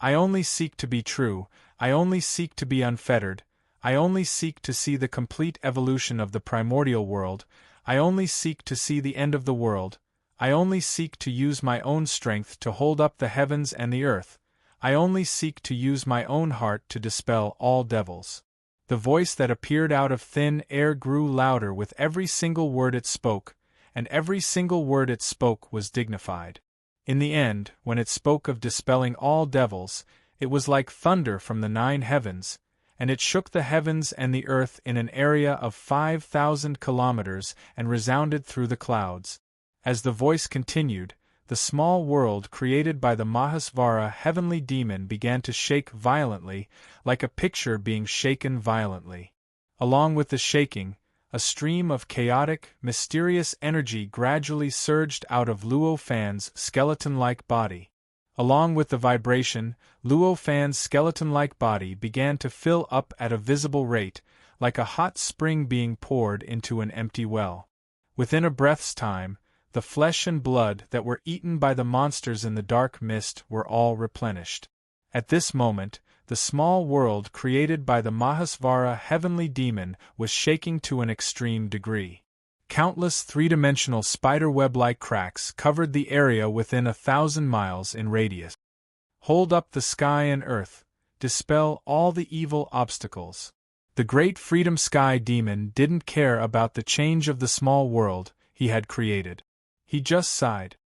I only seek to be true, I only seek to be unfettered, I only seek to see the complete evolution of the primordial world, I only seek to see the end of the world, I only seek to use my own strength to hold up the heavens and the earth, I only seek to use my own heart to dispel all devils. The voice that appeared out of thin air grew louder with every single word it spoke, and every single word it spoke was dignified. In the end, when it spoke of dispelling all devils, it was like thunder from the 9 heavens, and it shook the heavens and the earth in an area of 5,000 kilometers and resounded through the clouds. As the voice continued, the small world created by the Mahasvara heavenly demon began to shake violently, like a picture being shaken violently. Along with the shaking, a stream of chaotic, mysterious energy gradually surged out of Luo Fan's skeleton-like body. Along with the vibration, Luo Fan's skeleton-like body began to fill up at a visible rate, like a hot spring being poured into an empty well. Within a breath's time, the flesh and blood that were eaten by the monsters in the dark mist were all replenished. At this moment, the small world created by the Mahasvara heavenly demon was shaking to an extreme degree. Countless three-dimensional spiderweb-like cracks covered the area within 1,000 miles in radius. Hold up the sky and earth, dispel all the evil obstacles. The great Freedom Sky Demon didn't care about the change of the small world he had created. He just sighed.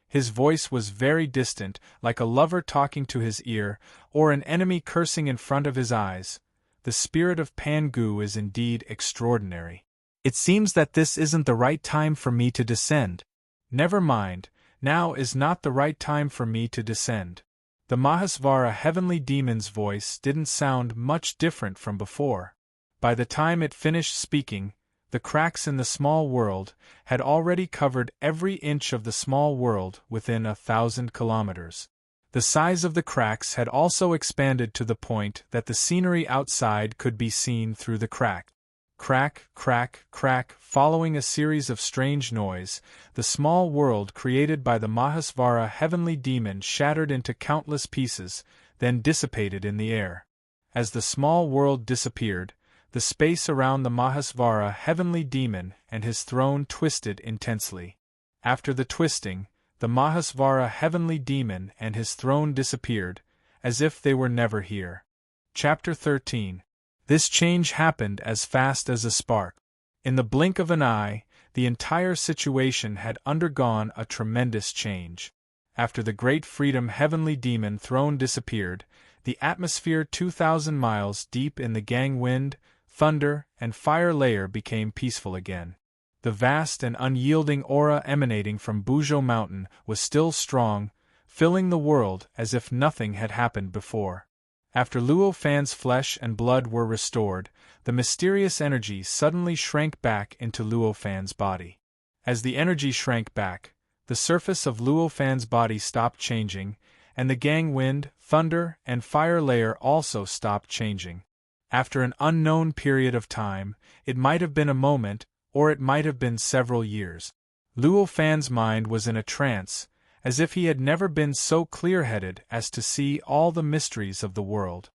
His voice was very distant, like a lover talking to his ear, or an enemy cursing in front of his eyes. The spirit of Pangu is indeed extraordinary. It seems that this isn't the right time for me to descend. Never mind, now is not the right time for me to descend. The Mahasvara heavenly demon's voice didn't sound much different from before. By the time it finished speaking, the cracks in the small world had already covered every inch of the small world within 1,000 kilometers. The size of the cracks had also expanded to the point that the scenery outside could be seen through the crack. Crack, crack, crack, following a series of strange noise, the small world created by the Mahasvara heavenly demon shattered into countless pieces, then dissipated in the air. As the small world disappeared, the space around the Mahasvara heavenly demon and his throne twisted intensely. After the twisting, the Mahasvara heavenly demon and his throne disappeared, as if they were never here. Chapter 13. This change happened as fast as a spark. In the blink of an eye, the entire situation had undergone a tremendous change. After the great Freedom heavenly demon throne disappeared, the atmosphere 2,000 miles deep in the gang wind, thunder, and fire layer became peaceful again. The vast and unyielding aura emanating from Bujo Mountain was still strong, filling the world as if nothing had happened before. After Luo Fan's flesh and blood were restored, the mysterious energy suddenly shrank back into Luo Fan's body. As the energy shrank back, the surface of Luo Fan's body stopped changing, and the gang wind, thunder, and fire layer also stopped changing. After an unknown period of time, it might have been a moment, or it might have been several years. Luo Fan's mind was in a trance, as if he had never been so clear-headed as to see all the mysteries of the world.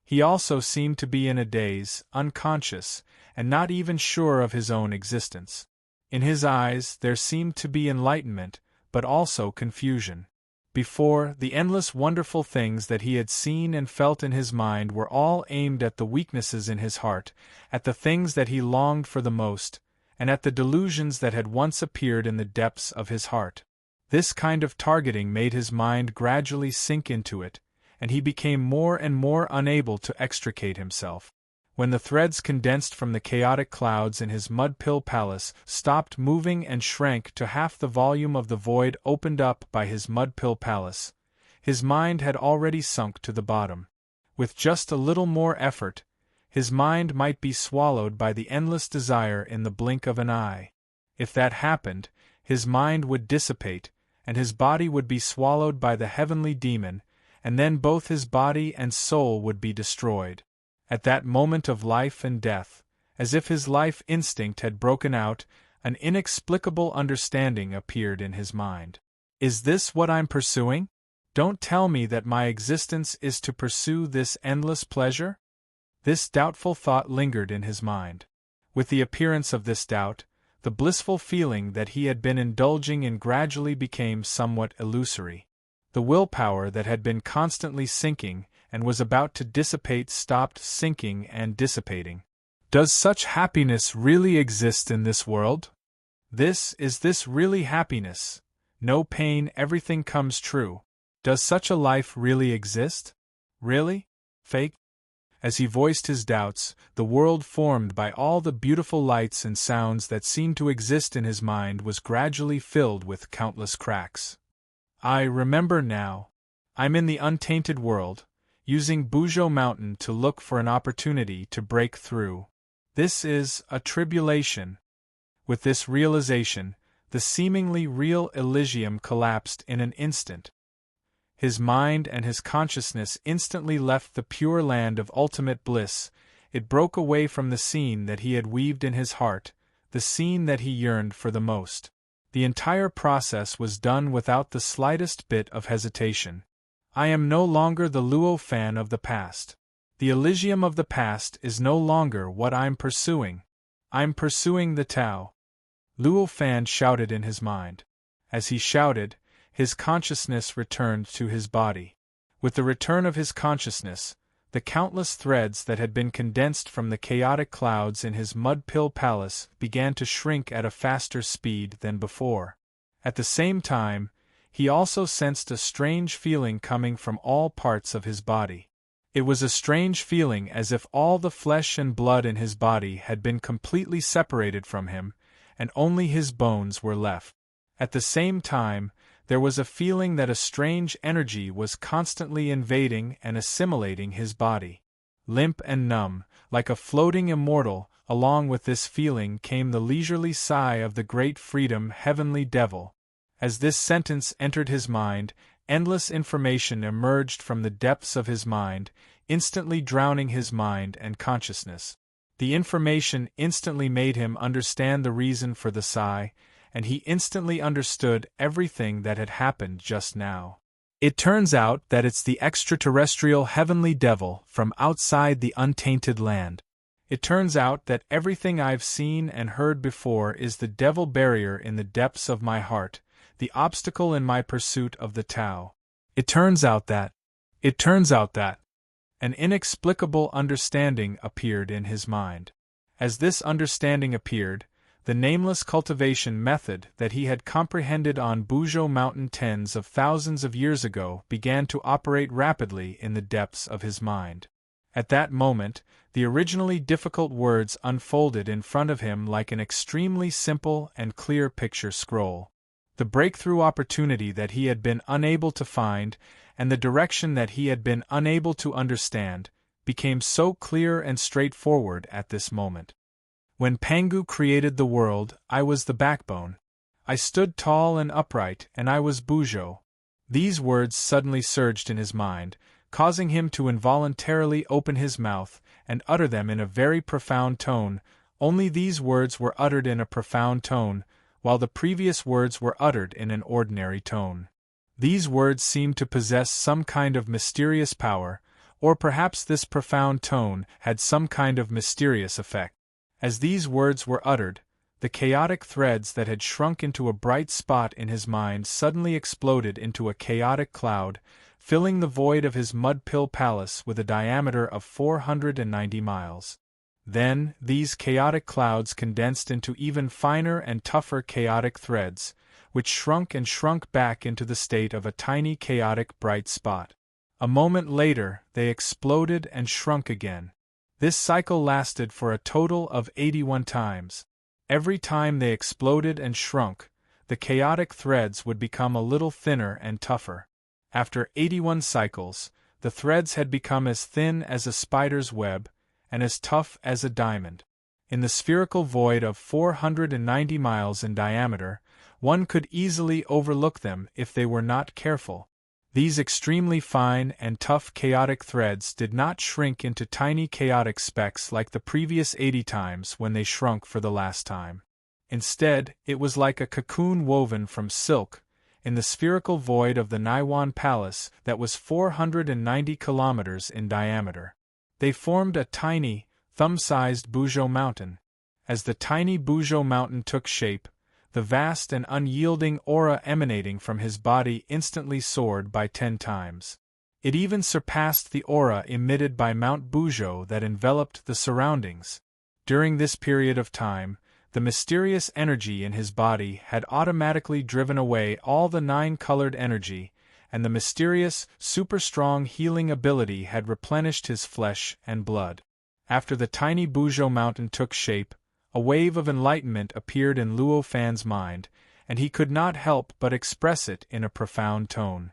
He also seemed to be in a daze, unconscious, and not even sure of his own existence. In his eyes there seemed to be enlightenment, but also confusion. Before, the endless wonderful things that he had seen and felt in his mind were all aimed at the weaknesses in his heart, at the things that he longed for the most, and at the delusions that had once appeared in the depths of his heart. This kind of targeting made his mind gradually sink into it, and he became more and more unable to extricate himself. When the threads condensed from the chaotic clouds in his mud-pill palace stopped moving and shrank to half the volume of the void opened up by his mud-pill palace, his mind had already sunk to the bottom. With just a little more effort, his mind might be swallowed by the endless desire in the blink of an eye. If that happened, his mind would dissipate, and his body would be swallowed by the heavenly demon, and then both his body and soul would be destroyed. At that moment of life and death, as if his life instinct had broken out, an inexplicable understanding appeared in his mind. Is this what I'm pursuing? Don't tell me that my existence is to pursue this endless pleasure? This doubtful thought lingered in his mind. With the appearance of this doubt, the blissful feeling that he had been indulging in gradually became somewhat illusory. The willpower that had been constantly sinking and was about to dissipate stopped sinking and dissipating. Does such happiness really exist in this world? Is this really happiness? No pain, everything comes true. Does such a life really exist? Really? Fake? As he voiced his doubts, the world formed by all the beautiful lights and sounds that seemed to exist in his mind was gradually filled with countless cracks. I remember now. I'm in the untainted world, using Buzhou Mountain to look for an opportunity to break through. This is a tribulation. With this realization, the seemingly real Elysium collapsed in an instant. His mind and his consciousness instantly left the pure land of ultimate bliss. It broke away from the scene that he had weaved in his heart, the scene that he yearned for the most. The entire process was done without the slightest bit of hesitation. I am no longer the Luo fan of the past. The Elysium of the past is no longer what I'm pursuing. I'm pursuing the Tao. Luo Fan shouted in his mind. As he shouted, his consciousness returned to his body. With the return of his consciousness, the countless threads that had been condensed from the chaotic clouds in his mud-pill palace began to shrink at a faster speed than before. At the same time, he also sensed a strange feeling coming from all parts of his body. It was a strange feeling as if all the flesh and blood in his body had been completely separated from him, and only his bones were left. At the same time, there was a feeling that a strange energy was constantly invading and assimilating his body. Limp and numb, like a floating immortal, along with this feeling came the leisurely sigh of the great freedom heavenly devil. As this sentence entered his mind, endless information emerged from the depths of his mind, instantly drowning his mind and consciousness. The information instantly made him understand the reason for the sigh, and he instantly understood everything that had happened just now. It turns out that it's the extraterrestrial heavenly devil from outside the untainted land. It turns out that everything I've seen and heard before is the devil barrier in the depths of my heart, the obstacle in my pursuit of the Tao. It turns out that an inexplicable understanding appeared in his mind. As this understanding appeared, the nameless cultivation method that he had comprehended on Buzhou Mountain tens of thousands of years ago began to operate rapidly in the depths of his mind. At that moment, the originally difficult words unfolded in front of him like an extremely simple and clear picture scroll. The breakthrough opportunity that he had been unable to find, and the direction that he had been unable to understand, became so clear and straightforward at this moment. When Pangu created the world, I was the backbone. I stood tall and upright, and I was Buzhou. These words suddenly surged in his mind, causing him to involuntarily open his mouth and utter them in a very profound tone. Only these words were uttered in a profound tone, while the previous words were uttered in an ordinary tone. These words seemed to possess some kind of mysterious power, or perhaps this profound tone had some kind of mysterious effect. As these words were uttered, the chaotic threads that had shrunk into a bright spot in his mind suddenly exploded into a chaotic cloud, filling the void of his mud-pill palace with a diameter of 490 miles. Then, these chaotic clouds condensed into even finer and tougher chaotic threads, which shrunk and shrunk back into the state of a tiny chaotic bright spot. A moment later, they exploded and shrunk again. This cycle lasted for a total of 81 times. Every time they exploded and shrunk, the chaotic threads would become a little thinner and tougher. After 81 cycles, the threads had become as thin as a spider's web, and as tough as a diamond. In the spherical void of 490 miles in diameter, one could easily overlook them if they were not careful. These extremely fine and tough chaotic threads did not shrink into tiny chaotic specks like the previous 80 times when they shrunk for the last time. Instead, it was like a cocoon woven from silk, in the spherical void of the Naiwan Palace that was 490 kilometers in diameter. They formed a tiny, thumb-sized Buzhou mountain. As the tiny Buzhou mountain took shape, the vast and unyielding aura emanating from his body instantly soared by 10 times. It even surpassed the aura emitted by Mount Buzhou that enveloped the surroundings. During this period of time, the mysterious energy in his body had automatically driven away all the 9-colored energy, and the mysterious, super-strong healing ability had replenished his flesh and blood. After the tiny Buzhou mountain took shape, a wave of enlightenment appeared in Luo Fan's mind, and he could not help but express it in a profound tone.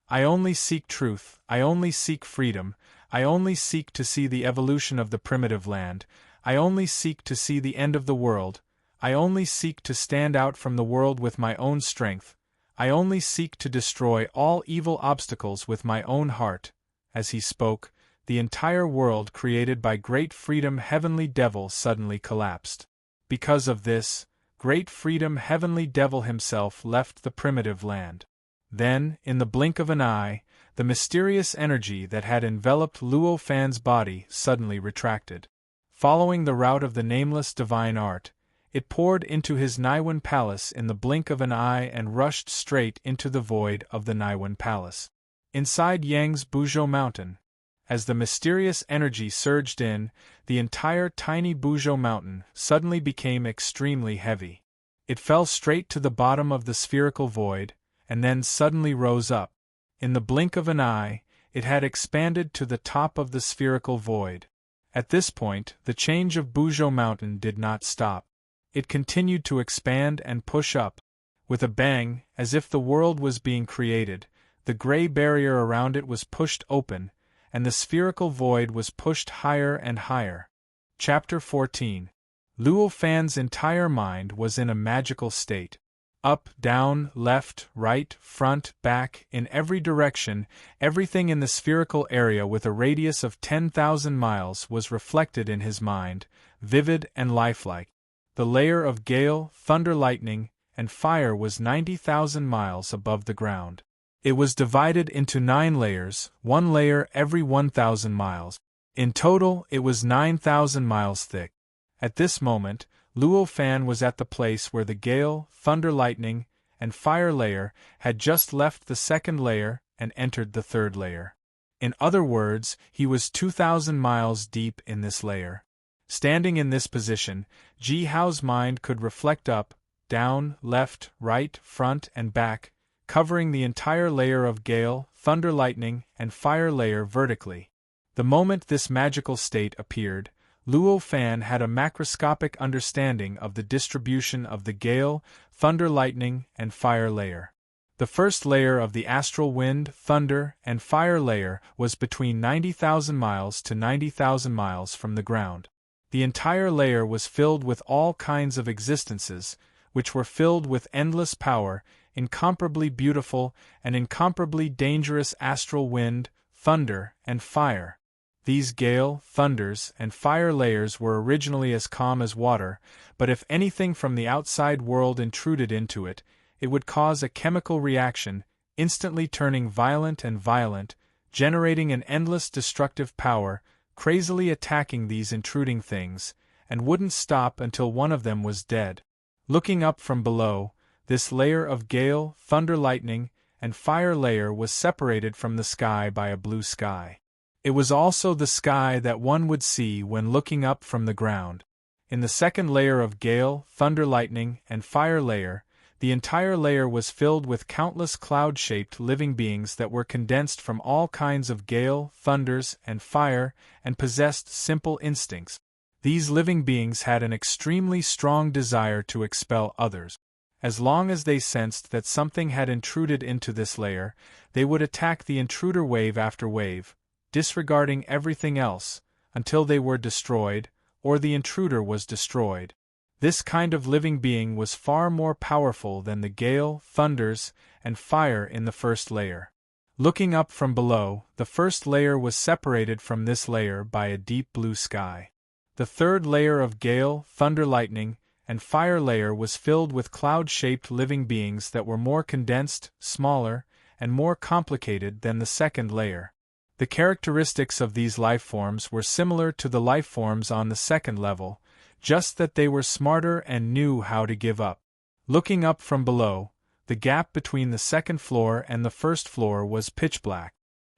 I only seek truth, I only seek freedom, I only seek to see the evolution of the primitive land, I only seek to see the end of the world, I only seek to stand out from the world with my own strength, I only seek to destroy all evil obstacles with my own heart. As he spoke, the entire world created by Great Freedom Heavenly Devil suddenly collapsed. Because of this, Great Freedom Heavenly Devil himself left the primitive land. Then, in the blink of an eye, the mysterious energy that had enveloped Luo Fan's body suddenly retracted. Following the route of the nameless divine art, it poured into his Naiwan Palace in the blink of an eye and rushed straight into the void of the Naiwan Palace. Inside Yang's Buzhou mountain, as the mysterious energy surged in, the entire tiny Buzhou mountain suddenly became extremely heavy. It fell straight to the bottom of the spherical void, and then suddenly rose up. In the blink of an eye, it had expanded to the top of the spherical void. At this point, the change of Buzhou mountain did not stop. It continued to expand and push up. With a bang, as if the world was being created, the gray barrier around it was pushed open, and the spherical void was pushed higher and higher. Chapter 14. Luo Fan's entire mind was in a magical state. Up, down, left, right, front, back, in every direction, everything in the spherical area with a radius of 10,000 miles was reflected in his mind, vivid and lifelike. The layer of gale, thunder, lightning, and fire was 90,000 miles above the ground. It was divided into 9 layers, 1 layer every 1,000 miles. In total, it was 9,000 miles thick. At this moment, Luo Fan was at the place where the gale, thunder, lightning, and fire layer had just left the second layer and entered the third layer. In other words, he was 2,000 miles deep in this layer. Standing in this position, Ji Hao's mind could reflect up, down, left, right, front, and back, covering the entire layer of gale, thunder, lightning, and fire layer vertically. The moment this magical state appeared, Luo Fan had a macroscopic understanding of the distribution of the gale, thunder, lightning, and fire layer. The first layer of the astral wind, thunder, and fire layer was between 90,000 miles to 90,000 miles from the ground. The entire layer was filled with all kinds of existences, which were filled with endless power, incomparably beautiful and incomparably dangerous astral wind, thunder, and fire. These gale, thunders, and fire layers were originally as calm as water, but if anything from the outside world intruded into it, it would cause a chemical reaction, instantly turning violent and violent, generating an endless destructive power, crazily attacking these intruding things, and wouldn't stop until one of them was dead. Looking up from below, this layer of gale, thunder, lightning, and fire layer was separated from the sky by a blue sky. It was also the sky that one would see when looking up from the ground. In the second layer of gale, thunder, lightning, and fire layer, the entire layer was filled with countless cloud-shaped living beings that were condensed from all kinds of gale, thunders, and fire, and possessed simple instincts. These living beings had an extremely strong desire to expel others. As long as they sensed that something had intruded into this layer, they would attack the intruder wave after wave, disregarding everything else, until they were destroyed, or the intruder was destroyed. This kind of living being was far more powerful than the gale, thunders, and fire in the first layer. Looking up from below, the first layer was separated from this layer by a deep blue sky. The third layer of gale, thunder, lightning, and fire layer was filled with cloud-shaped living beings that were more condensed, smaller, and more complicated than the second layer. The characteristics of these life forms were similar to the life forms on the second level, just that they were smarter and knew how to give up. Looking up from below, the gap between the second floor and the first floor was pitch black.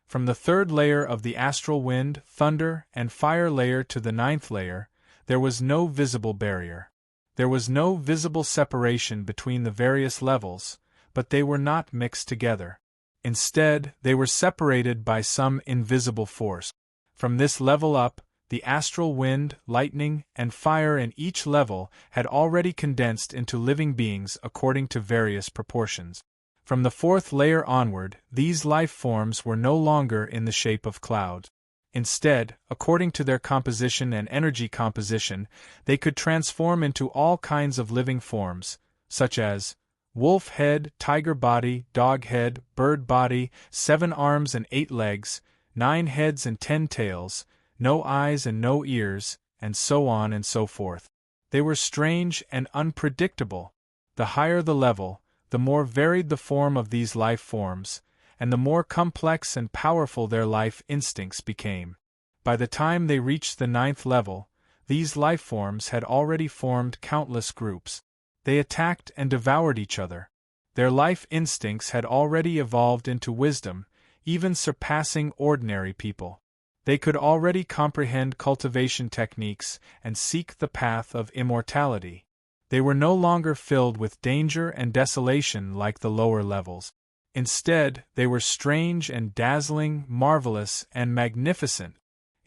From the third layer of the astral wind, thunder, and fire layer to the ninth layer, there was no visible barrier. There was no visible separation between the various levels, but they were not mixed together. Instead, they were separated by some invisible force. From this level up, the astral wind, lightning, and fire in each level had already condensed into living beings according to various proportions. From the fourth layer onward, these life forms were no longer in the shape of clouds. Instead, according to their composition and energy composition, they could transform into all kinds of living forms, such as wolf head, tiger body, dog head, bird body, 7 arms and 8 legs, 9 heads and 10 tails, no eyes and no ears, and so on and so forth. They were strange and unpredictable. The higher the level, the more varied the form of these life forms, and the more complex and powerful their life instincts became. By the time they reached the 9th level, these life forms had already formed countless groups. They attacked and devoured each other. Their life instincts had already evolved into wisdom, even surpassing ordinary people. They could already comprehend cultivation techniques and seek the path of immortality. They were no longer filled with danger and desolation like the lower levels. Instead, they were strange and dazzling, marvelous and magnificent.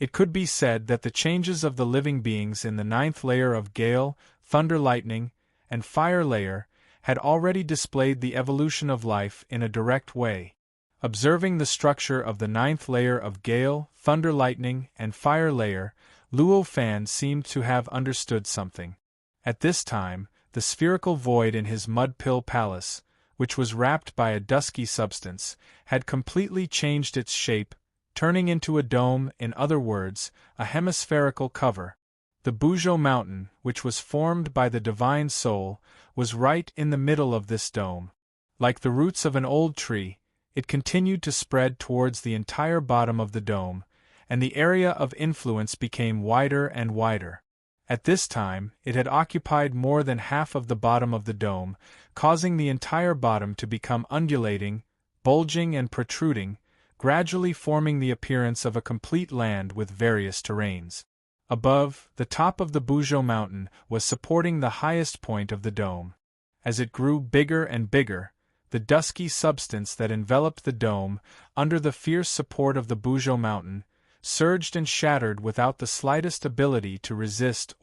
It could be said that the changes of the living beings in the 9th layer of gale, thunder, lightning, and fire layer had already displayed the evolution of life in a direct way. Observing the structure of the 9th layer of gale, thunder, lightning, and fire layer, Luo Fan seemed to have understood something. At this time, the spherical void in his mud pill palace, which was wrapped by a dusky substance, had completely changed its shape, turning into a dome, in other words, a hemispherical cover. The Buzhou mountain, which was formed by the divine soul, was right in the middle of this dome. Like the roots of an old tree, it continued to spread towards the entire bottom of the dome, and the area of influence became wider and wider. At this time, it had occupied more than half of the bottom of the dome, causing the entire bottom to become undulating, bulging and protruding, gradually forming the appearance of a complete land with various terrains. Above, the top of the Buzhou mountain was supporting the highest point of the dome. As it grew bigger and bigger, the dusky substance that enveloped the dome, under the fierce support of the Buzhou mountain, surged and shattered without the slightest ability to resist.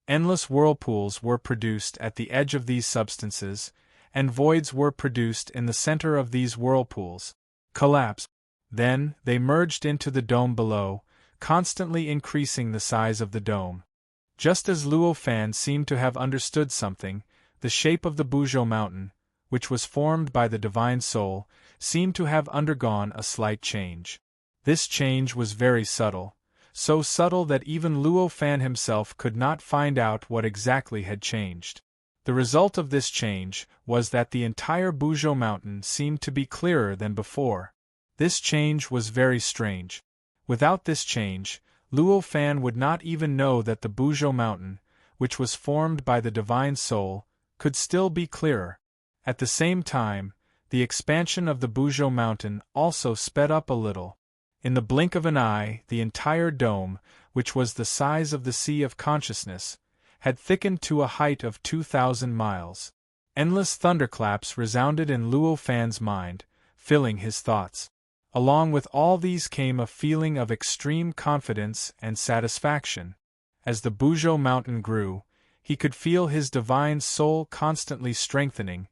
Endless whirlpools were produced at the edge of these substances, and voids were produced in the center of these whirlpools. Collapsed. Then, they merged into the dome below, constantly increasing the size of the dome. Just as Luo Fan seemed to have understood something, the shape of the Buzhou mountain, which was formed by the divine soul, seemed to have undergone a slight change. This change was very subtle, so subtle that even Luo Fan himself could not find out what exactly had changed. The result of this change was that the entire Buzhou mountain seemed to be clearer than before. This change was very strange. Without this change, Luo Fan would not even know that the Buzhou mountain, which was formed by the divine soul, could still be clearer. At the same time, the expansion of the Buzhou mountain also sped up a little. In the blink of an eye, the entire dome, which was the size of the Sea of Consciousness, had thickened to a height of 2,000 miles. Endless thunderclaps resounded in Luo Fan's mind, filling his thoughts. Along with all these came a feeling of extreme confidence and satisfaction. As the Buzhou mountain grew, he could feel his divine soul constantly strengthening,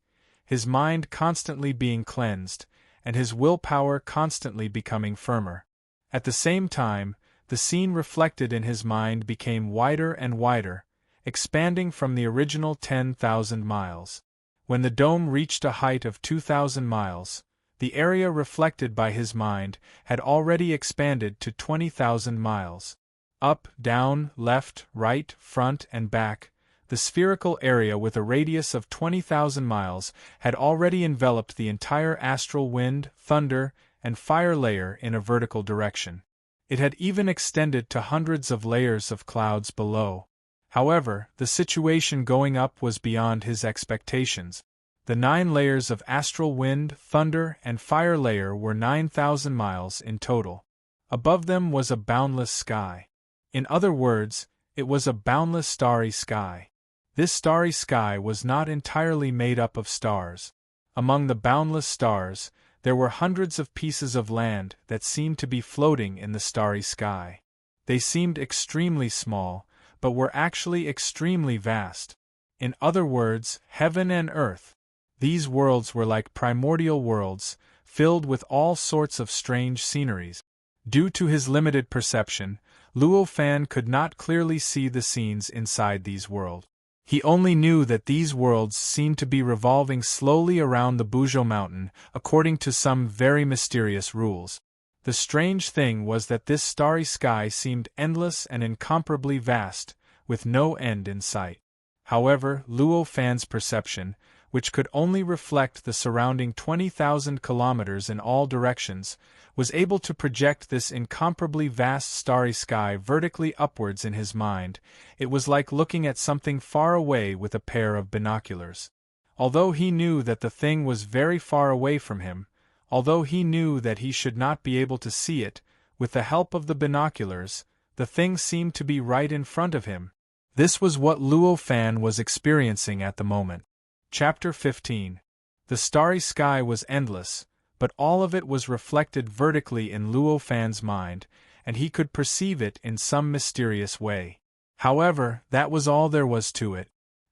his mind constantly being cleansed, and his willpower constantly becoming firmer. At the same time, the scene reflected in his mind became wider and wider, expanding from the original 10,000 miles. When the dome reached a height of 2,000 miles, the area reflected by his mind had already expanded to 20,000 miles. Up, down, left, right, front, and back, the spherical area with a radius of 20,000 miles had already enveloped the entire astral wind, thunder, and fire layer in a vertical direction. It had even extended to hundreds of layers of clouds below. However, the situation going up was beyond his expectations. The 9 layers of astral wind, thunder, and fire layer were 9,000 miles in total. Above them was a boundless sky. In other words, it was a boundless starry sky. This starry sky was not entirely made up of stars. Among the boundless stars, there were hundreds of pieces of land that seemed to be floating in the starry sky. They seemed extremely small, but were actually extremely vast. In other words, heaven and earth. These worlds were like primordial worlds, filled with all sorts of strange sceneries. Due to his limited perception, Luo Fan could not clearly see the scenes inside these worlds. He only knew that these worlds seemed to be revolving slowly around the Buzhou mountain according to some very mysterious rules. The strange thing was that this starry sky seemed endless and incomparably vast, with no end in sight. However, Luo Fan's perception, which could only reflect the surrounding 20,000 kilometers in all directions, was able to project this incomparably vast starry sky vertically upwards in his mind. It was like looking at something far away with a pair of binoculars. Although he knew that the thing was very far away from him, although he knew that he should not be able to see it, with the help of the binoculars, the thing seemed to be right in front of him. This was what Luo Fan was experiencing at the moment. Chapter 15. The starry sky was endless, but all of it was reflected vertically in Luo Fan's mind, and he could perceive it in some mysterious way. However, that was all there was to it.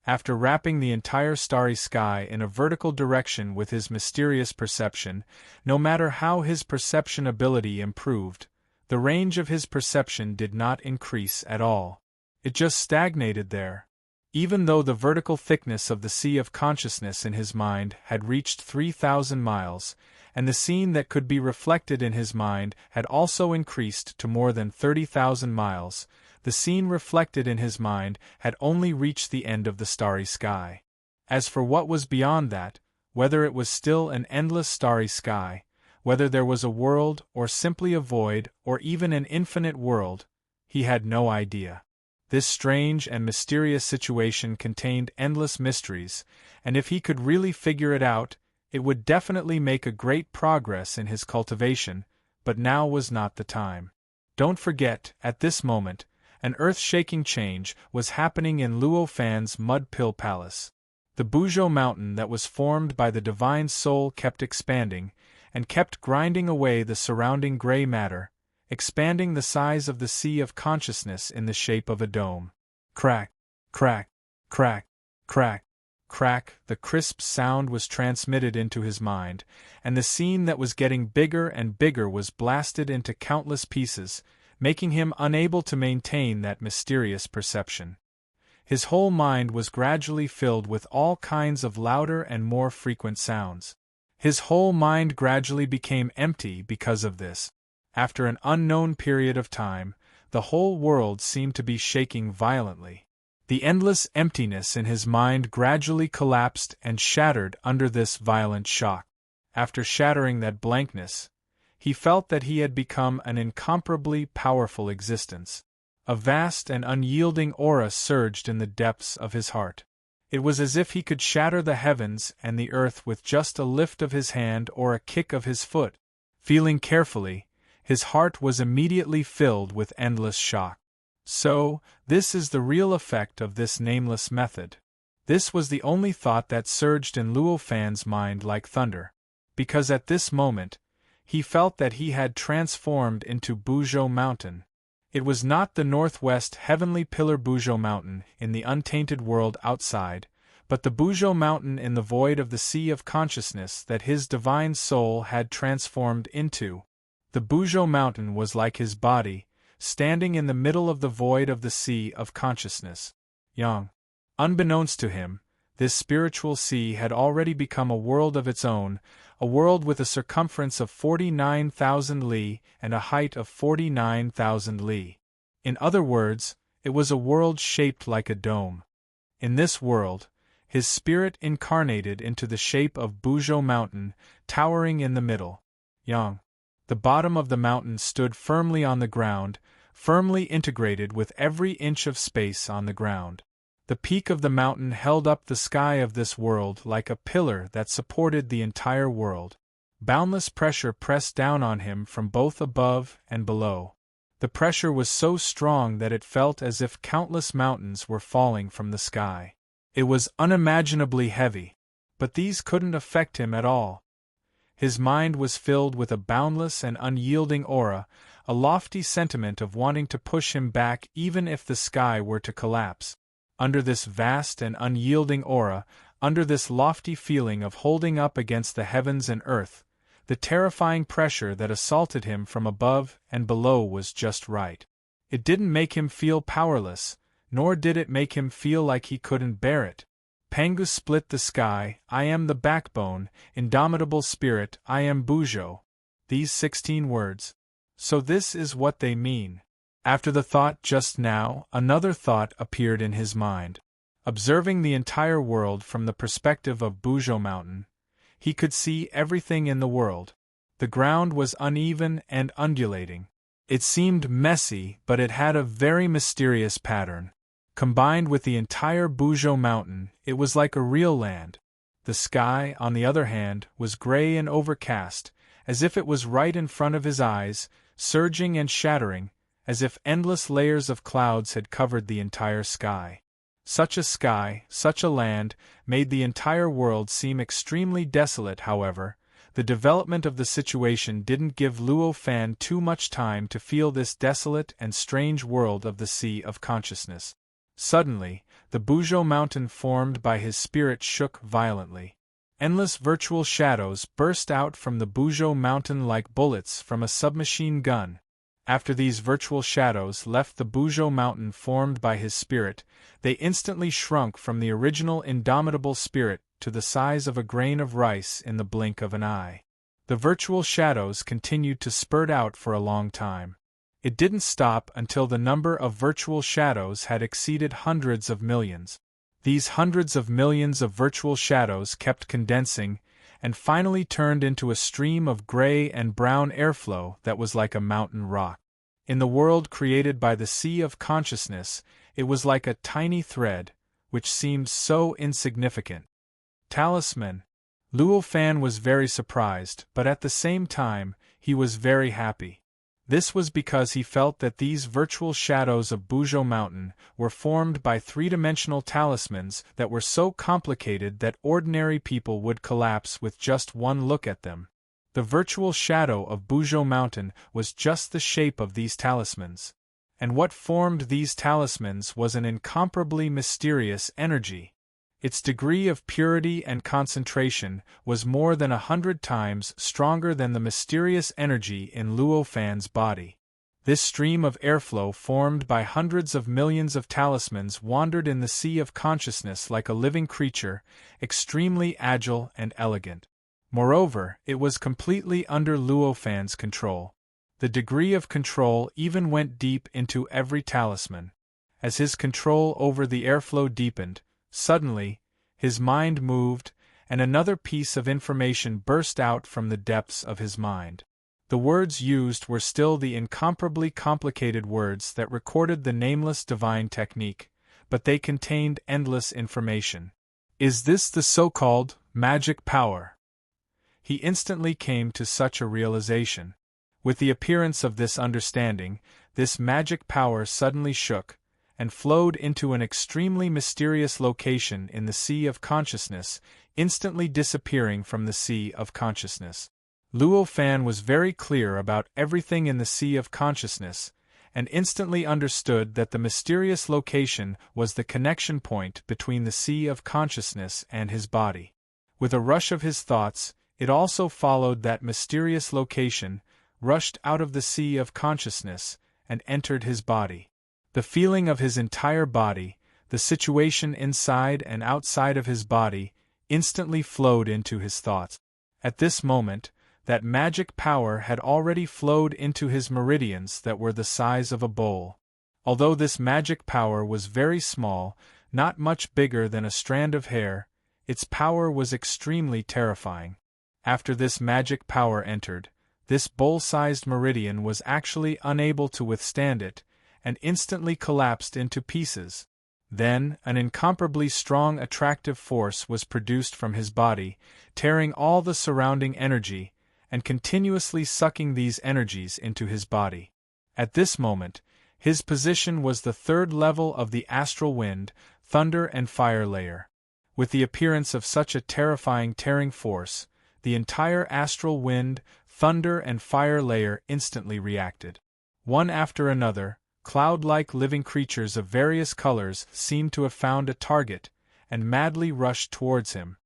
After wrapping the entire starry sky in a vertical direction with his mysterious perception, no matter how his perception ability improved, the range of his perception did not increase at all. It just stagnated there. Even though the vertical thickness of the Sea of Consciousness in his mind had reached 3,000 miles, and the scene that could be reflected in his mind had also increased to more than 30,000 miles, the scene reflected in his mind had only reached the end of the starry sky. As for what was beyond that, whether it was still an endless starry sky, whether there was a world or simply a void or even an infinite world, he had no idea. This strange and mysterious situation contained endless mysteries, and if he could really figure it out, it would definitely make a great progress in his cultivation, but now was not the time. Don't forget, at this moment, an earth-shaking change was happening in Luo Fan's Mud Pill Palace. The Buzhou mountain that was formed by the divine soul kept expanding, and kept grinding away the surrounding gray matter, expanding the size of the Sea of Consciousness in the shape of a dome. Crack, crack, crack, crack, crack, the crisp sound was transmitted into his mind, and the scene that was getting bigger and bigger was blasted into countless pieces, making him unable to maintain that mysterious perception. His whole mind was gradually filled with all kinds of louder and more frequent sounds. His whole mind gradually became empty because of this. After an unknown period of time, the whole world seemed to be shaking violently. The endless emptiness in his mind gradually collapsed and shattered under this violent shock. After shattering that blankness, he felt that he had become an incomparably powerful existence. A vast and unyielding aura surged in the depths of his heart. It was as if he could shatter the heavens and the earth with just a lift of his hand or a kick of his foot. Feeling carefully, His heart was immediately filled with endless shock. So, this is the real effect of this nameless method. This was the only thought that surged in Luo Fan's mind like thunder. Because at this moment, he felt that he had transformed into Buzhou Mountain. It was not the northwest heavenly pillar Buzhou Mountain in the untainted world outside, but the Buzhou Mountain in the void of the sea of consciousness that his divine soul had transformed into. The Buzhou Mountain was like his body, standing in the middle of the void of the sea of consciousness. Young. Unbeknownst to him, this spiritual sea had already become a world of its own, a world with a circumference of 49,000 li and a height of 49,000 li. In other words, it was a world shaped like a dome. In this world, his spirit incarnated into the shape of Buzhou Mountain, towering in the middle. Yang. The bottom of the mountain stood firmly on the ground, firmly integrated with every inch of space on the ground. The peak of the mountain held up the sky of this world like a pillar that supported the entire world. Boundless pressure pressed down on him from both above and below. The pressure was so strong that it felt as if countless mountains were falling from the sky. It was unimaginably heavy, but these couldn't affect him at all. His mind was filled with a boundless and unyielding aura, a lofty sentiment of wanting to push him back even if the sky were to collapse. Under this vast and unyielding aura, under this lofty feeling of holding up against the heavens and earth, the terrifying pressure that assaulted him from above and below was just right. It didn't make him feel powerless, nor did it make him feel like he couldn't bear it. Pangu split the sky, I am the backbone, indomitable spirit, I am Buzhou. These 16 words. So this is what they mean. After the thought just now, another thought appeared in his mind. Observing the entire world from the perspective of Buzhou Mountain, he could see everything in the world. The ground was uneven and undulating. It seemed messy, but it had a very mysterious pattern. Combined with the entire Buzhou Mountain, it was like a real land. The sky, on the other hand, was gray and overcast, as if it was right in front of his eyes, surging and shattering, as if endless layers of clouds had covered the entire sky. Such a sky, such a land, made the entire world seem extremely desolate. However, the development of the situation didn't give Luo Fan too much time to feel this desolate and strange world of the sea of consciousness. Suddenly, the Buzhou Mountain formed by his spirit shook violently. Endless virtual shadows burst out from the Buzhou Mountain like bullets from a submachine gun. After these virtual shadows left the Buzhou Mountain formed by his spirit, they instantly shrunk from the original indomitable spirit to the size of a grain of rice in the blink of an eye. The virtual shadows continued to spurt out for a long time. It didn't stop until the number of virtual shadows had exceeded hundreds of millions. These hundreds of millions of virtual shadows kept condensing, and finally turned into a stream of gray and brown airflow that was like a mountain rock. In the world created by the sea of consciousness, it was like a tiny thread, which seemed so insignificant. Talisman. Luo Fan was very surprised, but at the same time, he was very happy. This was because he felt that these virtual shadows of Buzhou Mountain were formed by three-dimensional talismans that were so complicated that ordinary people would collapse with just one look at them. The virtual shadow of Buzhou Mountain was just the shape of these talismans. And what formed these talismans was an incomparably mysterious energy. Its degree of purity and concentration was more than 100 times stronger than the mysterious energy in Luo Fan's body. This stream of airflow formed by hundreds of millions of talismans wandered in the sea of consciousness like a living creature, extremely agile and elegant. Moreover, it was completely under Luo Fan's control. The degree of control even went deep into every talisman. As his control over the airflow deepened, suddenly, his mind moved, and another piece of information burst out from the depths of his mind. The words used were still the incomparably complicated words that recorded the nameless divine technique, but they contained endless information. Is this the so-called magic power? He instantly came to such a realization. With the appearance of this understanding, this magic power suddenly shook, and flowed into an extremely mysterious location in the sea of consciousness, instantly disappearing from the sea of consciousness. Luo Fan was very clear about everything in the sea of consciousness, and instantly understood that the mysterious location was the connection point between the sea of consciousness and his body. With a rush of his thoughts, it also followed that mysterious location, rushed out of the sea of consciousness, and entered his body. The feeling of his entire body, the situation inside and outside of his body, instantly flowed into his thoughts. At this moment, that magic power had already flowed into his meridians that were the size of a bowl. Although this magic power was very small, not much bigger than a strand of hair, its power was extremely terrifying. After this magic power entered, this bowl-sized meridian was actually unable to withstand it, and instantly collapsed into pieces. Then, an incomparably strong attractive force was produced from his body, tearing all the surrounding energy, and continuously sucking these energies into his body. At this moment, his position was the third level of the astral wind, thunder and fire layer. With the appearance of such a terrifying tearing force, the entire astral wind, thunder and fire layer instantly reacted. One after another, cloud-like living creatures of various colors seemed to have found a target, and madly rushed towards him.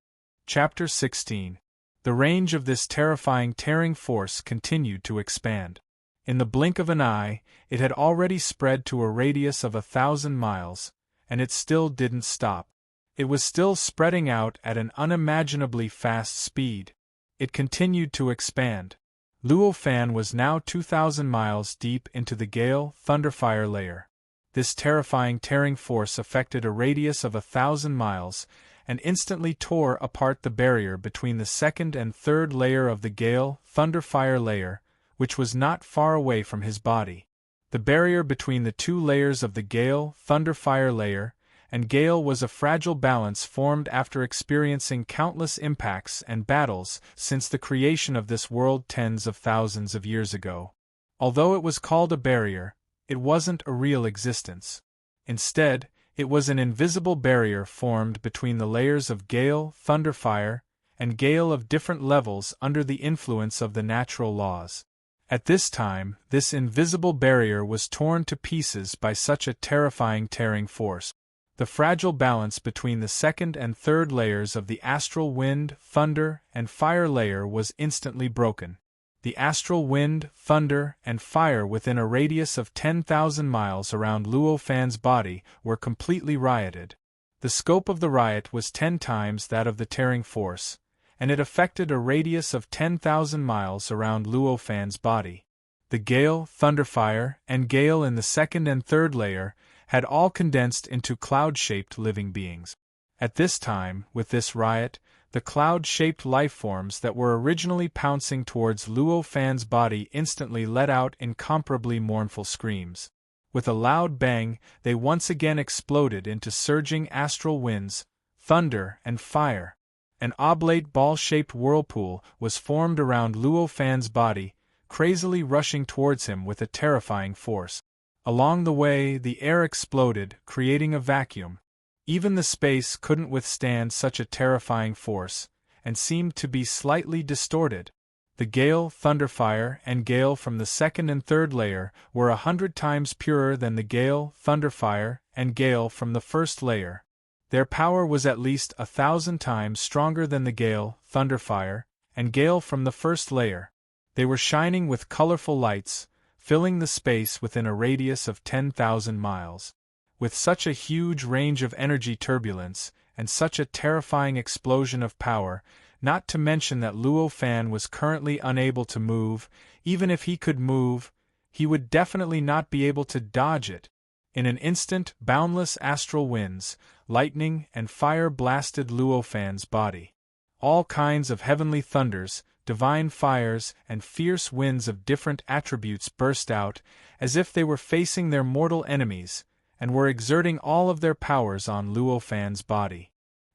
Chapter 16. The range of this terrifying tearing force continued to expand. In the blink of an eye, it had already spread to a radius of 1,000 miles, and it still didn't stop. It was still spreading out at an unimaginably fast speed. It continued to expand. Luo Fan was now 2,000 miles deep into the gale thunderfire layer. This terrifying tearing force affected a radius of 1,000 miles, and instantly tore apart the barrier between the second and third layer of the gale thunderfire layer, which was not far away from his body. The barrier between the two layers of the gale thunderfire layer and gale was a fragile balance formed after experiencing countless impacts and battles since the creation of this world tens of thousands of years ago. Although it was called a barrier, it wasn't a real existence. Instead, it was an invisible barrier formed between the layers of gale, thunderfire, and gale of different levels under the influence of the natural laws. At this time, this invisible barrier was torn to pieces by such a terrifying tearing force. The fragile balance between the second and third layers of the astral wind, thunder, and fire layer was instantly broken. The astral wind, thunder, and fire within a radius of 10,000 miles around Luo Fan's body were completely rioted. The scope of the riot was 10 times that of the tearing force, and it affected a radius of 10,000 miles around Luo Fan's body. The gale, thunderfire, and gale in the second and third layer had all condensed into cloud-shaped living beings. At this time, with this riot, the cloud-shaped lifeforms that were originally pouncing towards Luo Fan's body instantly let out incomparably mournful screams. With a loud bang, they once again exploded into surging astral winds, thunder, and fire. An oblate ball-shaped whirlpool was formed around Luo Fan's body, crazily rushing towards him with a terrifying force. Along the way, the air exploded, creating a vacuum. Even the space couldn't withstand such a terrifying force, and seemed to be slightly distorted. The gale, thunderfire, and gale from the second and third layer were 100 times purer than the gale, thunderfire, and gale from the first layer. Their power was at least 1,000 times stronger than the gale, thunderfire, and gale from the first layer. They were shining with colorful lights, filling the space within a radius of 10,000 miles. With such a huge range of energy turbulence, and such a terrifying explosion of power, not to mention that Luo Fan was currently unable to move, even if he could move, he would definitely not be able to dodge it. In an instant, boundless astral winds, lightning, and fire blasted Luo Fan's body. All kinds of heavenly thunders, divine fires, and fierce winds of different attributes burst out, as if they were facing their mortal enemies, and were exerting all of their powers on Luo Fan's body.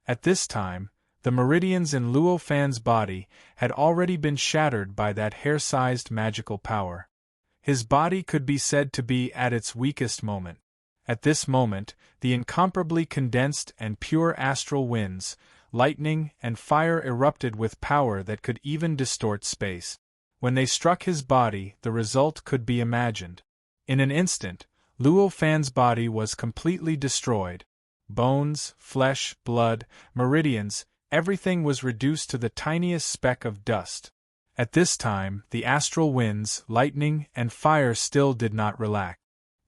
At this time, The meridians in Luo Fan's body had already been shattered by that hair-sized magical power. His body could be said to be at its weakest moment. At this moment, the incomparably condensed and pure astral winds, lightning, and fire erupted with power that could even distort space. When they struck his body, the result could be imagined. In an instant, Luo Fan's body was completely destroyed. Bones, flesh, blood, meridians, everything was reduced to the tiniest speck of dust. At this time, the astral winds, lightning, and fire still did not relax.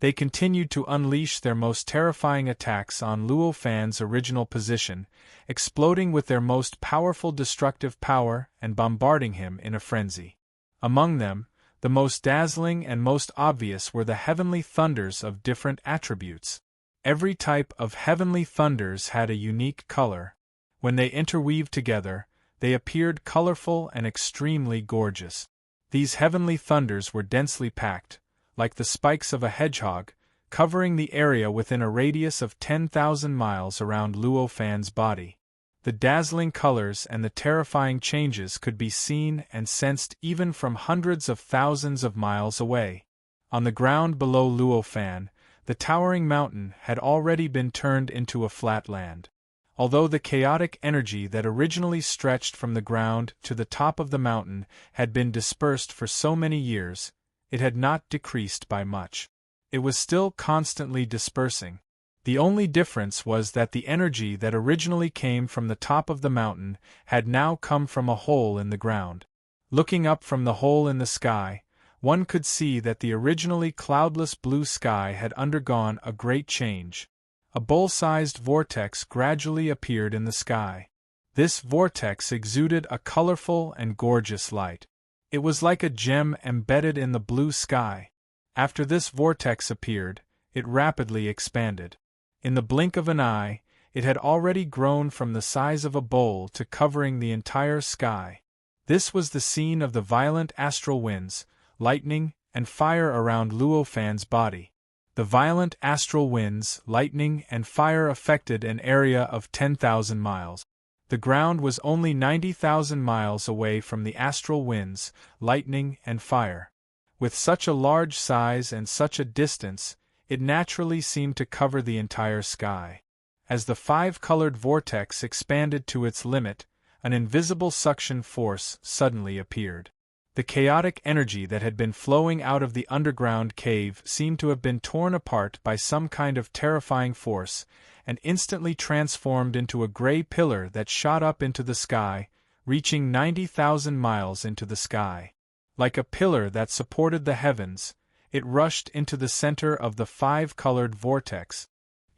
They continued to unleash their most terrifying attacks on Luo Fan's original position, exploding with their most powerful destructive power and bombarding him in a frenzy. Among them, the most dazzling and most obvious were the heavenly thunders of different attributes. Every type of heavenly thunders had a unique color. When they interweaved together, they appeared colorful and extremely gorgeous. These heavenly thunders were densely packed, like the spikes of a hedgehog, covering the area within a radius of 10,000 miles around Luo Fan's body. The dazzling colors and the terrifying changes could be seen and sensed even from hundreds of thousands of miles away. On the ground below Luo Fan, the towering mountain had already been turned into a flat land. Although the chaotic energy that originally stretched from the ground to the top of the mountain had been dispersed for so many years, it had not decreased by much. It was still constantly dispersing. The only difference was that the energy that originally came from the top of the mountain had now come from a hole in the ground. Looking up from the hole in the sky, one could see that the originally cloudless blue sky had undergone a great change. A bowl-sized vortex gradually appeared in the sky. This vortex exuded a colorful and gorgeous light. It was like a gem embedded in the blue sky. After this vortex appeared, it rapidly expanded. In the blink of an eye, it had already grown from the size of a bowl to covering the entire sky. This was the scene of the violent astral winds, lightning, and fire around Luo Fan's body. The violent astral winds, lightning, and fire affected an area of 10,000 miles. The ground was only 90,000 miles away from the astral winds, lightning, and fire. With such a large size and such a distance, it naturally seemed to cover the entire sky. As the five-colored vortex expanded to its limit, an invisible suction force suddenly appeared. The chaotic energy that had been flowing out of the underground cave seemed to have been torn apart by some kind of terrifying force, and instantly transformed into a gray pillar that shot up into the sky, reaching 90,000 miles into the sky. Like a pillar that supported the heavens, it rushed into the center of the five-colored vortex.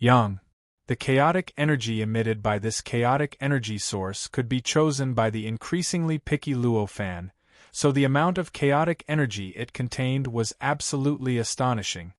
The chaotic energy emitted by this chaotic energy source could be chosen by the increasingly picky Luo Fan, so the amount of chaotic energy it contained was absolutely astonishing.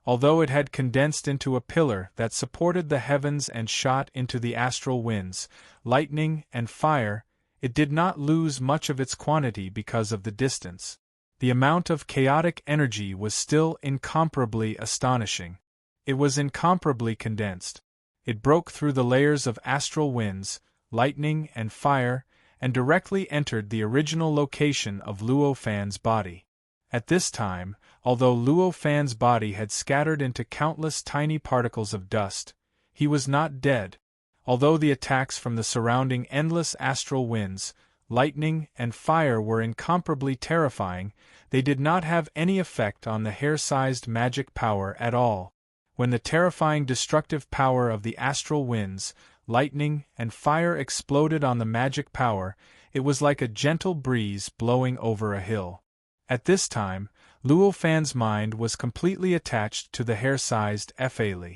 Although it had condensed into a pillar that supported the heavens and shot into the astral winds, lightning, and fire, it did not lose much of its quantity because of the distance. The amount of chaotic energy was still incomparably astonishing. It was incomparably condensed. It broke through the layers of astral winds, lightning, and fire, and directly entered the original location of Luo Fan's body. At this time, although Luo Fan's body had scattered into countless tiny particles of dust, he was not dead. Although the attacks from the surrounding endless astral winds, lightning, and fire were incomparably terrifying, they did not have any effect on the hair-sized magic power at all. When the terrifying destructive power of the astral winds, lightning, and fire exploded on the magic power, it was like a gentle breeze blowing over a hill. At this time, Luo Fan's mind was completely attached to the hair-sized Fa.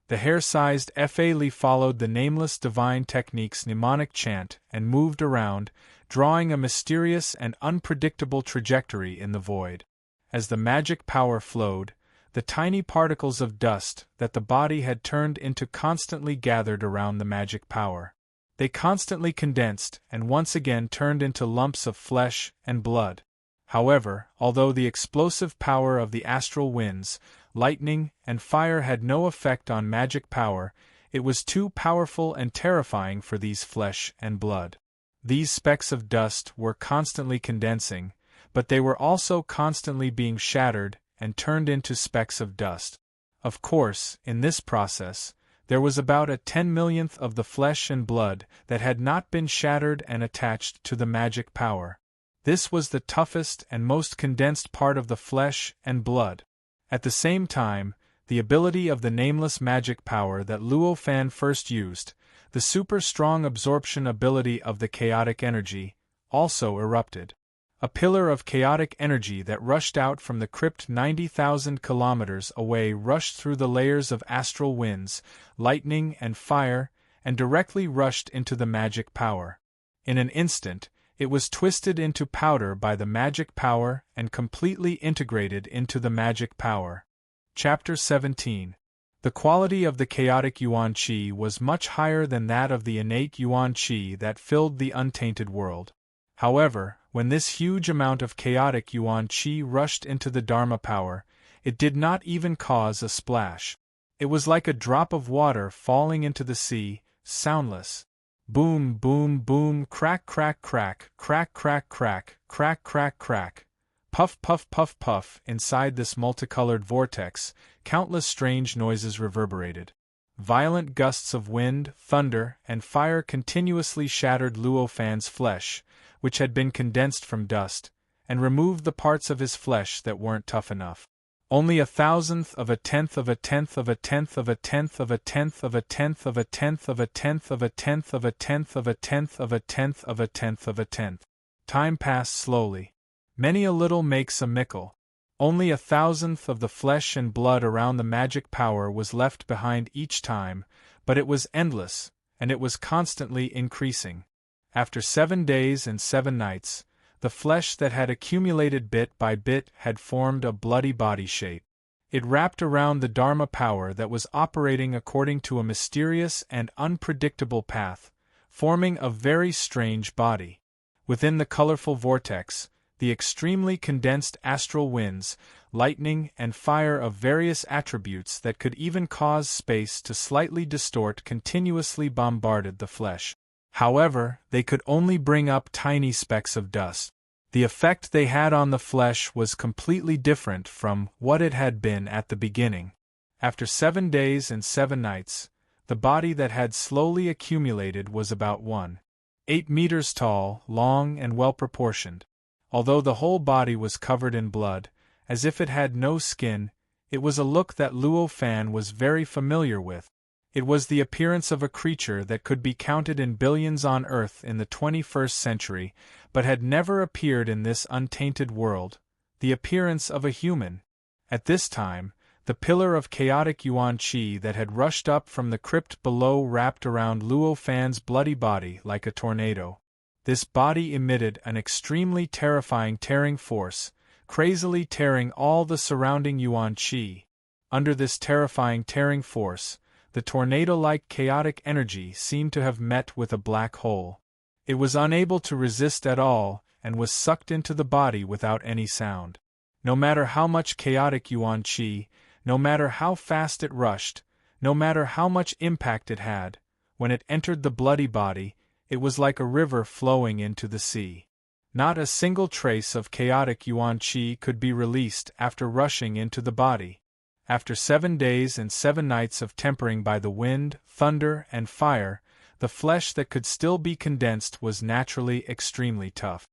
The hair-sized Fa followed the nameless divine technique's mnemonic chant and moved around, drawing a mysterious and unpredictable trajectory in the void. As the magic power flowed, the tiny particles of dust that the body had turned into constantly gathered around the magic power. They constantly condensed and once again turned into lumps of flesh and blood. However, although the explosive power of the astral winds, lightning, and fire had no effect on magic power, it was too powerful and terrifying for these flesh and blood. These specks of dust were constantly condensing, but they were also constantly being shattered and turned into specks of dust. Of course, in this process, there was about a 10 millionth of the flesh and blood that had not been shattered and attached to the magic power. This was the toughest and most condensed part of the flesh and blood. At the same time, the ability of the nameless magic power that Luo Fan first used, the super-strong absorption ability of the chaotic energy, also erupted. A pillar of chaotic energy that rushed out from the crypt 90,000 kilometers away rushed through the layers of astral winds, lightning and fire, and directly rushed into the magic power. In an instant, it was twisted into powder by the magic power and completely integrated into the magic power. Chapter 17. The quality of the chaotic Yuan Qi was much higher than that of the innate Yuan Qi that filled the untainted world. However, when this huge amount of chaotic Yuan Qi rushed into the Dharma power, it did not even cause a splash. It was like a drop of water falling into the sea, soundless. Boom, boom, boom, crack, crack, crack, crack, crack, crack, crack, crack, crack. Puff, puff, puff, puff. Inside this multicolored vortex, countless strange noises reverberated. Violent gusts of wind, thunder, and fire continuously shattered Luo Fan's flesh, which had been condensed from dust, and removed the parts of his flesh that weren't tough enough. Only 1,000th of a tenth of a tenth of a tenth of a tenth of a tenth of a tenth of a tenth of a tenth of a tenth of a tenth of a tenth of a tenth of a tenth of a tenth. Time passed slowly. Many a little makes a mickle. Only 1,000th of the flesh and blood around the magic power was left behind each time, but it was endless, and it was constantly increasing. After 7 days and 7 nights, the flesh that had accumulated bit by bit had formed a bloody body shape. It wrapped around the Dharma power that was operating according to a mysterious and unpredictable path, forming a very strange body. Within the colorful vortex, the extremely condensed astral winds, lightning and fire of various attributes that could even cause space to slightly distort continuously bombarded the flesh. However, they could only bring up tiny specks of dust. The effect they had on the flesh was completely different from what it had been at the beginning. After 7 days and 7 nights, the body that had slowly accumulated was about 1.8 meters tall, long and well-proportioned. Although the whole body was covered in blood, as if it had no skin, it was a look that Luo Fan was very familiar with. It was the appearance of a creature that could be counted in billions on Earth in the 21st century, but had never appeared in this untainted world, the appearance of a human. At this time, the pillar of chaotic Yuan Qi that had rushed up from the crypt below wrapped around Luo Fan's bloody body like a tornado. This body emitted an extremely terrifying tearing force, crazily tearing all the surrounding Yuan Qi. Under this terrifying tearing force, the tornado-like chaotic energy seemed to have met with a black hole. It was unable to resist at all, and was sucked into the body without any sound. No matter how much chaotic Yuan Qi, no matter how fast it rushed, no matter how much impact it had, when it entered the bloody body, it was like a river flowing into the sea. Not a single trace of chaotic Yuan Qi could be released after rushing into the body. After 7 days and 7 nights of tempering by the wind, thunder, and fire, the flesh that could still be condensed was naturally extremely tough.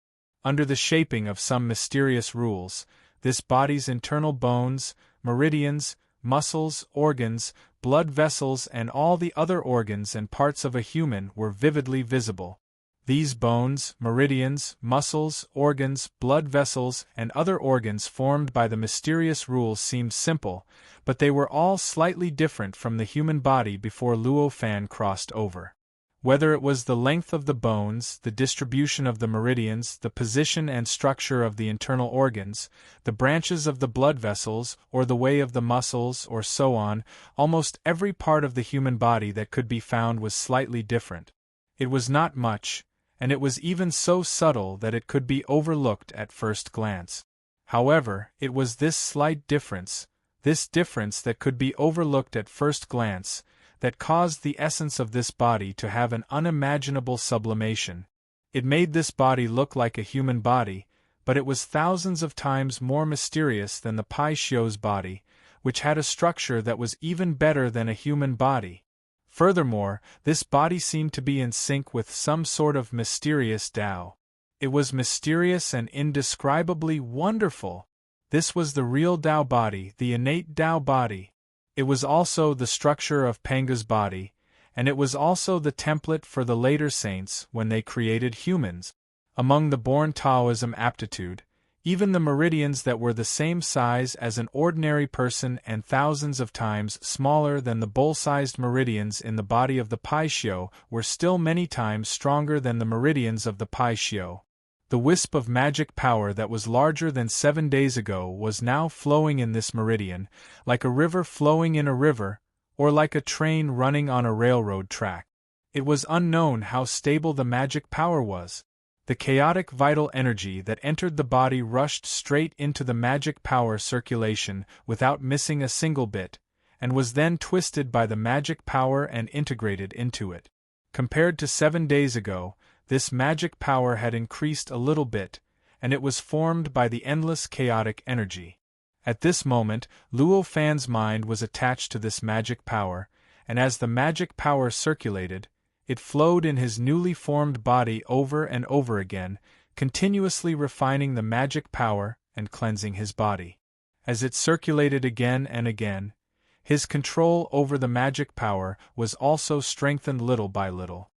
Under the shaping of some mysterious rules, this body's internal bones, meridians, muscles, organs, blood vessels and all the other organs and parts of a human were vividly visible. These bones, meridians, muscles, organs, blood vessels, and other organs formed by the mysterious rules seemed simple, but they were all slightly different from the human body before Luo Fan crossed over. Whether it was the length of the bones, the distribution of the meridians, the position and structure of the internal organs, the branches of the blood vessels, or the way of the muscles, or so on, almost every part of the human body that could be found was slightly different. It was not much, and it was even so subtle that it could be overlooked at first glance. However, it was this slight difference, this difference that could be overlooked at first glance, that caused the essence of this body to have an unimaginable sublimation. It made this body look like a human body, but it was thousands of times more mysterious than the Pai Xiu's body, which had a structure that was even better than a human body. Furthermore, this body seemed to be in sync with some sort of mysterious Tao. It was mysterious and indescribably wonderful. This was the real Tao body, the innate Tao body. It was also the structure of Panga's body, and it was also the template for the later saints when they created humans. Among the born Taoism aptitude, even the meridians that were the same size as an ordinary person and thousands of times smaller than the bowl-sized meridians in the body of the Pai Xiu were still many times stronger than the meridians of the Pai Xiu. The wisp of magic power that was larger than 7 days ago was now flowing in this meridian, like a river flowing in a river, or like a train running on a railroad track. It was unknown how stable the magic power was. The chaotic vital energy that entered the body rushed straight into the magic power circulation without missing a single bit, and was then twisted by the magic power and integrated into it. Compared to 7 days ago, this magic power had increased a little bit, and it was formed by the endless chaotic energy. At this moment, Luo Fan's mind was attached to this magic power, and as the magic power circulated, it flowed in his newly formed body over and over again, continuously refining the magic power and cleansing his body. As it circulated again and again, his control over the magic power was also strengthened little by little.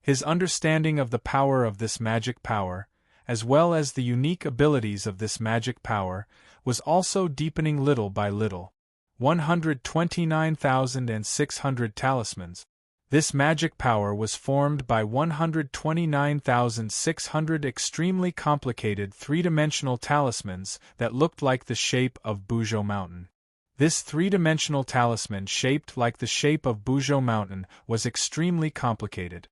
His understanding of the power of this magic power, as well as the unique abilities of this magic power, was also deepening little by little. 129,600 talismans. This magic power was formed by 129,600 extremely complicated three-dimensional talismans that looked like the shape of Buzhou Mountain. This three-dimensional talisman shaped like the shape of Buzhou Mountain was extremely complicated.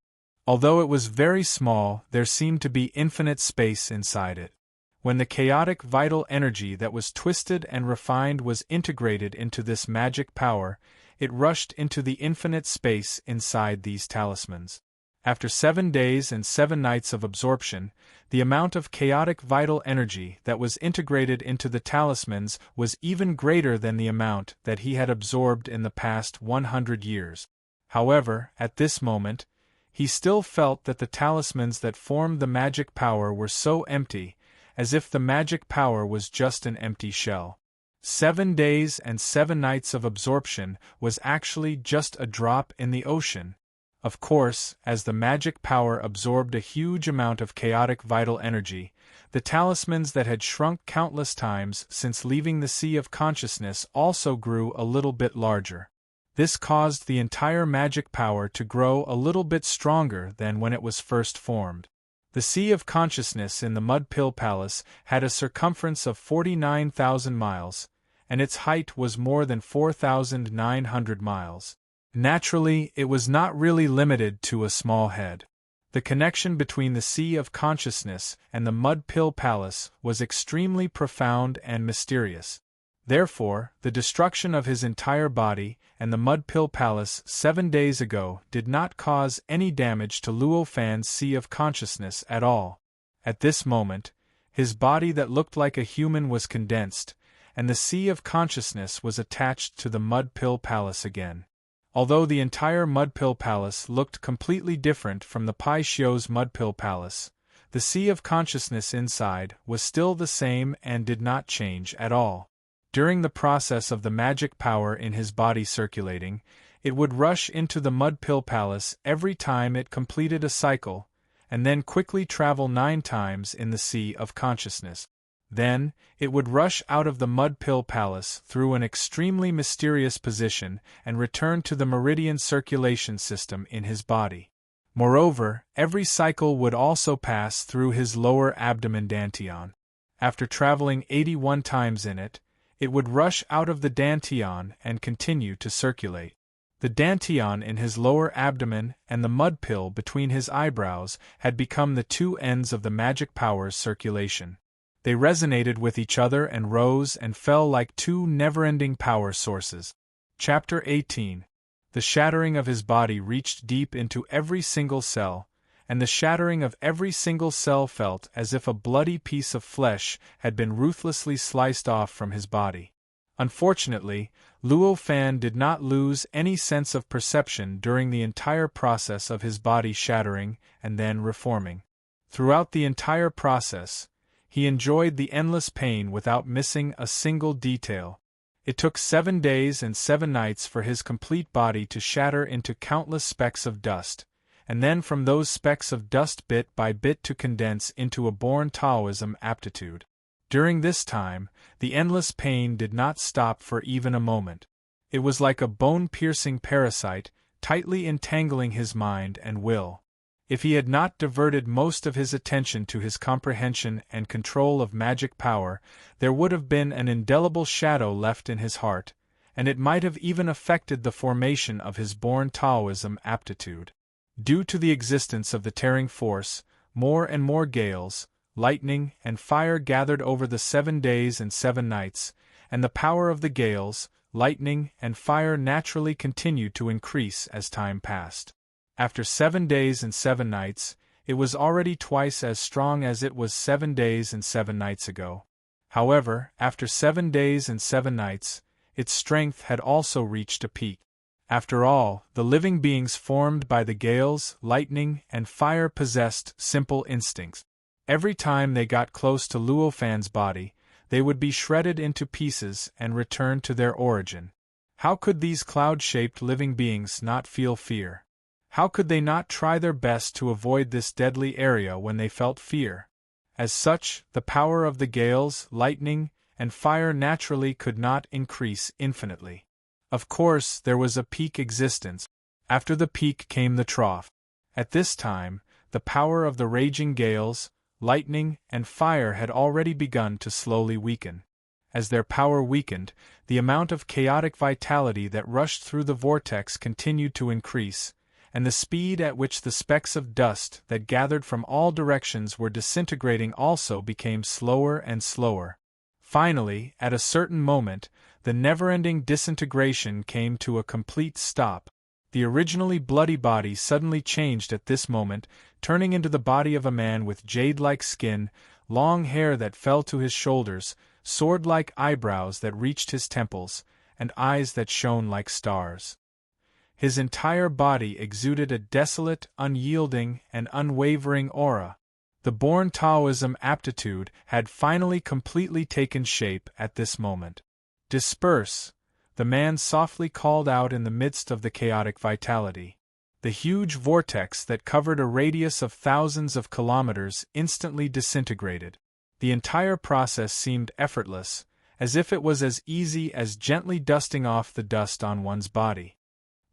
Although it was very small, there seemed to be infinite space inside it. When the chaotic vital energy that was twisted and refined was integrated into this magic power, it rushed into the infinite space inside these talismans. After 7 days and 7 nights of absorption, the amount of chaotic vital energy that was integrated into the talismans was even greater than the amount that he had absorbed in the past 100 years. However, at this moment, he still felt that the talismans that formed the magic power were so empty, as if the magic power was just an empty shell. 7 days and 7 nights of absorption was actually just a drop in the ocean. Of course, as the magic power absorbed a huge amount of chaotic vital energy, the talismans that had shrunk countless times since leaving the sea of consciousness also grew a little bit larger. This caused the entire magic power to grow a little bit stronger than when it was first formed. The Sea of Consciousness in the Mud Pill Palace had a circumference of 49,000 miles, and its height was more than 4,900 miles. Naturally, it was not really limited to a small head. The connection between the Sea of Consciousness and the Mud Pill Palace was extremely profound and mysterious. Therefore, the destruction of his entire body and the Mud Pill Palace 7 days ago did not cause any damage to Luo Fan's Sea of Consciousness at all. At this moment, his body that looked like a human was condensed, and the Sea of Consciousness was attached to the Mud Pill Palace again. Although the entire Mud Pill Palace looked completely different from the Pai Xiu's Mud Pill Palace, the Sea of Consciousness inside was still the same and did not change at all. During the process of the magic power in his body circulating, it would rush into the Mud Pill Palace every time it completed a cycle, and then quickly travel 9 times in the Sea of Consciousness. Then, it would rush out of the Mud Pill Palace through an extremely mysterious position and return to the meridian circulation system in his body. Moreover, every cycle would also pass through his lower abdomen dantian. After traveling 81 times in it, it would rush out of the dantian and continue to circulate. The dantian in his lower abdomen and the mud pill between his eyebrows had become the 2 ends of the magic power's circulation. They resonated with each other and rose and fell like 2 never-ending power sources. Chapter 18. The shattering of his body reached deep into every single cell, and the shattering of every single cell felt as if a bloody piece of flesh had been ruthlessly sliced off from his body. Unfortunately, Luo Fan did not lose any sense of perception during the entire process of his body shattering and then reforming. Throughout the entire process, he enjoyed the endless pain without missing a single detail. It took 7 days and 7 nights for his complete body to shatter into countless specks of dust, and then from those specks of dust bit by bit to condense into a born Taoism aptitude. During this time, the endless pain did not stop for even a moment. It was like a bone-piercing parasite, tightly entangling his mind and will. If he had not diverted most of his attention to his comprehension and control of magic power, there would have been an indelible shadow left in his heart, and it might have even affected the formation of his born Taoism aptitude. Due to the existence of the tearing force, more and more gales, lightning, and fire gathered over the 7 days and 7 nights, and the power of the gales, lightning, and fire naturally continued to increase as time passed. After 7 days and 7 nights, it was already twice as strong as it was 7 days and 7 nights ago. However, after 7 days and 7 nights, its strength had also reached a peak. After all, the living beings formed by the gales, lightning, and fire possessed simple instincts. Every time they got close to Luo Fan's body, they would be shredded into pieces and return to their origin. How could these cloud-shaped living beings not feel fear? How could they not try their best to avoid this deadly area when they felt fear? As such, the power of the gales, lightning, and fire naturally could not increase infinitely. Of course, there was a peak existence. After the peak came the trough. At this time, the power of the raging gales, lightning, and fire had already begun to slowly weaken. As their power weakened, the amount of chaotic vitality that rushed through the vortex continued to increase, and the speed at which the specks of dust that gathered from all directions were disintegrating also became slower and slower. Finally, at a certain moment, the never-ending disintegration came to a complete stop. The originally bloody body suddenly changed at this moment, turning into the body of a man with jade-like skin, long hair that fell to his shoulders, sword-like eyebrows that reached his temples, and eyes that shone like stars. His entire body exuded a desolate, unyielding, and unwavering aura. The born Taoism aptitude had finally completely taken shape at this moment. "Disperse," the man softly called out in the midst of the chaotic vitality. The huge vortex that covered a radius of thousands of kilometers instantly disintegrated. The entire process seemed effortless, as if it was as easy as gently dusting off the dust on one's body.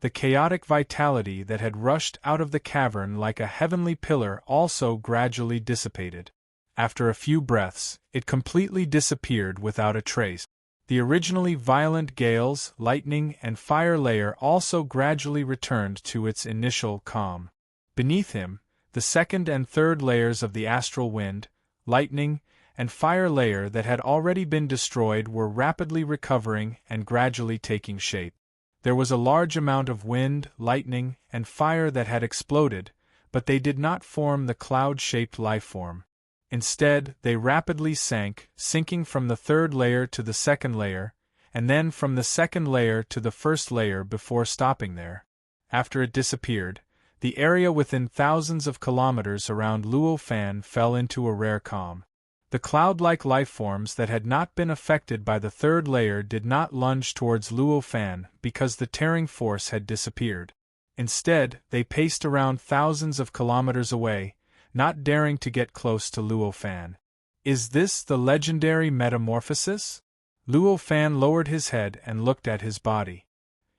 The chaotic vitality that had rushed out of the cavern like a heavenly pillar also gradually dissipated. After a few breaths, it completely disappeared without a trace. The originally violent gales, lightning, and fire layer also gradually returned to its initial calm. Beneath him, the second and third layers of the astral wind, lightning, and fire layer that had already been destroyed were rapidly recovering and gradually taking shape. There was a large amount of wind, lightning, and fire that had exploded, but they did not form the cloud-shaped lifeform. Instead, they rapidly sank, sinking from the third layer to the second layer, and then from the second layer to the first layer before stopping there. After it disappeared, the area within thousands of kilometers around Luo Fan fell into a rare calm. The cloud-like lifeforms that had not been affected by the third layer did not lunge towards Luo Fan because the tearing force had disappeared. Instead, they paced around thousands of kilometers away, not daring to get close to Luo Fan. Is this the legendary metamorphosis? Luo Fan lowered his head and looked at his body.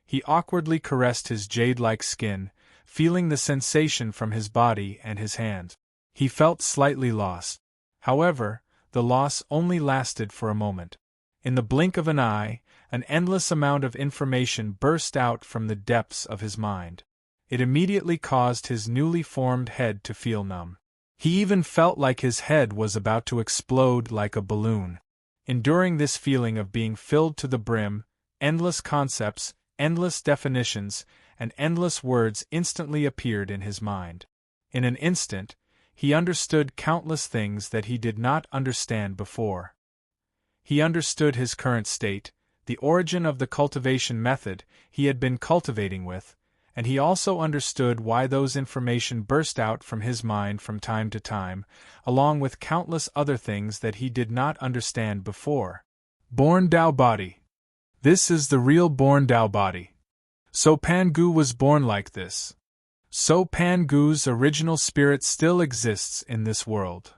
He awkwardly caressed his jade-like skin, feeling the sensation from his body and his hands. He felt slightly lost. However, the loss only lasted for a moment. In the blink of an eye, an endless amount of information burst out from the depths of his mind. It immediately caused his newly formed head to feel numb. He even felt like his head was about to explode like a balloon. Enduring this feeling of being filled to the brim, endless concepts, endless definitions, and endless words instantly appeared in his mind. In an instant, he understood countless things that he did not understand before. He understood his current state, the origin of the cultivation method he had been cultivating with, and he also understood why those information burst out from his mind from time to time, along with countless other things that he did not understand before. Born Tao body. This is the real born Tao body. So Pangu was born like this. So Pangu's original spirit still exists in this world.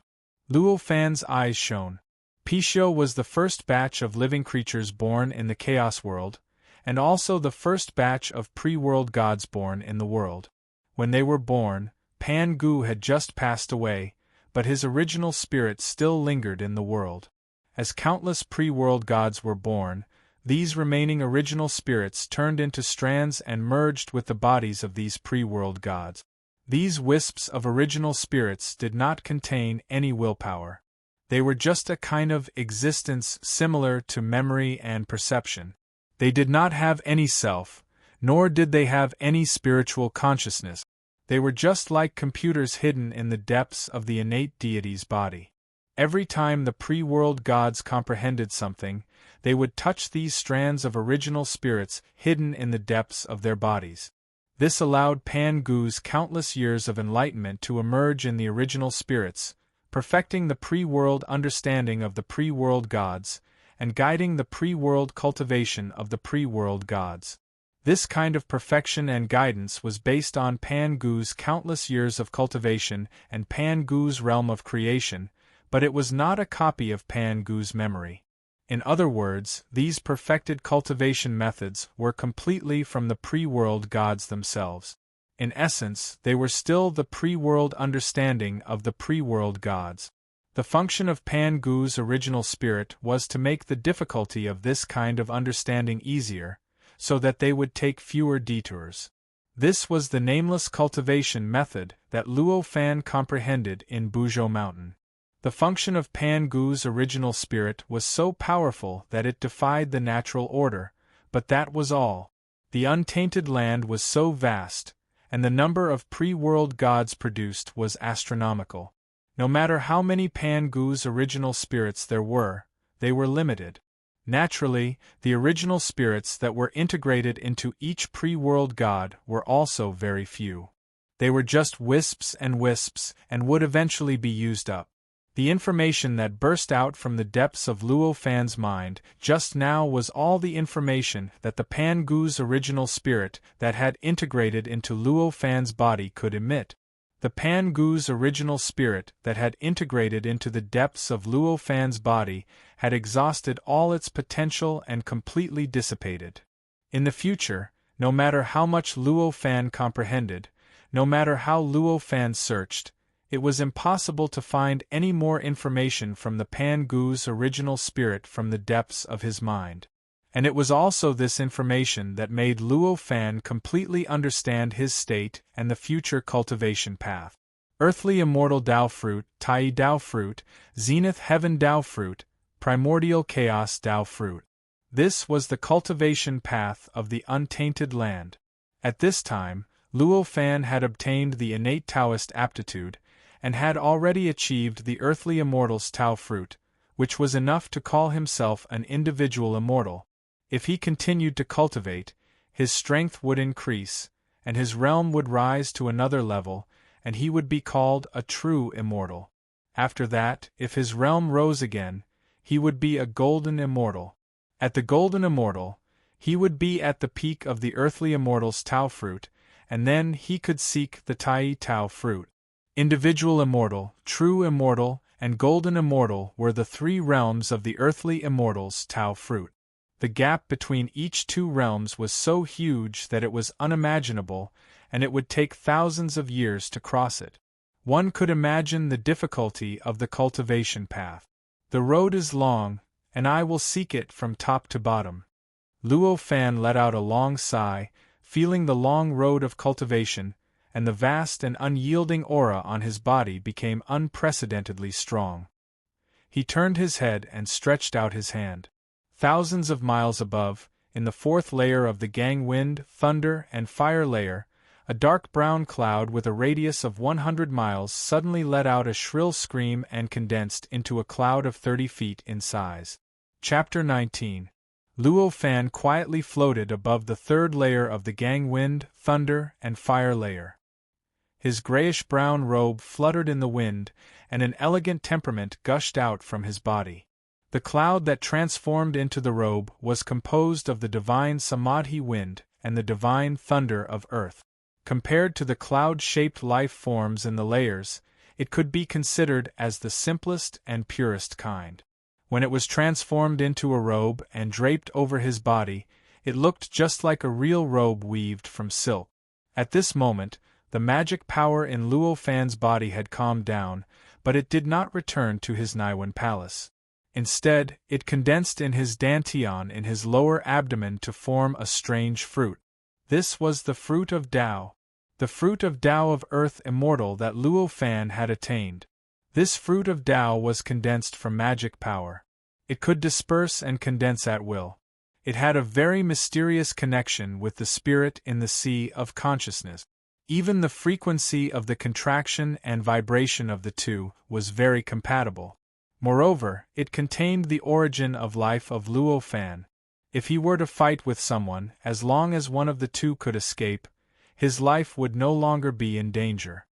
Luo Fan's eyes shone. Pishio was the first batch of living creatures born in the Chaos World, and also the first batch of pre-world gods born in the world. When they were born, Pangu had just passed away, but his original spirit still lingered in the world. As countless pre-world gods were born, these remaining original spirits turned into strands and merged with the bodies of these pre-world gods. These wisps of original spirits did not contain any willpower. They were just a kind of existence similar to memory and perception. They did not have any self, nor did they have any spiritual consciousness. They were just like computers hidden in the depths of the innate deity's body. Every time the pre-world gods comprehended something, they would touch these strands of original spirits hidden in the depths of their bodies. This allowed Pangu's countless years of enlightenment to emerge in the original spirits, perfecting the pre-world understanding of the pre-world gods, and guiding the pre-world cultivation of the pre-world gods. This kind of perfection and guidance was based on Pangu's countless years of cultivation and Pangu's realm of creation, but it was not a copy of Pangu's memory. In other words, these perfected cultivation methods were completely from the pre-world gods themselves. In essence, they were still the pre-world understanding of the pre-world gods. The function of Pangu's original spirit was to make the difficulty of this kind of understanding easier, so that they would take fewer detours. This was the nameless cultivation method that Luo Fan comprehended in Buzhou Mountain. The function of Pangu's original spirit was so powerful that it defied the natural order, but that was all. The untainted land was so vast, and the number of pre-world gods produced was astronomical. No matter how many Pangu's original spirits there were, they were limited. Naturally, the original spirits that were integrated into each pre-world god were also very few. They were just wisps and would eventually be used up. The information that burst out from the depths of Luo Fan's mind just now was all the information that the Pangu's original spirit that had integrated into Luo Fan's body could emit. The Pangu's original spirit that had integrated into the depths of Luo Fan's body had exhausted all its potential and completely dissipated. In the future, no matter how much Luo Fan comprehended, no matter how Luo Fan searched, it was impossible to find any more information from the Pangu's original spirit from the depths of his mind. And it was also this information that made Luo Fan completely understand his state and the future cultivation path. Earthly immortal Tao fruit, Tai Tao fruit, zenith heaven Tao fruit, primordial chaos Tao fruit. This was the cultivation path of the untainted land. At this time, Luo Fan had obtained the innate Taoist aptitude, and had already achieved the earthly immortal's Tao fruit, which was enough to call himself an individual immortal. If he continued to cultivate, his strength would increase, and his realm would rise to another level, and he would be called a true immortal. After that, if his realm rose again, he would be a golden immortal. At the golden immortal, he would be at the peak of the earthly immortal's Tao fruit, and then he could seek the Tai Tao fruit. Individual immortal, true immortal, and golden immortal were the three realms of the earthly immortal's Tao fruit. The gap between each two realms was so huge that it was unimaginable, and it would take thousands of years to cross it. One could imagine the difficulty of the cultivation path. The road is long, and I will seek it from top to bottom. Luo Fan let out a long sigh, feeling the long road of cultivation, and the vast and unyielding aura on his body became unprecedentedly strong. He turned his head and stretched out his hand. Thousands of miles above, in the fourth layer of the gang wind, thunder, and fire layer, a dark brown cloud with a radius of 100 miles suddenly let out a shrill scream and condensed into a cloud of 30 feet in size. Chapter 19. Luo Fan quietly floated above the third layer of the gang wind, thunder, and fire layer. His grayish-brown robe fluttered in the wind, and an elegant temperament gushed out from his body. The cloud that transformed into the robe was composed of the divine Samadhi wind and the divine thunder of earth. Compared to the cloud-shaped life forms in the layers, it could be considered as the simplest and purest kind. When it was transformed into a robe and draped over his body, it looked just like a real robe weaved from silk. At this moment, the magic power in Luo Fan's body had calmed down, but it did not return to his Naiwan palace. Instead, it condensed in his dantian in his lower abdomen to form a strange fruit. This was the fruit of Tao. The fruit of Tao of earth immortal that Luo Fan had attained. This fruit of Tao was condensed from magic power. It could disperse and condense at will. It had a very mysterious connection with the spirit in the sea of consciousness. Even the frequency of the contraction and vibration of the two was very compatible. Moreover, it contained the origin of life of Luo Fan. If he were to fight with someone, as long as one of the two could escape, his life would no longer be in danger.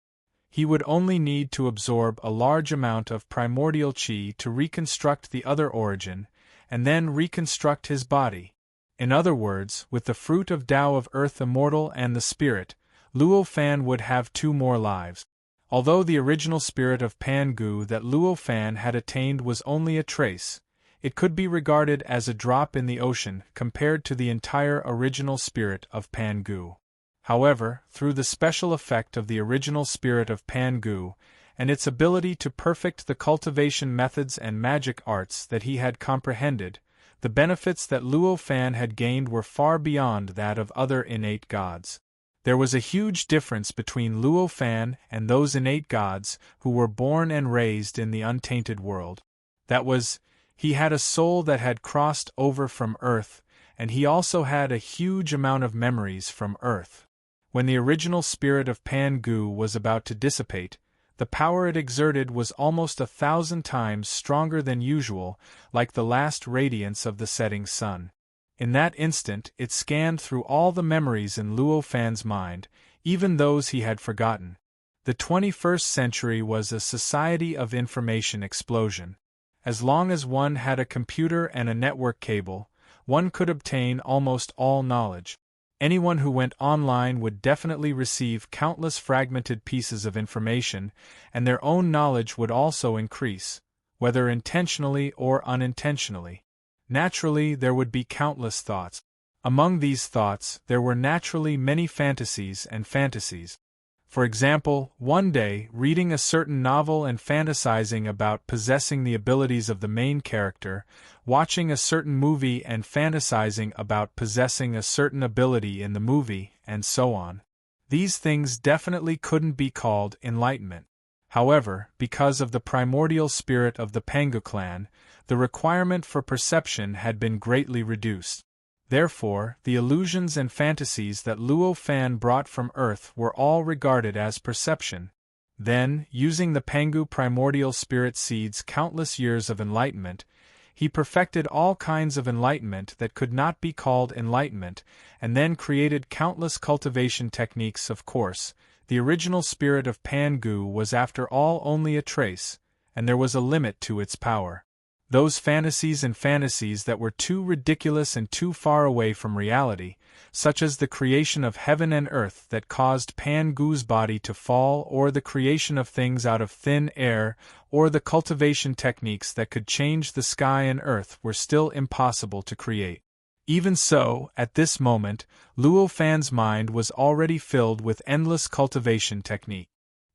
He would only need to absorb a large amount of primordial qi to reconstruct the other origin, and then reconstruct his body. In other words, with the fruit of Tao of earth immortal and the spirit, Luo Fan would have 2 more lives. Although the original spirit of Pan Gu that Luo Fan had attained was only a trace, it could be regarded as a drop in the ocean compared to the entire original spirit of Pan Gu. However, through the special effect of the original spirit of Pan Gu, and its ability to perfect the cultivation methods and magic arts that he had comprehended, the benefits that Luo Fan had gained were far beyond that of other innate gods. There was a huge difference between Luo Fan and those innate gods who were born and raised in the untainted world. That was, he had a soul that had crossed over from Earth, and he also had a huge amount of memories from Earth. When the original spirit of Pan Gu was about to dissipate, the power it exerted was almost 1,000 times stronger than usual, like the last radiance of the setting sun. In that instant it scanned through all the memories in Luo Fan's mind, even those he had forgotten. The 21st century was a society of information explosion. As long as one had a computer and a network cable, one could obtain almost all knowledge. Anyone who went online would definitely receive countless fragmented pieces of information, and their own knowledge would also increase, whether intentionally or unintentionally. Naturally, there would be countless thoughts. Among these thoughts, there were naturally many fantasies and fantasies. For example, one day, reading a certain novel and fantasizing about possessing the abilities of the main character, watching a certain movie and fantasizing about possessing a certain ability in the movie, and so on. These things definitely couldn't be called enlightenment. However, because of the primordial spirit of the Pangu clan, the requirement for perception had been greatly reduced. Therefore, the illusions and fantasies that Luo Fan brought from Earth were all regarded as perception. Then, using the Pangu primordial spirit seed's countless years of enlightenment, he perfected all kinds of enlightenment that could not be called enlightenment, and then created countless cultivation techniques. Of course, the original spirit of Pangu was after all only a trace, and there was a limit to its power. Those fantasies and fantasies that were too ridiculous and too far away from reality, such as the creation of heaven and earth that caused Pan Gu's body to fall, or the creation of things out of thin air, or the cultivation techniques that could change the sky and earth, were still impossible to create. Even so, at this moment, Luo Fan's mind was already filled with endless cultivation technique.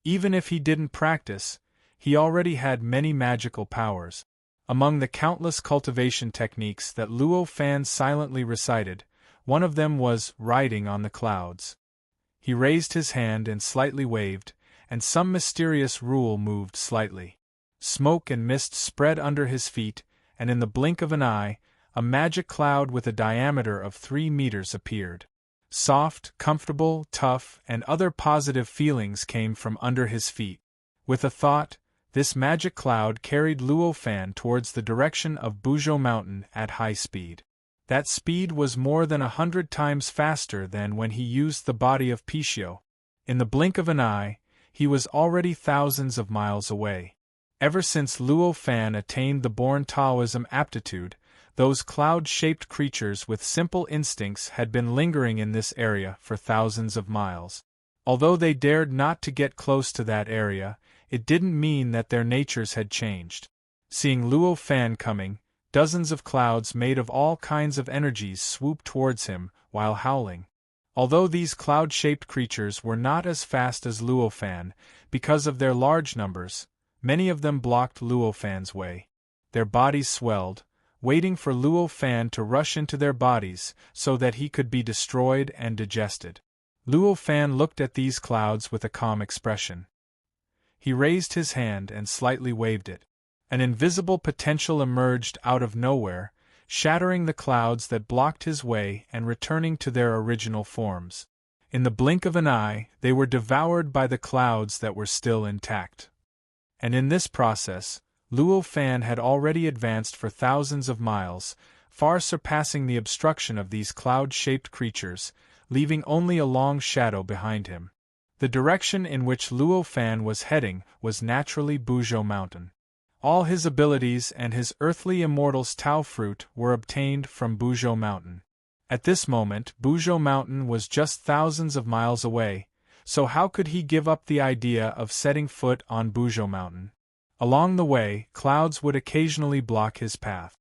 Even if he didn't practice, he already had many magical powers. Among the countless cultivation techniques that Luo Fan silently recited, one of them was riding on the clouds. He raised his hand and slightly waved, and some mysterious rule moved slightly. Smoke and mist spread under his feet, and in the blink of an eye, a magic cloud with a diameter of 3 meters appeared. Soft, comfortable, tough, and other positive feelings came from under his feet. With a thought, this magic cloud carried Luo Fan towards the direction of Buzhou Mountain at high speed. That speed was more than 100 times faster than when he used the body of Pixiu. In the blink of an eye, he was already thousands of miles away. Ever since Luo Fan attained the born Taoism aptitude, those cloud-shaped creatures with simple instincts had been lingering in this area for thousands of miles. Although they dared not to get close to that area, it didn't mean that their natures had changed. Seeing Luo Fan coming, dozens of clouds made of all kinds of energies swooped towards him, while howling. Although these cloud-shaped creatures were not as fast as Luo Fan, because of their large numbers, many of them blocked Luo Fan's way. Their bodies swelled, waiting for Luo Fan to rush into their bodies so that he could be destroyed and digested. Luo Fan looked at these clouds with a calm expression. He raised his hand and slightly waved it. An invisible potential emerged out of nowhere, shattering the clouds that blocked his way and returning to their original forms. In the blink of an eye, they were devoured by the clouds that were still intact. And in this process, Luo Fan had already advanced for thousands of miles, far surpassing the obstruction of these cloud-shaped creatures, leaving only a long shadow behind him. The direction in which Luo Fan was heading was naturally Buzhou Mountain. All his abilities and his earthly immortal's Tao fruit were obtained from Buzhou Mountain. At this moment, Buzhou Mountain was just thousands of miles away, so how could he give up the idea of setting foot on Buzhou Mountain? Along the way, clouds would occasionally block his path.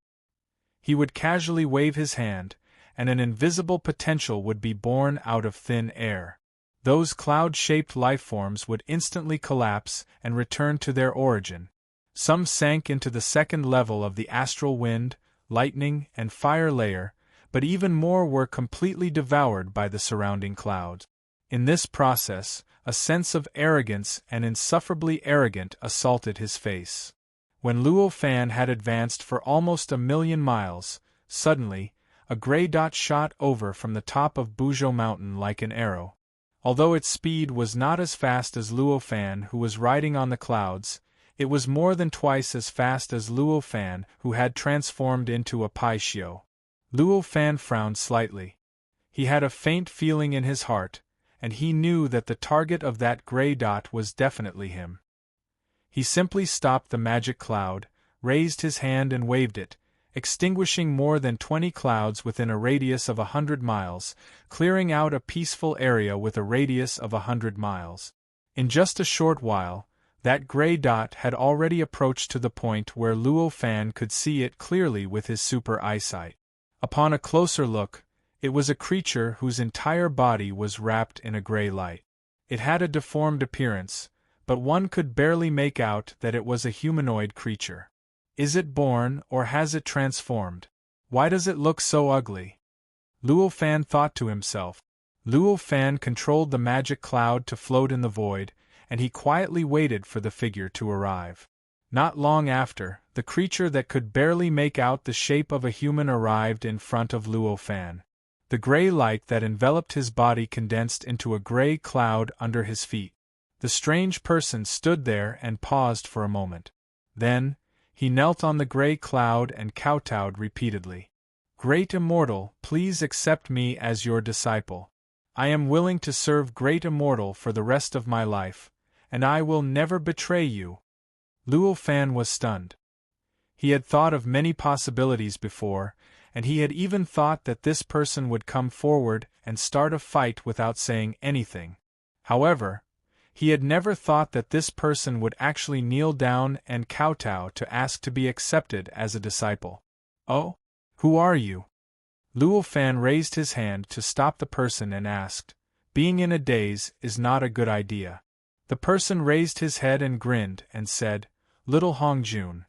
He would casually wave his hand, and an invisible potential would be born out of thin air. Those cloud-shaped lifeforms would instantly collapse and return to their origin. Some sank into the second level of the astral wind, lightning, and fire layer, but even more were completely devoured by the surrounding clouds. In this process, a sense of arrogance and insufferably arrogant assaulted his face. When Luo Fan had advanced for almost 1,000,000 miles, suddenly, a gray dot shot over from the top of Buzhou Mountain like an arrow. Although its speed was not as fast as Luo Fan, who was riding on the clouds, it was more than twice as fast as Luo Fan, who had transformed into a Pixiu. Luo Fan frowned slightly. He had a faint feeling in his heart, and he knew that the target of that gray dot was definitely him. He simply stopped the magic cloud, raised his hand and waved it, extinguishing more than 20 clouds within a radius of 100 miles, clearing out a peaceful area with a radius of 100 miles. In just a short while, that gray dot had already approached to the point where Luo Fan could see it clearly with his super eyesight. Upon a closer look, it was a creature whose entire body was wrapped in a gray light. It had a deformed appearance, but one could barely make out that it was a humanoid creature. Is it born, or has it transformed? Why does it look so ugly? Luo Fan thought to himself. Luo Fan controlled the magic cloud to float in the void, and he quietly waited for the figure to arrive. Not long after, the creature that could barely make out the shape of a human arrived in front of Luo Fan. The gray light that enveloped his body condensed into a gray cloud under his feet. The strange person stood there and paused for a moment. Then, he knelt on the gray cloud and kowtowed repeatedly. "Great Immortal, please accept me as your disciple. I am willing to serve Great Immortal for the rest of my life, and I will never betray you." Luo Fan was stunned. He had thought of many possibilities before, and he had even thought that this person would come forward and start a fight without saying anything. However, he had never thought that this person would actually kneel down and kowtow to ask to be accepted as a disciple. "Oh? Who are you?" Luo Fan raised his hand to stop the person and asked. "Being in a daze is not a good idea." The person raised his head and grinned and said, "Little Hong Jun."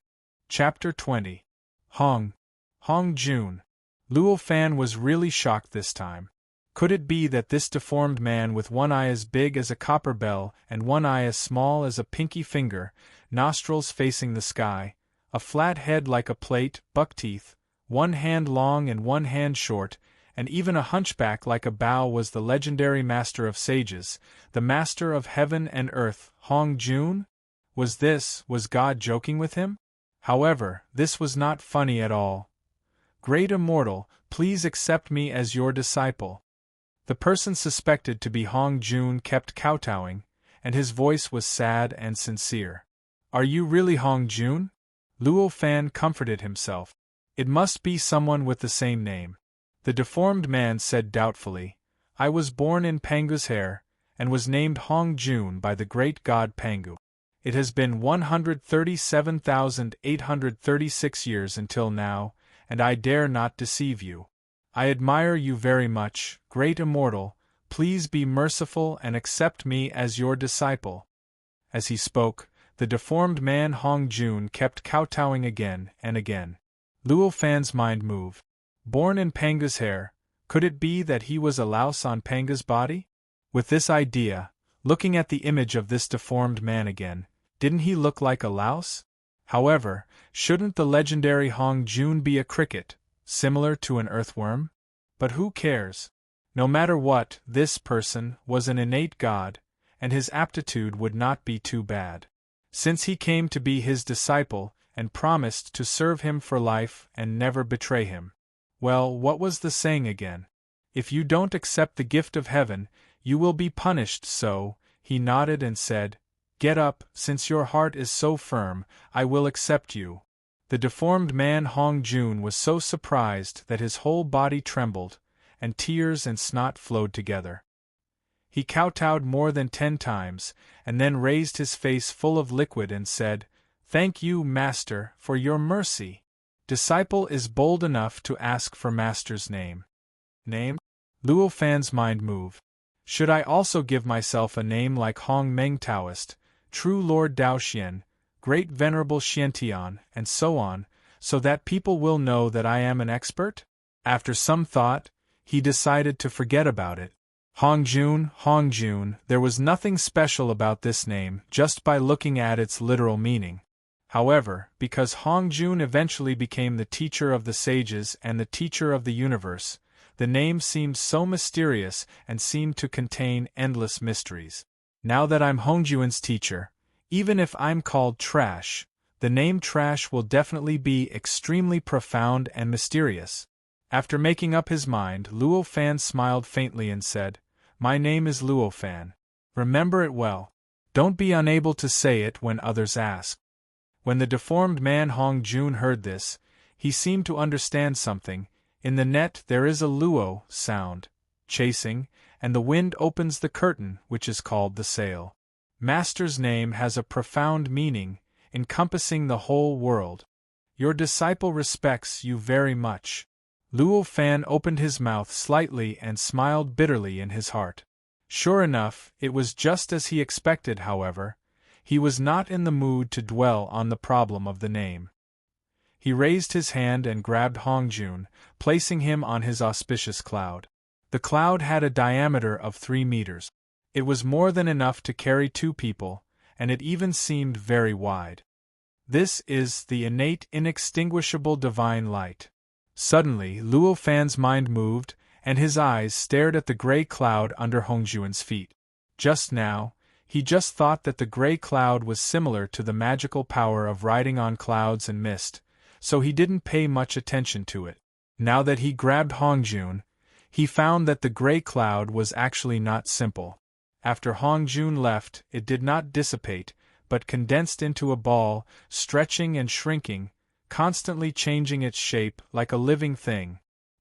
Chapter 20. Hong Jun. Luo Fan was really shocked this time. Could it be that this deformed man with one eye as big as a copper bell and one eye as small as a pinky finger, nostrils facing the sky, a flat head like a plate, buck teeth, one hand long and one hand short, and even a hunchback like a bow was the legendary master of sages, the master of heaven and earth, Hong Jun? Was God joking with him? However, this was not funny at all. Great Immortal, please accept me as your disciple. The person suspected to be Hong Jun kept kowtowing, and his voice was sad and sincere. Are you really Hong Jun? Luo Fan comforted himself. It must be someone with the same name. The deformed man said doubtfully, I was born in Pangu's hair, and was named Hong Jun by the great god Pangu. It has been 137,836 years until now, and I dare not deceive you. I admire you very much, great Immortal, please be merciful and accept me as your disciple. As he spoke, the deformed man Hong Jun kept kowtowing again and again. Luo Fan's mind moved. Born in Panga's hair, could it be that he was a louse on Panga's body? With this idea, looking at the image of this deformed man again, didn't he look like a louse? However, shouldn't the legendary Hong Jun be a cricket, similar to an earthworm? But who cares? No matter what, this person was an innate god, and his aptitude would not be too bad. Since he came to be his disciple, and promised to serve him for life and never betray him. Well, what was the saying again? If you don't accept the gift of heaven, you will be punished. So, he nodded and said, Get up, since your heart is so firm, I will accept you. The deformed man Hong Jun was so surprised that his whole body trembled, and tears and snot flowed together. He kowtowed more than 10 times, and then raised his face full of liquid and said, Thank you, Master, for your mercy. Disciple is bold enough to ask for Master's name. Name? Luo Fan's mind moved. Should I also give myself a name like Hong Meng Taoist, True Lord Daoxian, Great Venerable Xiantian, and so on, so that people will know that I am an expert? After some thought, he decided to forget about it. Hong Jun, there was nothing special about this name just by looking at its literal meaning. However, because Hong Jun eventually became the teacher of the sages and the teacher of the universe, the name seemed so mysterious and seemed to contain endless mysteries. Now that I'm Hong Jun's teacher, even if I'm called Trash, the name Trash will definitely be extremely profound and mysterious. After making up his mind, Luo Fan smiled faintly and said, My name is Luo Fan. Remember it well. Don't be unable to say it when others ask. When the deformed man Hong Jun heard this, he seemed to understand something. In the net there is a luo sound, chasing, and the wind opens the curtain, which is called the sail. Master's name has a profound meaning, encompassing the whole world. Your disciple respects you very much. Luo Fan opened his mouth slightly and smiled bitterly in his heart. Sure enough, it was just as he expected. However, he was not in the mood to dwell on the problem of the name. He raised his hand and grabbed Hong Jun, placing him on his auspicious cloud. The cloud had a diameter of 3 meters. It was more than enough to carry 2 people, and it even seemed very wide. This is the innate, inextinguishable divine light. Suddenly, Luo Fan's mind moved, and his eyes stared at the gray cloud under Hong Jun's feet. Just now, he just thought that the gray cloud was similar to the magical power of riding on clouds and mist, so he didn't pay much attention to it. Now that he grabbed Hong Jun, he found that the gray cloud was actually not simple. After Hong Jun left, it did not dissipate, but condensed into a ball, stretching and shrinking, constantly changing its shape like a living thing.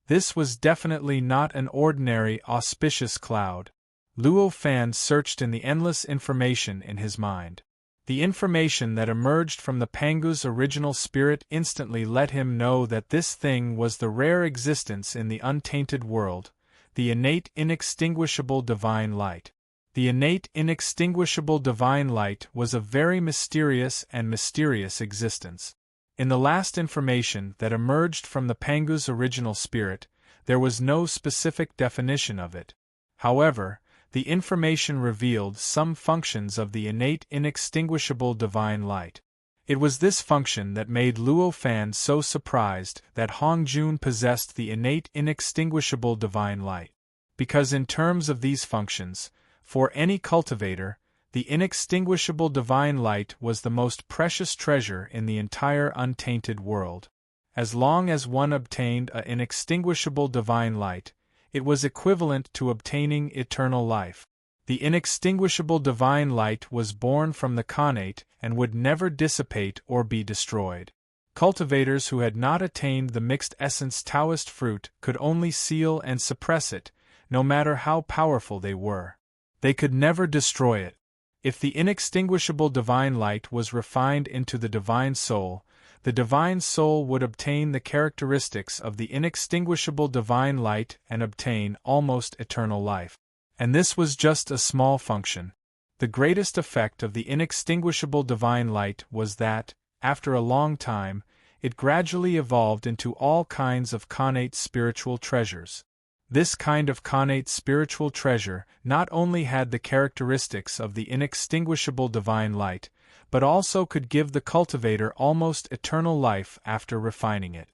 This was definitely not an ordinary, auspicious cloud. Luo Fan searched in the endless information in his mind. The information that emerged from the Pangu's original spirit instantly let him know that this thing was the rare existence in the untainted world, the innate, inextinguishable divine light. The innate, inextinguishable divine light was a very mysterious existence. In the last information that emerged from the Pangu's original spirit, there was no specific definition of it. However, the information revealed some functions of the innate, inextinguishable divine light. It was this function that made Luo Fan so surprised that Hong Jun possessed the innate inextinguishable divine light. Because in terms of these functions, for any cultivator, the inextinguishable divine light was the most precious treasure in the entire untainted world. As long as one obtained an inextinguishable divine light, it was equivalent to obtaining eternal life. The inextinguishable divine light was born from the connate and would never dissipate or be destroyed. Cultivators who had not attained the mixed essence Taoist fruit could only seal and suppress it, no matter how powerful they were. They could never destroy it. If the inextinguishable divine light was refined into the divine soul would obtain the characteristics of the inextinguishable divine light and obtain almost eternal life. And this was just a small function. The greatest effect of the inextinguishable divine light was that, after a long time, it gradually evolved into all kinds of connate spiritual treasures. This kind of connate spiritual treasure not only had the characteristics of the inextinguishable divine light, but also could give the cultivator almost eternal life after refining it.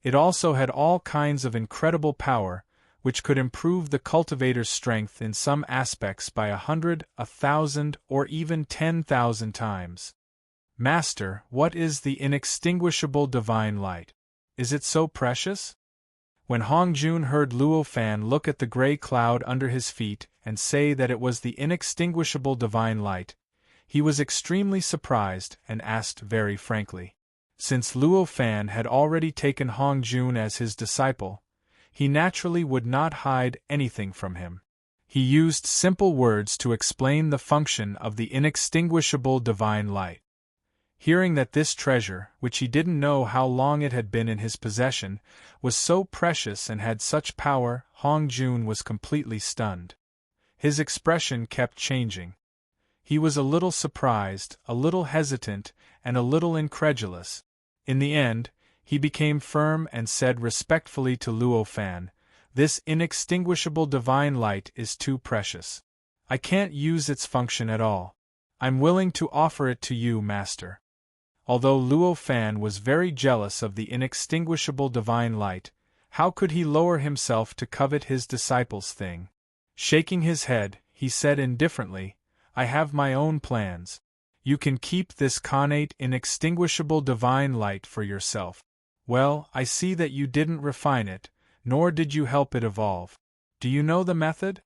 It also had all kinds of incredible power, which could improve the cultivator's strength in some aspects by 100, 1,000, or even 10,000 times. Master, what is the inextinguishable divine light? Is it so precious? When Hong Jun heard Luo Fan look at the gray cloud under his feet and say that it was the inextinguishable divine light, he was extremely surprised and asked very frankly. Since Luo Fan had already taken Hong Jun as his disciple, he naturally would not hide anything from him. He used simple words to explain the function of the inextinguishable divine light. Hearing that this treasure, which he didn't know how long it had been in his possession, was so precious and had such power, Hong Jun was completely stunned. His expression kept changing. He was a little surprised, a little hesitant, and a little incredulous. In the end, he became firm and said respectfully to Luo Fan, "This inextinguishable divine light is too precious. I can't use its function at all. I'm willing to offer it to you, Master." Although Luo Fan was very jealous of the inextinguishable divine light, how could he lower himself to covet his disciple's thing? Shaking his head, he said indifferently, "I have my own plans. You can keep this connate inextinguishable divine light for yourself. Well, I see that you didn't refine it, nor did you help it evolve. Do you know the method?"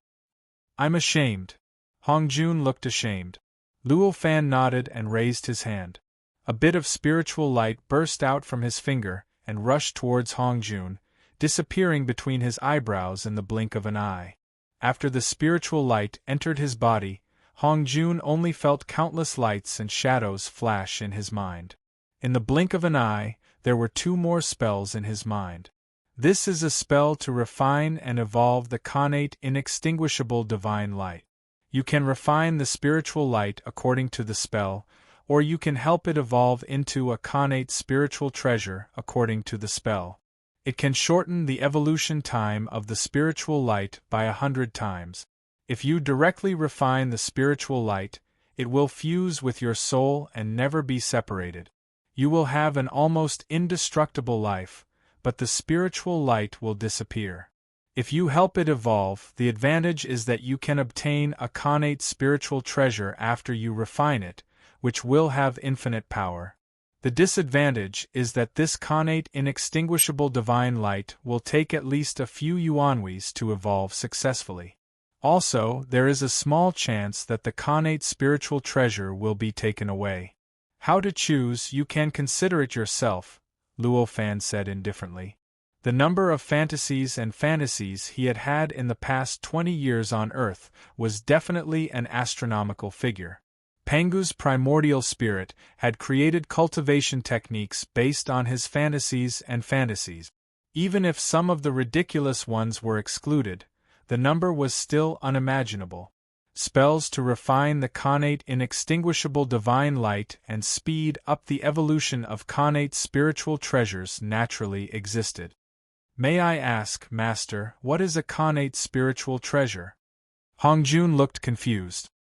"I'm ashamed." Hong Jun looked ashamed. Luo Fan nodded and raised his hand. A bit of spiritual light burst out from his finger and rushed towards Hong Jun, disappearing between his eyebrows in the blink of an eye. After the spiritual light entered his body, Hong Jun only felt countless lights and shadows flash in his mind. In the blink of an eye, there were 2 more spells in his mind. This is a spell to refine and evolve the connate inextinguishable divine light. You can refine the spiritual light according to the spell, or you can help it evolve into a connate spiritual treasure according to the spell. It can shorten the evolution time of the spiritual light by 100 times. If you directly refine the spiritual light, it will fuse with your soul and never be separated. You will have an almost indestructible life, but the spiritual light will disappear. If you help it evolve, the advantage is that you can obtain a connate spiritual treasure after you refine it, which will have infinite power. The disadvantage is that this connate inextinguishable divine light will take at least a few yuanweis to evolve successfully. Also, there is a small chance that the connate spiritual treasure will be taken away. How to choose, you can consider it yourself, Luo Fan said indifferently. The number of fantasies he had had in the past 20 years on Earth was definitely an astronomical figure. Pangu's primordial spirit had created cultivation techniques based on his fantasies. Even if some of the ridiculous ones were excluded, the number was still unimaginable. Spells to refine the connate inextinguishable divine light and speed up the evolution of connate spiritual treasures naturally existed. May I ask, Master, what is a connate spiritual treasure? Hong Jun looked confused.